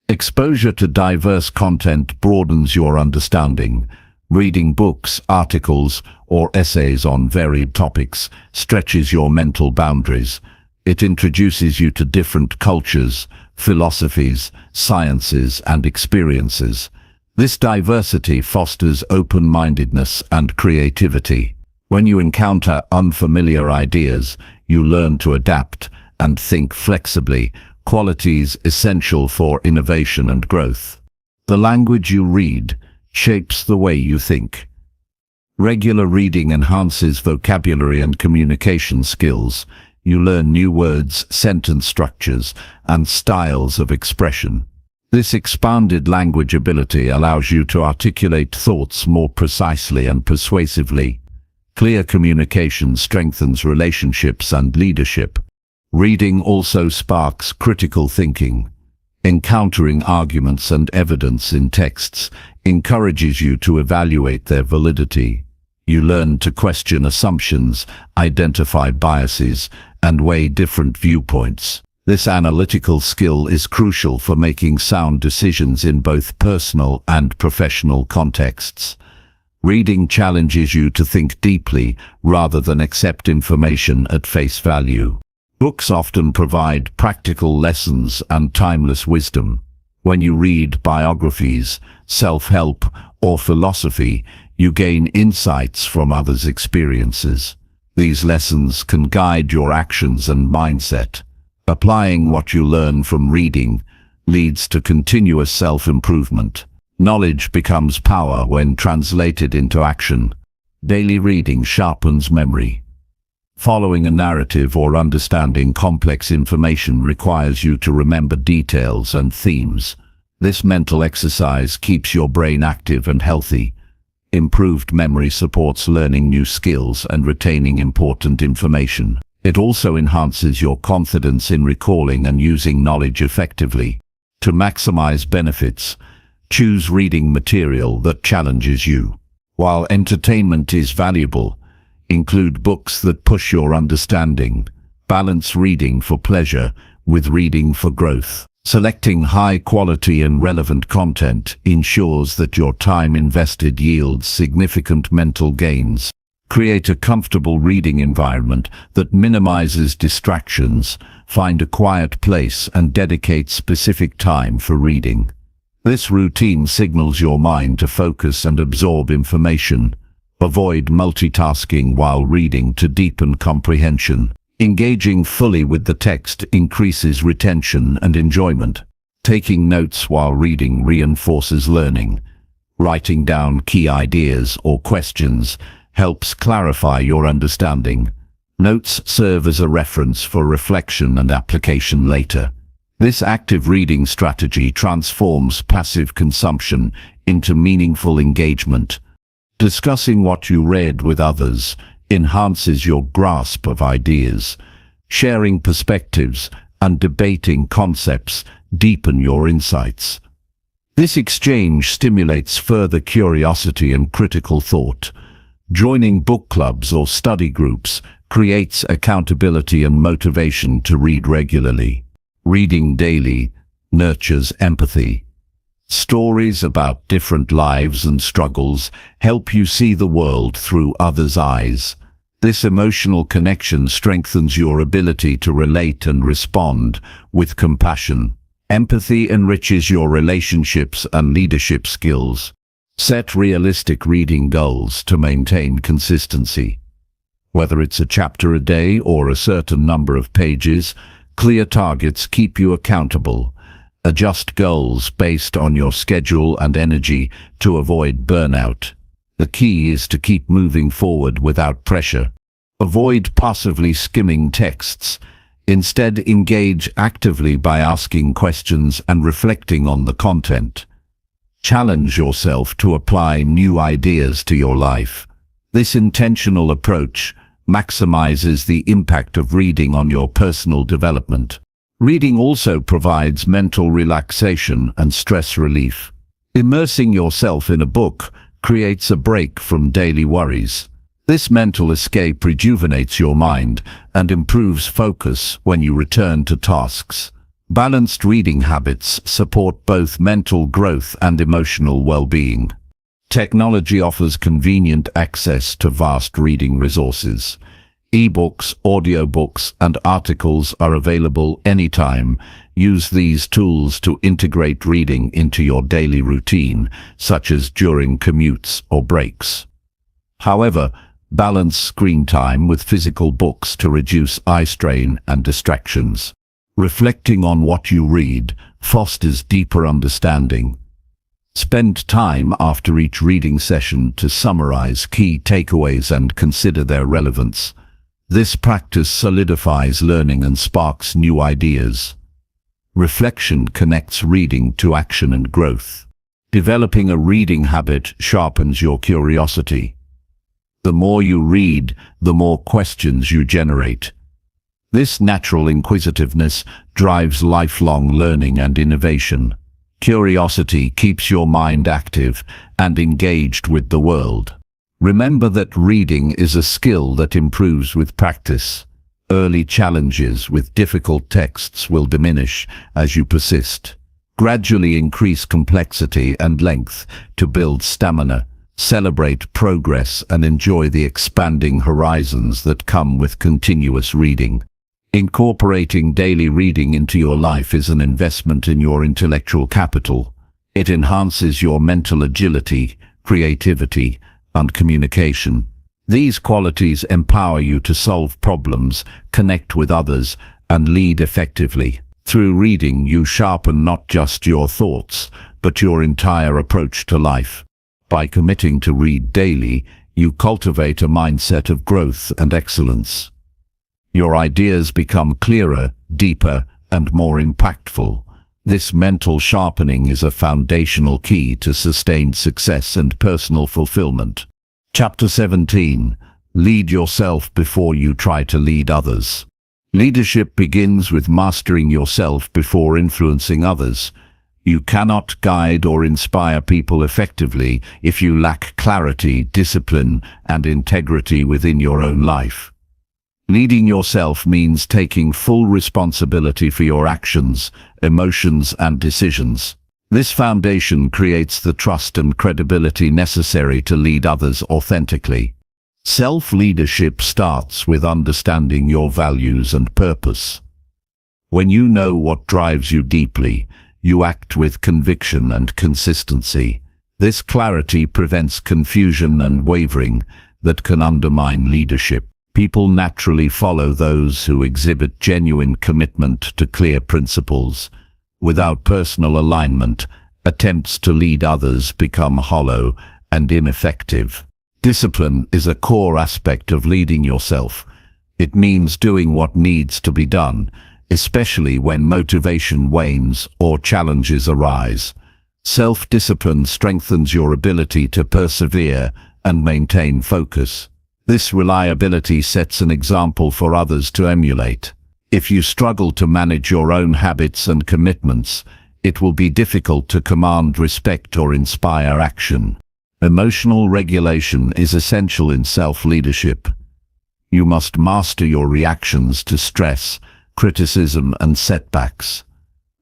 Exposure to diverse content broadens your understanding. Reading books, articles, or essays on varied topics stretches your mental boundaries. It introduces you to different cultures, philosophies, sciences, and experiences. This diversity fosters open-mindedness and creativity. When you encounter unfamiliar ideas, you learn to adapt and think flexibly, qualities essential for innovation and growth. The language you read shapes the way you think. Regular reading enhances vocabulary and communication skills. You learn new words, sentence structures, and styles of expression. This expanded language ability allows you to articulate thoughts more precisely and persuasively. Clear communication strengthens relationships and leadership. Reading also sparks critical thinking. Encountering arguments and evidence in texts encourages you to evaluate their validity. You learn to question assumptions, identify biases, and weigh different viewpoints. This analytical skill is crucial for making sound decisions in both personal and professional contexts. Reading challenges you to think deeply rather than accept information at face value. Books often provide practical lessons and timeless wisdom. When you read biographies, self-help, or philosophy, you gain insights from others' experiences. These lessons can guide your actions and mindset. Applying what you learn from reading leads to continuous self-improvement. Knowledge becomes power when translated into action. Daily reading sharpens memory. Following a narrative or understanding complex information requires you to remember details and themes. This mental exercise keeps your brain active and healthy. Improved memory supports learning new skills and retaining important information. It also enhances your confidence in recalling and using knowledge effectively. To maximize benefits, choose reading material that challenges you. While entertainment is valuable, include books that push your understanding. Balance reading for pleasure with reading for growth. Selecting high-quality and relevant content ensures that your time invested yields significant mental gains. Create a comfortable reading environment that minimizes distractions. Find a quiet place and dedicate specific time for reading. This routine signals your mind to focus and absorb information. Avoid multitasking while reading to deepen comprehension. Engaging fully with the text increases retention and enjoyment. Taking notes while reading reinforces learning. Writing down key ideas or questions helps clarify your understanding. Notes serve as a reference for reflection and application later. This active reading strategy transforms passive consumption into meaningful engagement. Discussing what you read with others enhances your grasp of ideas. Sharing perspectives and debating concepts deepen your insights. This exchange stimulates further curiosity and critical thought. Joining book clubs or study groups creates accountability and motivation to read regularly. Reading daily nurtures empathy. Stories about different lives and struggles help you see the world through others' eyes. This emotional connection strengthens your ability to relate and respond with compassion. Empathy enriches your relationships and leadership skills. Set realistic reading goals to maintain consistency. Whether it's a chapter a day or a certain number of pages, clear targets keep you accountable. Adjust goals based on your schedule and energy to avoid burnout. The key is to keep moving forward without pressure. Avoid passively skimming texts. Instead, engage actively by asking questions and reflecting on the content. Challenge yourself to apply new ideas to your life. This intentional approach maximizes the impact of reading on your personal development. Reading also provides mental relaxation and stress relief. Immersing yourself in a book creates a break from daily worries. This mental escape rejuvenates your mind and improves focus when you return to tasks. Balanced reading habits support both mental growth and emotional well-being. Technology offers convenient access to vast reading resources. Ebooks, audiobooks, and articles are available anytime. Use these tools to integrate reading into your daily routine, such as during commutes or breaks. However, balance screen time with physical books to reduce eye strain and distractions. Reflecting on what you read fosters deeper understanding. Spend time after each reading session to summarize key takeaways and consider their relevance. This practice solidifies learning and sparks new ideas. Reflection connects reading to action and growth. Developing a reading habit sharpens your curiosity. The more you read, the more questions you generate. This natural inquisitiveness drives lifelong learning and innovation. Curiosity keeps your mind active and engaged with the world. Remember that reading is a skill that improves with practice. Early challenges with difficult texts will diminish as you persist. Gradually increase complexity and length to build stamina. Celebrate progress and enjoy the expanding horizons that come with continuous reading. Incorporating daily reading into your life is an investment in your intellectual capital. It enhances your mental agility, creativity, and communication. These qualities empower you to solve problems, connect with others, and lead effectively. Through reading, you sharpen not just your thoughts, but your entire approach to life. By committing to read daily, you cultivate a mindset of growth and excellence. Your ideas become clearer, deeper, and more impactful. This mental sharpening is a foundational key to sustained success and personal fulfillment. Chapter 17. Lead yourself before you try to lead others. Leadership begins with mastering yourself before influencing others. You cannot guide or inspire people effectively if you lack clarity, discipline, and integrity within your own life. Leading yourself means taking full responsibility for your actions, emotions, and decisions. This foundation creates the trust and credibility necessary to lead others authentically. Self-leadership starts with understanding your values and purpose. When you know what drives you deeply, you act with conviction and consistency. This clarity prevents confusion and wavering that can undermine leadership. People naturally follow those who exhibit genuine commitment to clear principles. Without personal alignment, attempts to lead others become hollow and ineffective. Discipline is a core aspect of leading yourself. It means doing what needs to be done, especially when motivation wanes or challenges arise. Self-discipline strengthens your ability to persevere and maintain focus. This reliability sets an example for others to emulate. If you struggle to manage your own habits and commitments, it will be difficult to command respect or inspire action. Emotional regulation is essential in self-leadership. You must master your reactions to stress, criticism, and setbacks.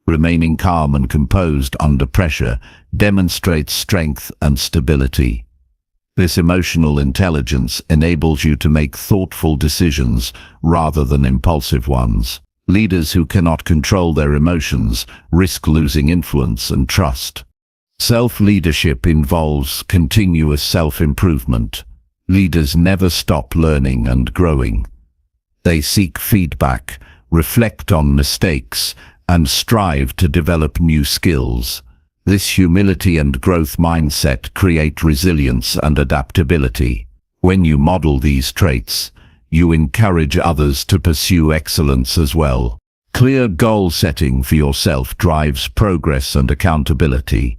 Remaining calm and composed under pressure demonstrates strength and stability. This emotional intelligence enables you to make thoughtful decisions rather than impulsive ones. Leaders who cannot control their emotions risk losing influence and trust. Self-leadership involves continuous self-improvement. Leaders never stop learning and growing. They seek feedback, reflect on mistakes, and strive to develop new skills. This humility and growth mindset create resilience and adaptability. When you model these traits, you encourage others to pursue excellence as well. Clear goal setting for yourself drives progress and accountability.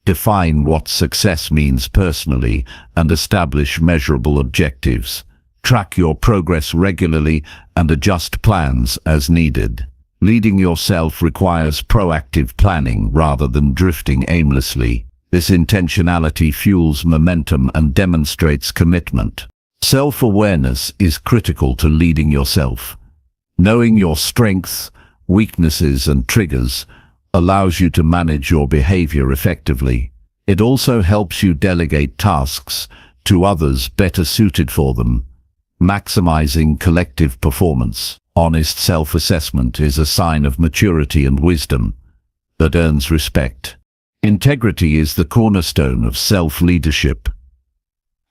Define what success means personally and establish measurable objectives. Track your progress regularly and adjust plans as needed. Leading yourself requires proactive planning rather than drifting aimlessly. This intentionality fuels momentum and demonstrates commitment. Self-awareness is critical to leading yourself. Knowing your strengths, weaknesses, and triggers allows you to manage your behavior effectively. It also helps you delegate tasks to others better suited for them, maximizing collective performance. Honest self-assessment is a sign of maturity and wisdom that earns respect. Integrity is the cornerstone of self-leadership.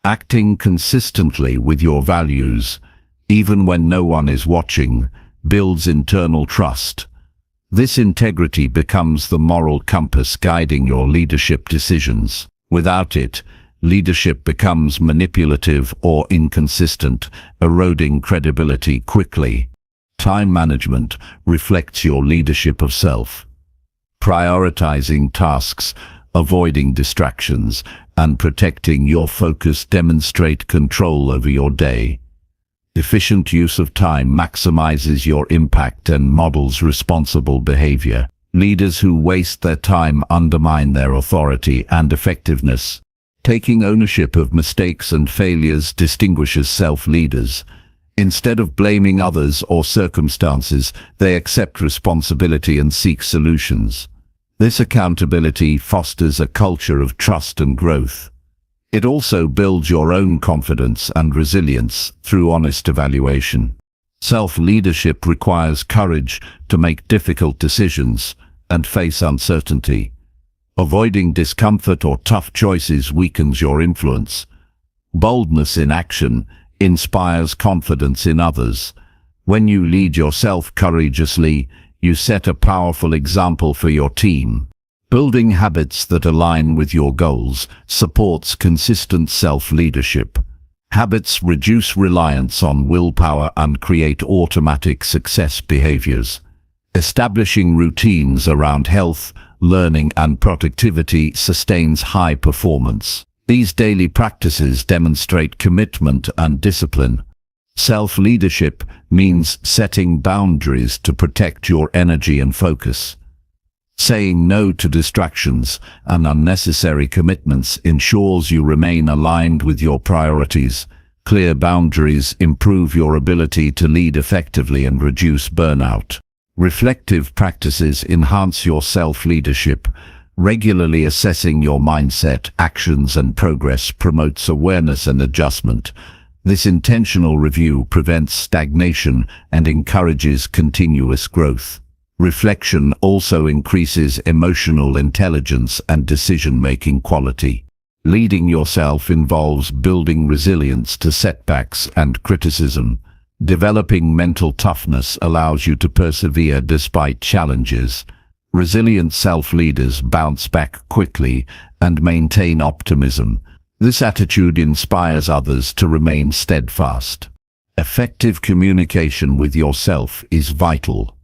Acting consistently with your values, even when no one is watching, builds internal trust. This integrity becomes the moral compass guiding your leadership decisions. Without it, leadership becomes manipulative or inconsistent, eroding credibility quickly. Time management reflects your leadership of self. Prioritizing tasks, avoiding distractions, and protecting your focus demonstrate control over your day. Efficient use of time maximizes your impact and models responsible behavior. Leaders who waste their time undermine their authority and effectiveness. Taking ownership of mistakes and failures distinguishes self-leaders. Instead of blaming others or circumstances, they accept responsibility and seek solutions. This accountability fosters a culture of trust and growth. It also builds your own confidence and resilience through honest evaluation. Self-leadership requires courage to make difficult decisions and face uncertainty. Avoiding discomfort or tough choices weakens your influence. Boldness in action inspires confidence in others. When you lead yourself courageously, you set a powerful example for your team. Building habits that align with your goals supports consistent self-leadership. Habits reduce reliance on willpower and create automatic success behaviors. Establishing routines around health, learning, and productivity sustains high performance. These daily practices demonstrate commitment and discipline. Self-leadership means setting boundaries to protect your energy and focus. Saying no to distractions and unnecessary commitments ensures you remain aligned with your priorities. Clear boundaries improve your ability to lead effectively and reduce burnout. Reflective practices enhance your self-leadership. Regularly assessing your mindset, actions, and progress promotes awareness and adjustment. This intentional review prevents stagnation and encourages continuous growth. Reflection also increases emotional intelligence and decision-making quality. Leading yourself involves building resilience to setbacks and criticism. Developing mental toughness allows you to persevere despite challenges. Resilient self-leaders bounce back quickly and maintain optimism. This attitude inspires others to remain steadfast. Effective communication with yourself is vital.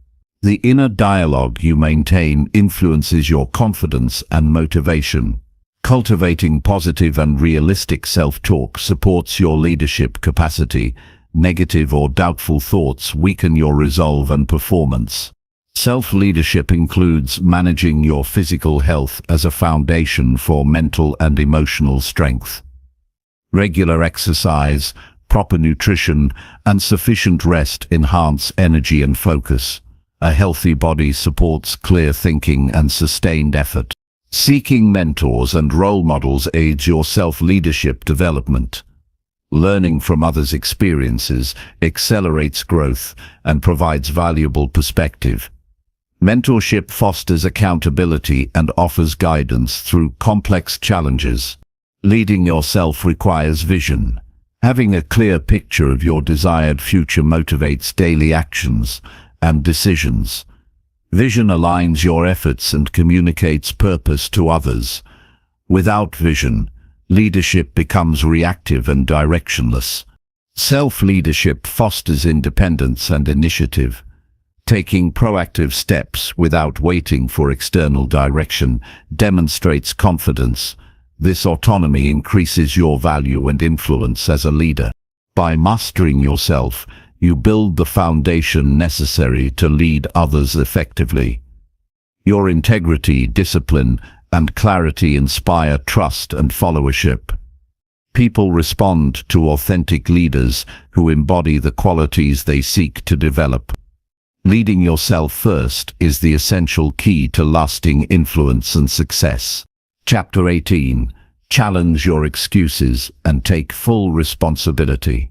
The inner dialogue you maintain influences your confidence and motivation. Cultivating positive and realistic self-talk supports your leadership capacity. Negative or doubtful thoughts weaken your resolve and performance. Self-leadership includes managing your physical health as a foundation for mental and emotional strength. Regular exercise, proper nutrition, and sufficient rest enhance energy and focus. A healthy body supports clear thinking and sustained effort. Seeking mentors and role models aids your self-leadership development. Learning from others' experiences accelerates growth and provides valuable perspective. Mentorship fosters accountability and offers guidance through complex challenges. Leading yourself requires vision. Having a clear picture of your desired future motivates daily actions and decisions. Vision aligns your efforts and communicates purpose to others. Without vision, leadership becomes reactive and directionless. Self-leadership fosters independence and initiative. Taking proactive steps without waiting for external direction demonstrates confidence. This autonomy increases your value and influence as a leader. By mastering yourself, you build the foundation necessary to lead others effectively. Your integrity, discipline, and clarity inspire trust and followership. People respond to authentic leaders who embody the qualities they seek to develop. Leading yourself first is the essential key to lasting influence and success. Chapter 18. Challenge your excuses and take full responsibility.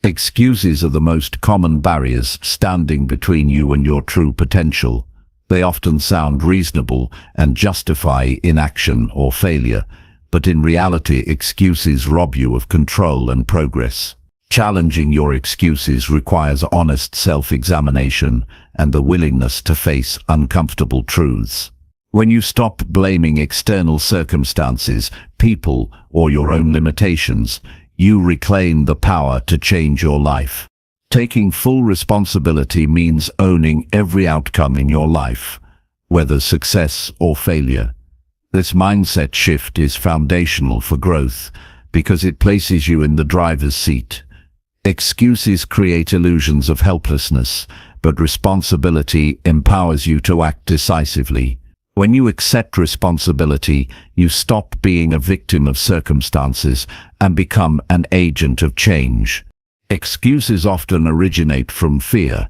Excuses are the most common barriers standing between you and your true potential. They often sound reasonable and justify inaction or failure, but in reality, excuses rob you of control and progress. Challenging your excuses requires honest self-examination and the willingness to face uncomfortable truths. When you stop blaming external circumstances, people, or your own limitations, you reclaim the power to change your life. Taking full responsibility means owning every outcome in your life, whether success or failure. This mindset shift is foundational for growth because it places you in the driver's seat. Excuses create illusions of helplessness, but responsibility empowers you to act decisively. When you accept responsibility, you stop being a victim of circumstances and become an agent of change. Excuses often originate from fear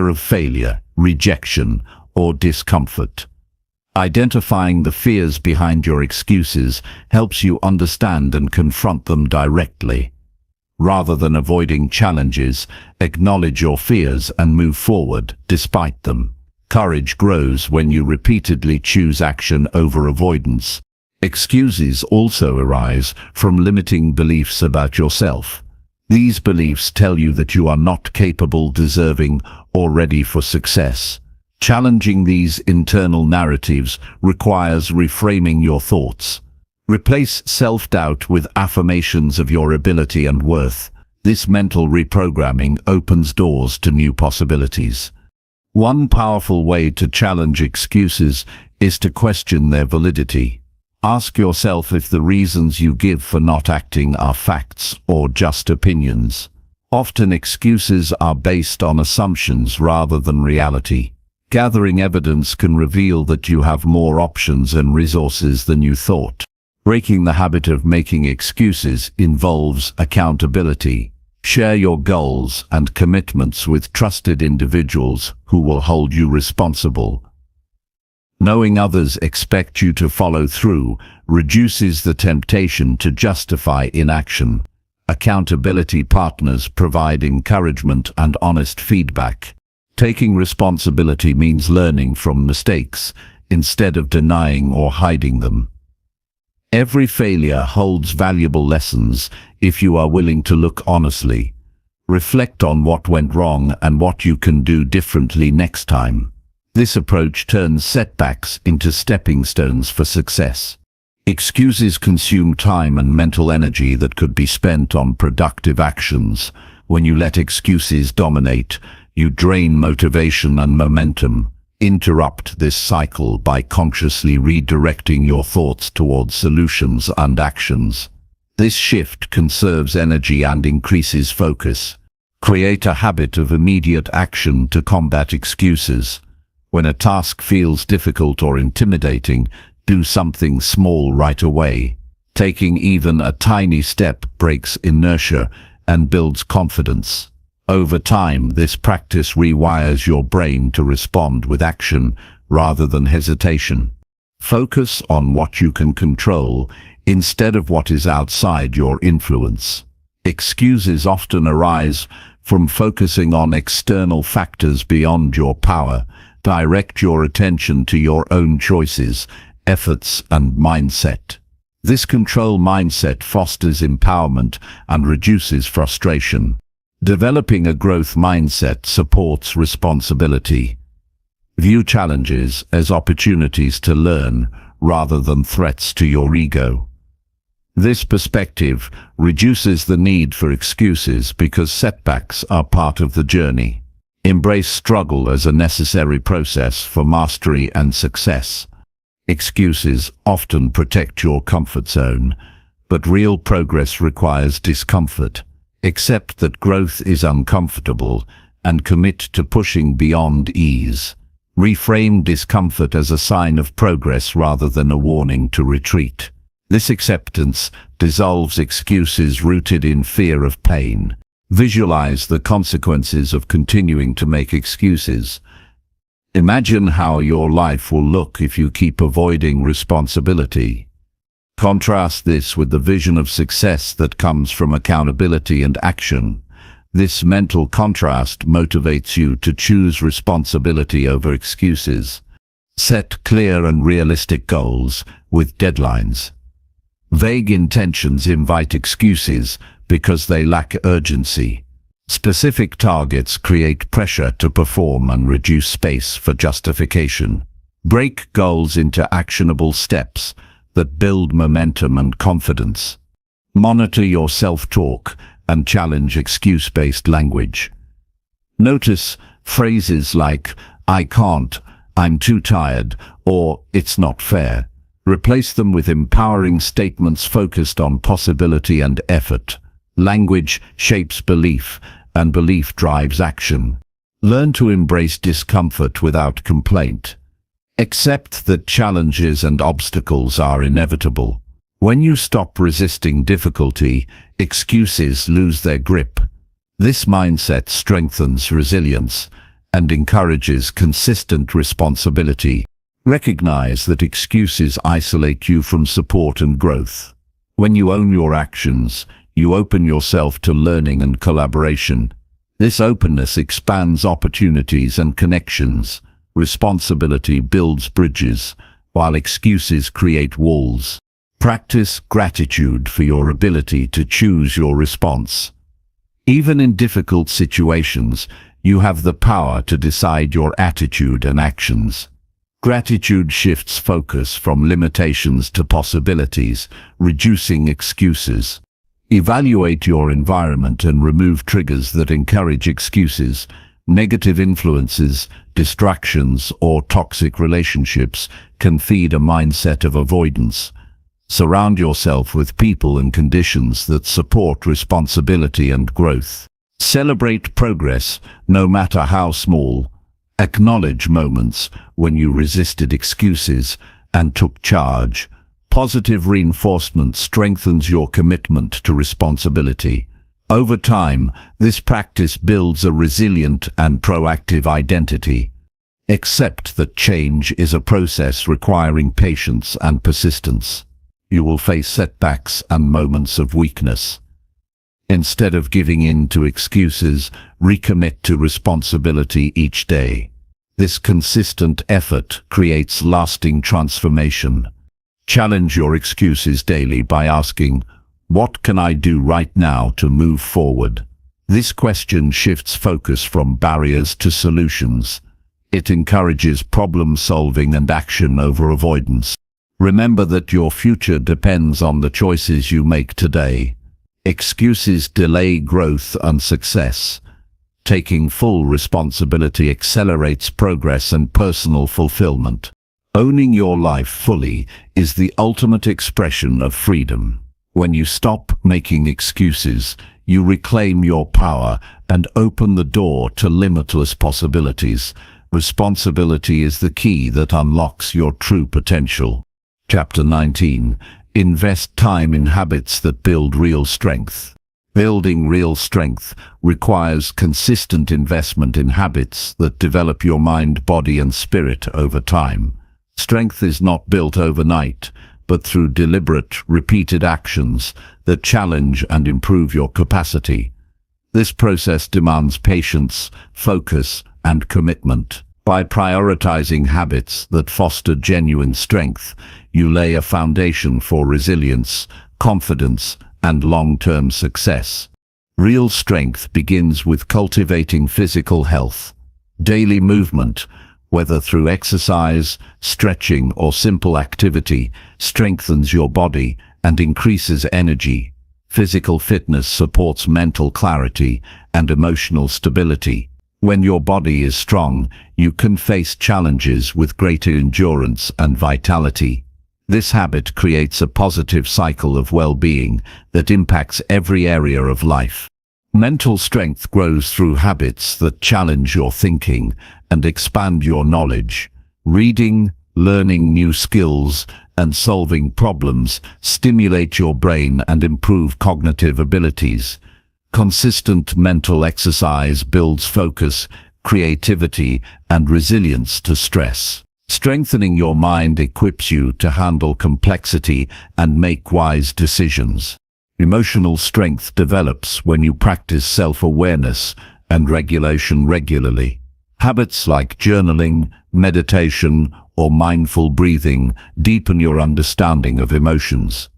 of failure, rejection, or discomfort. Identifying the fears behind your excuses helps you understand and confront them directly. Rather than avoiding challenges, acknowledge your fears and move forward despite them. Courage grows when you repeatedly choose action over avoidance. Excuses also arise from limiting beliefs about yourself. These beliefs tell you that you are not capable, deserving, or ready for success. Challenging these internal narratives requires reframing your thoughts. Replace self-doubt with affirmations of your ability and worth. This mental reprogramming opens doors to new possibilities. One powerful way to challenge excuses is to question their validity. Ask yourself if the reasons you give for not acting are facts or just opinions. Often excuses are based on assumptions rather than reality. Gathering evidence can reveal that you have more options and resources than you thought. Breaking the habit of making excuses involves accountability. Share your goals and commitments with trusted individuals who will hold you responsible. Knowing others expect you to follow through reduces the temptation to justify inaction. Accountability partners provide encouragement and honest feedback. Taking responsibility means learning from mistakes instead of denying or hiding them. Every failure holds valuable lessons if you are willing to look honestly. Reflect on what went wrong and what you can do differently next time. This approach turns setbacks into stepping stones for success. Excuses consume time and mental energy that could be spent on productive actions. When you let excuses dominate, you drain motivation and momentum. Interrupt this cycle by consciously redirecting your thoughts towards solutions and actions. This shift conserves energy and increases focus. Create a habit of immediate action to combat excuses. When a task feels difficult or intimidating, do something small right away. Taking even a tiny step breaks inertia and builds confidence. Over time, this practice rewires your brain to respond with action rather than hesitation. Focus on what you can control instead of what is outside your influence. Excuses often arise from focusing on external factors beyond your power. Direct your attention to your own choices, efforts, and mindset. This control mindset fosters empowerment and reduces frustration. Developing a growth mindset supports responsibility. View challenges as opportunities to learn rather than threats to your ego. This perspective reduces the need for excuses because setbacks are part of the journey. Embrace struggle as a necessary process for mastery and success. Excuses often protect your comfort zone, but real progress requires discomfort. Accept that growth is uncomfortable and commit to pushing beyond ease. Reframe discomfort as a sign of progress rather than a warning to retreat. This acceptance dissolves excuses rooted in fear of pain. Visualize the consequences of continuing to make excuses. Imagine how your life will look if you keep avoiding responsibility. Contrast this with the vision of success that comes from accountability and action. This mental contrast motivates you to choose responsibility over excuses. Set clear and realistic goals with deadlines. Vague intentions invite excuses because they lack urgency. Specific targets create pressure to perform and reduce space for justification. Break goals into actionable steps that build momentum and confidence. Monitor your self-talk and challenge excuse-based language. Notice phrases like, "I can't," "I'm too tired," or "it's not fair." Replace them with empowering statements focused on possibility and effort. Language shapes belief, and belief drives action. Learn to embrace discomfort without complaint. Accept that challenges and obstacles are inevitable. When you stop resisting difficulty, excuses lose their grip. This mindset strengthens resilience and encourages consistent responsibility. Recognize that excuses isolate you from support and growth. When you own your actions, you open yourself to learning and collaboration. This openness expands opportunities and connections. Responsibility builds bridges, while excuses create walls. Practice gratitude for your ability to choose your response. Even in difficult situations, you have the power to decide your attitude and actions. Gratitude shifts focus from limitations to possibilities, reducing excuses. Evaluate your environment and remove triggers that encourage excuses. Negative influences, distractions, or toxic relationships can feed a mindset of avoidance. Surround yourself with people and conditions that support responsibility and growth. Celebrate progress, no matter how small. Acknowledge moments when you resisted excuses and took charge. Positive reinforcement strengthens your commitment to responsibility. Over time, this practice builds a resilient and proactive identity. Accept that change is a process requiring patience and persistence. You will face setbacks and moments of weakness. Instead of giving in to excuses, recommit to responsibility each day. This consistent effort creates lasting transformation. Challenge your excuses daily by asking, "What can I do right now to move forward?" This question shifts focus from barriers to solutions. It encourages problem solving and action over avoidance. Remember that your future depends on the choices you make today. Excuses delay growth and success. Taking full responsibility accelerates progress and personal fulfillment. Owning your life fully is the ultimate expression of freedom. When you stop making excuses, you reclaim your power and open the door to limitless possibilities. Responsibility is the key that unlocks your true potential. Chapter 19. Invest time in habits that build real strength. Building real strength requires consistent investment in habits that develop your mind, body, and spirit over time. Strength is not built overnight, but through deliberate, repeated actions that challenge and improve your capacity. This process demands patience, focus, and commitment. By prioritizing habits that foster genuine strength, you lay a foundation for resilience, confidence, and long-term success. Real strength begins with cultivating physical health. Daily movement, whether through exercise, stretching, or simple activity, strengthens your body and increases energy. Physical fitness supports mental clarity and emotional stability. When your body is strong, you can face challenges with greater endurance and vitality. This habit creates a positive cycle of well-being that impacts every area of life. Mental strength grows through habits that challenge your thinking and expand your knowledge. Reading, learning new skills, and solving problems stimulate your brain and improve cognitive abilities. Consistent mental exercise builds focus, creativity, and resilience to stress. Strengthening your mind equips you to handle complexity and make wise decisions. Emotional strength develops when you practice self-awareness and regulation regularly. Habits like journaling, meditation, or mindful breathing deepen your understanding of emotions.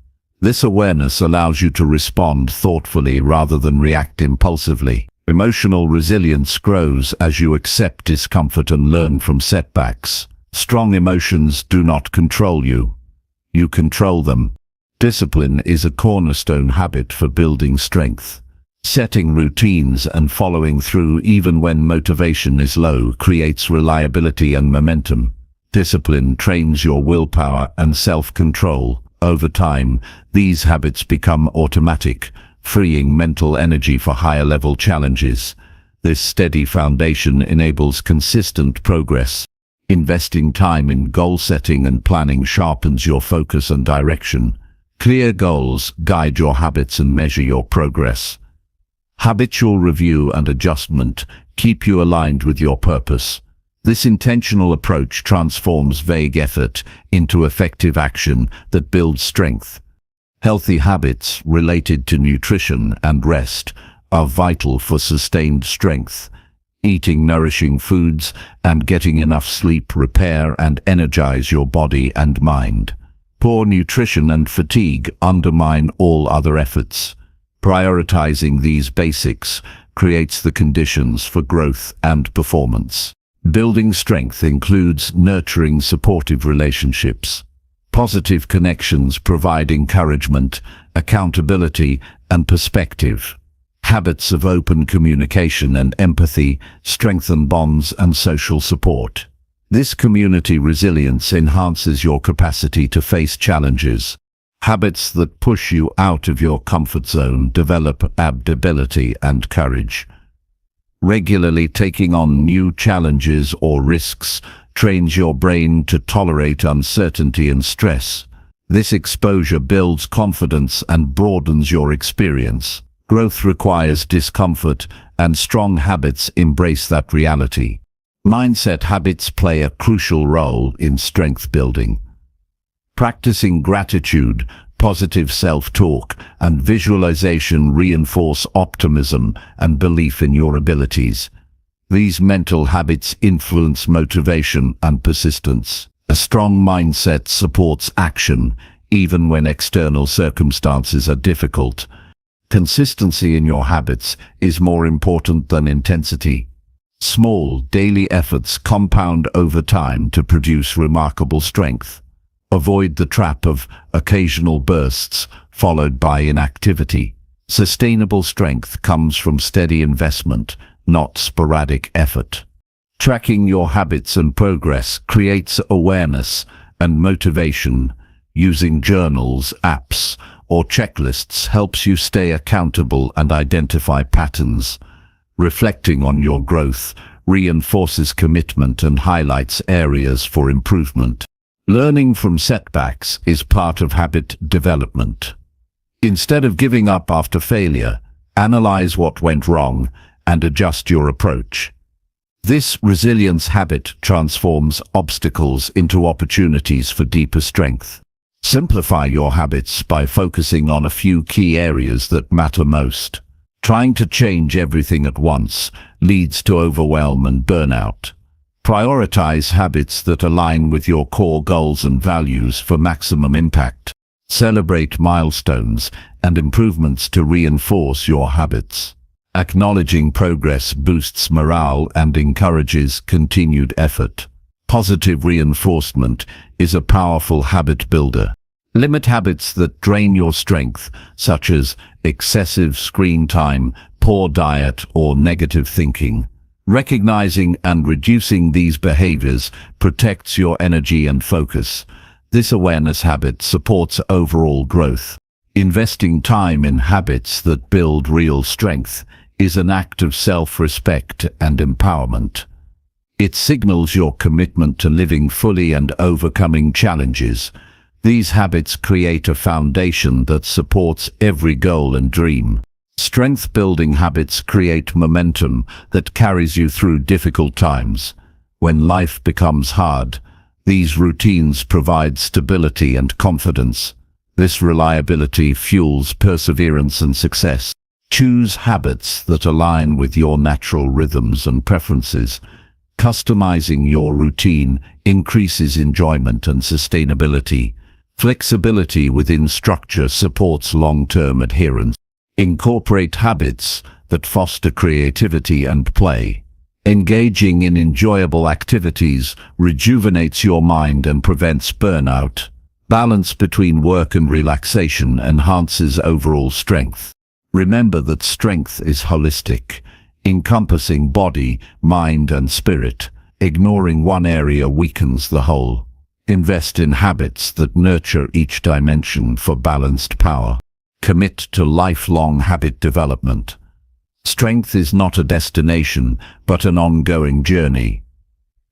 This awareness allows you to respond thoughtfully rather than react impulsively. Emotional resilience grows as you accept discomfort and learn from setbacks. Strong emotions do not control you. You control them. Discipline is a cornerstone habit for building strength. Setting routines and following through even when motivation is low creates reliability and momentum. Discipline trains your willpower and self-control. Over time, these habits become automatic, freeing mental energy for higher-level challenges. This steady foundation enables consistent progress. Investing time in goal setting and planning sharpens your focus and direction. Clear goals guide your habits and measure your progress. Habitual review and adjustment keep you aligned with your purpose. This intentional approach transforms vague effort into effective action that builds strength. Healthy habits related to nutrition and rest are vital for sustained strength. Eating nourishing foods and getting enough sleep repair and energize your body and mind. Poor nutrition and fatigue undermine all other efforts. Prioritizing these basics creates the conditions for growth and performance. Building strength includes nurturing supportive relationships. Positive connections provide encouragement, accountability, and perspective. Habits of open communication and empathy strengthen bonds and social support. This community resilience enhances your capacity to face challenges. Habits that push you out of your comfort zone develop adaptability and courage. Regularly taking on new challenges or risks trains your brain to tolerate uncertainty and stress. This exposure builds confidence and broadens your experience. Growth requires discomfort, and strong habits embrace that reality. Mindset habits play a crucial role in strength building. Practicing gratitude, positive self-talk, and visualization reinforce optimism and belief in your abilities. These mental habits influence motivation and persistence. A strong mindset supports action, even when external circumstances are difficult. Consistency in your habits is more important than intensity. Small, daily efforts compound over time to produce remarkable strength. Avoid the trap of occasional bursts followed by inactivity. Sustainable strength comes from steady investment, not sporadic effort. Tracking your habits and progress creates awareness and motivation. Using journals, apps, or checklists helps you stay accountable and identify patterns. Reflecting on your growth reinforces commitment and highlights areas for improvement. Learning from setbacks is part of habit development. Instead of giving up after failure, analyze what went wrong and adjust your approach. This resilience habit transforms obstacles into opportunities for deeper strength. Simplify your habits by focusing on a few key areas that matter most. Trying to change everything at once leads to overwhelm and burnout. Prioritize habits that align with your core goals and values for maximum impact. Celebrate milestones and improvements to reinforce your habits. Acknowledging progress boosts morale and encourages continued effort. Positive reinforcement is a powerful habit builder. Limit habits that drain your strength, such as excessive screen time, poor diet, or negative thinking. Recognizing and reducing these behaviors protects your energy and focus. This awareness habit supports overall growth. Investing time in habits that build real strength is an act of self-respect and empowerment. It signals your commitment to living fully and overcoming challenges. These habits create a foundation that supports every goal and dream. Strength-building habits create momentum that carries you through difficult times. When life becomes hard, these routines provide stability and confidence. This reliability fuels perseverance and success. Choose habits that align with your natural rhythms and preferences. Customizing your routine increases enjoyment and sustainability. Flexibility within structure supports long-term adherence. Incorporate habits that foster creativity and play. Engaging in enjoyable activities rejuvenates your mind and prevents burnout. Balance between work and relaxation enhances overall strength. Remember that strength is holistic, encompassing body, mind, and spirit. Ignoring one area weakens the whole. Invest in habits that nurture each dimension for balanced power. Commit to lifelong habit development. Strength is not a destination, but an ongoing journey.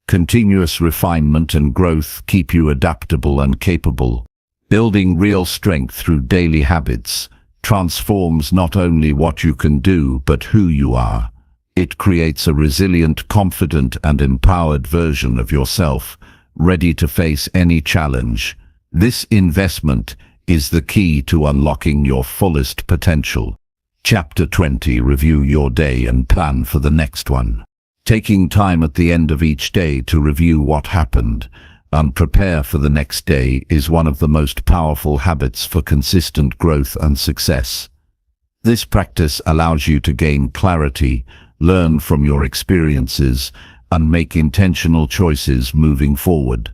Continuous refinement and growth keep you adaptable and capable. Building real strength through daily habits transforms not only what you can do, but who you are. It creates a resilient, confident, and empowered version of yourself, ready to face any challenge. This investment is the key to unlocking your fullest potential. Chapter 20. Review your day and plan for the next one. Taking time at the end of each day to review what happened and prepare for the next day is one of the most powerful habits for consistent growth and success. This practice allows you to gain clarity, learn from your experiences, and make intentional choices moving forward.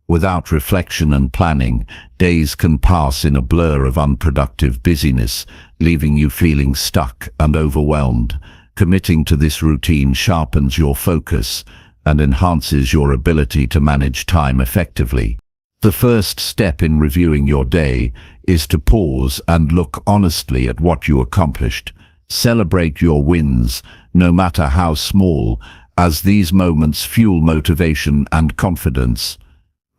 Without reflection and planning, days can pass in a blur of unproductive busyness, leaving you feeling stuck and overwhelmed. Committing to this routine sharpens your focus and enhances your ability to manage time effectively. The first step in reviewing your day is to pause and look honestly at what you accomplished. Celebrate your wins, no matter how small, as these moments fuel motivation and confidence.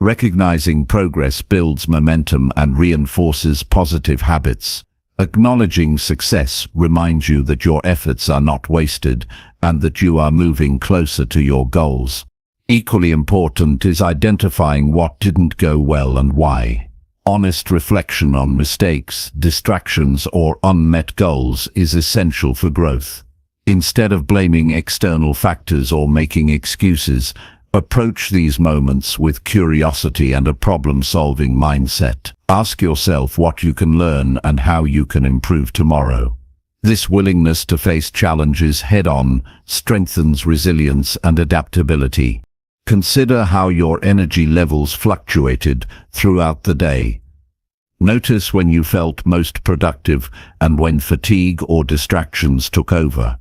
Recognizing progress builds momentum and reinforces positive habits. Acknowledging success reminds you that your efforts are not wasted and that you are moving closer to your goals. Equally important is identifying what didn't go well and why. Honest reflection on mistakes, distractions, or unmet goals is essential for growth. Instead of blaming external factors or making excuses, approach these moments with curiosity and a problem-solving mindset. Ask yourself what you can learn and how you can improve tomorrow. This willingness to face challenges head-on strengthens resilience and adaptability. Consider how your energy levels fluctuated throughout the day. Notice when you felt most productive and when fatigue or distractions took over.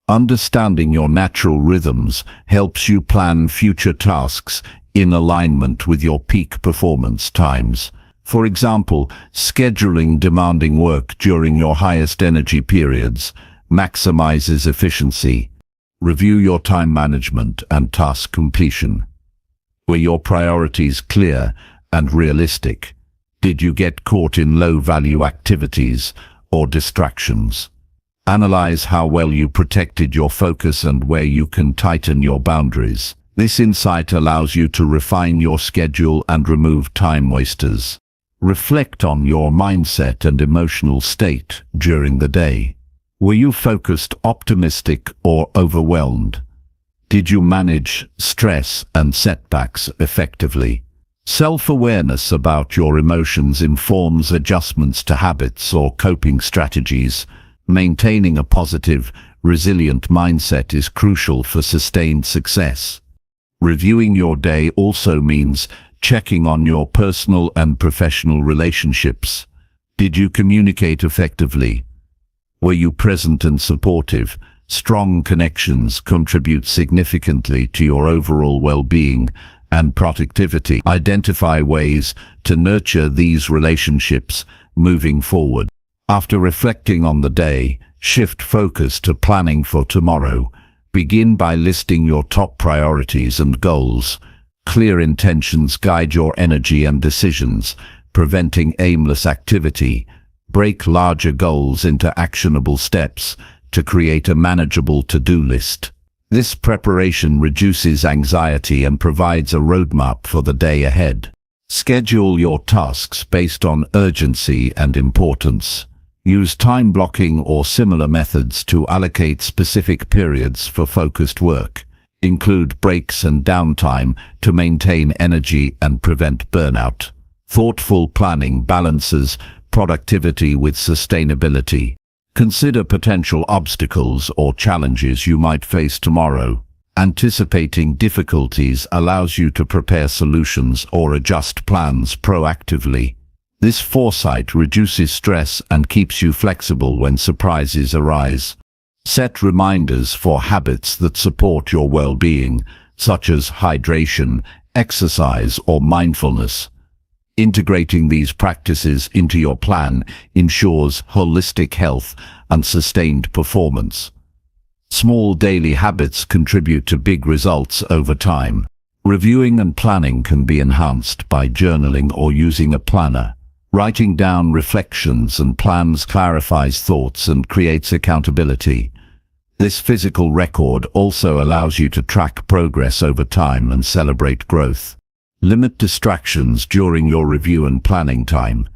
Understanding your natural rhythms helps you plan future tasks in alignment with your peak performance times. For example, scheduling demanding work during your highest energy periods maximizes efficiency. Review your time management and task completion. Were your priorities clear and realistic? Did you get caught in low-value activities or distractions? Analyze how well you protected your focus and where you can tighten your boundaries. This insight allows you to refine your schedule and remove time wasters. Reflect on your mindset and emotional state during the day. Were you focused, optimistic, or overwhelmed? Did you manage stress and setbacks effectively? Self-awareness about your emotions informs adjustments to habits or coping strategies. Maintaining a positive, resilient mindset is crucial for sustained success. Reviewing your day also means checking on your personal and professional relationships. Did you communicate effectively? Were you present and supportive? Strong connections contribute significantly to your overall well-being and productivity. Identify ways to nurture these relationships moving forward. After reflecting on the day, shift focus to planning for tomorrow. Begin by listing your top priorities and goals. Clear intentions guide your energy and decisions, preventing aimless activity. Break larger goals into actionable steps to create a manageable to-do list. This preparation reduces anxiety and provides a roadmap for the day ahead. Schedule your tasks based on urgency and importance. Use time blocking or similar methods to allocate specific periods for focused work. Include breaks and downtime to maintain energy and prevent burnout. Thoughtful planning balances productivity with sustainability. Consider potential obstacles or challenges you might face tomorrow. Anticipating difficulties allows you to prepare solutions or adjust plans proactively. This foresight reduces stress and keeps you flexible when surprises arise. Set reminders for habits that support your well-being, such as hydration, exercise, or mindfulness. Integrating these practices into your plan ensures holistic health and sustained performance. Small daily habits contribute to big results over time. Reviewing and planning can be enhanced by journaling or using a planner. Writing down reflections and plans clarifies thoughts and creates accountability. This physical record also allows you to track progress over time and celebrate growth. Limit distractions during your review and planning time.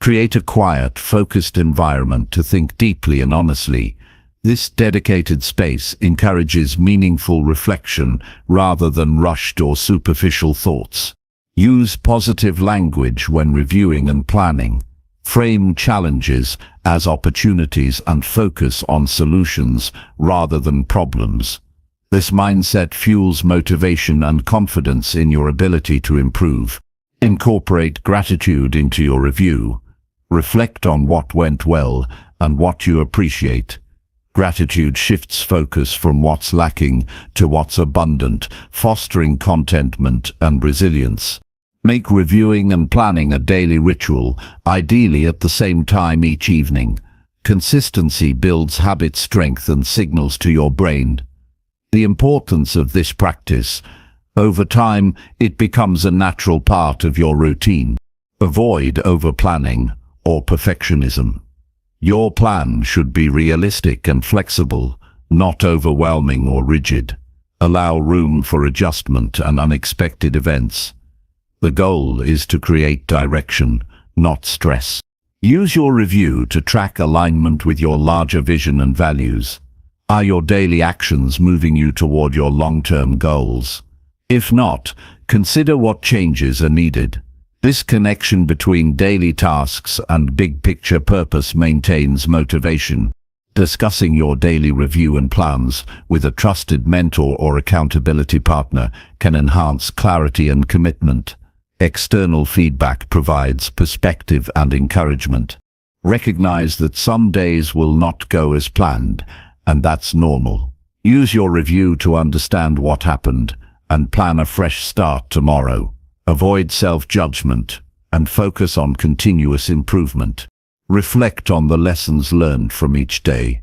Create a quiet, focused environment to think deeply and honestly. This dedicated space encourages meaningful reflection rather than rushed or superficial thoughts. Use positive language when reviewing and planning. Frame challenges as opportunities and focus on solutions rather than problems. This mindset fuels motivation and confidence in your ability to improve. Incorporate gratitude into your review. Reflect on what went well and what you appreciate. Gratitude shifts focus from what's lacking to what's abundant, fostering contentment and resilience. Make reviewing and planning a daily ritual, ideally at the same time each evening. Consistency builds habit strength and signals to your brain the importance of this practice. Over time, it becomes a natural part of your routine. Avoid over-planning or perfectionism. Your plan should be realistic and flexible, not overwhelming or rigid. Allow room for adjustment and unexpected events. The goal is to create direction, not stress. Use your review to track alignment with your larger vision and values. Are your daily actions moving you toward your long-term goals? If not, consider what changes are needed. This connection between daily tasks and big-picture purpose maintains motivation. Discussing your daily review and plans with a trusted mentor or accountability partner can enhance clarity and commitment. External feedback provides perspective and encouragement. Recognize that some days will not go as planned, and that's normal. Use your review to understand what happened and plan a fresh start tomorrow. Avoid self-judgment and focus on continuous improvement. Reflect on the lessons learned from each day.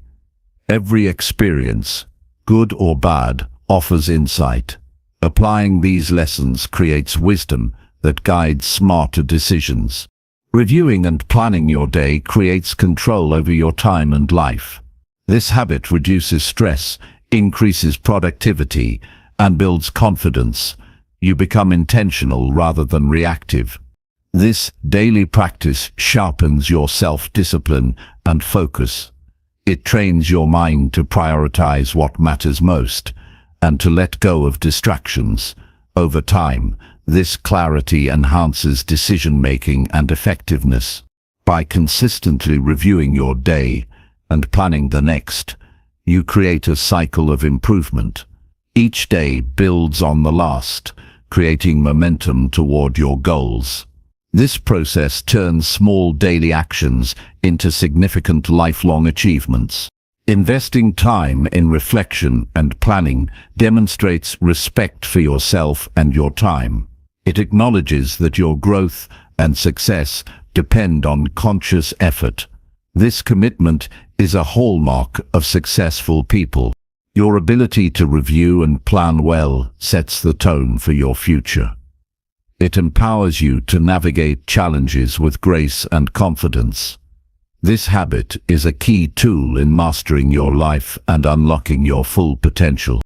Every experience, good or bad, offers insight. Applying these lessons creates wisdom that guides smarter decisions. Reviewing and planning your day creates control over your time and life. This habit reduces stress, increases productivity, and builds confidence. You become intentional rather than reactive. This daily practice sharpens your self-discipline and focus. It trains your mind to prioritize what matters most and to let go of distractions. Over time, this clarity enhances decision-making and effectiveness. By consistently reviewing your day and planning the next, you create a cycle of improvement. Each day builds on the last, creating momentum toward your goals. This process turns small daily actions into significant lifelong achievements. Investing time in reflection and planning demonstrates respect for yourself and your time. It acknowledges that your growth and success depend on conscious effort. This commitment is a hallmark of successful people. Your ability to review and plan well sets the tone for your future. It empowers you to navigate challenges with grace and confidence. This habit is a key tool in mastering your life and unlocking your full potential.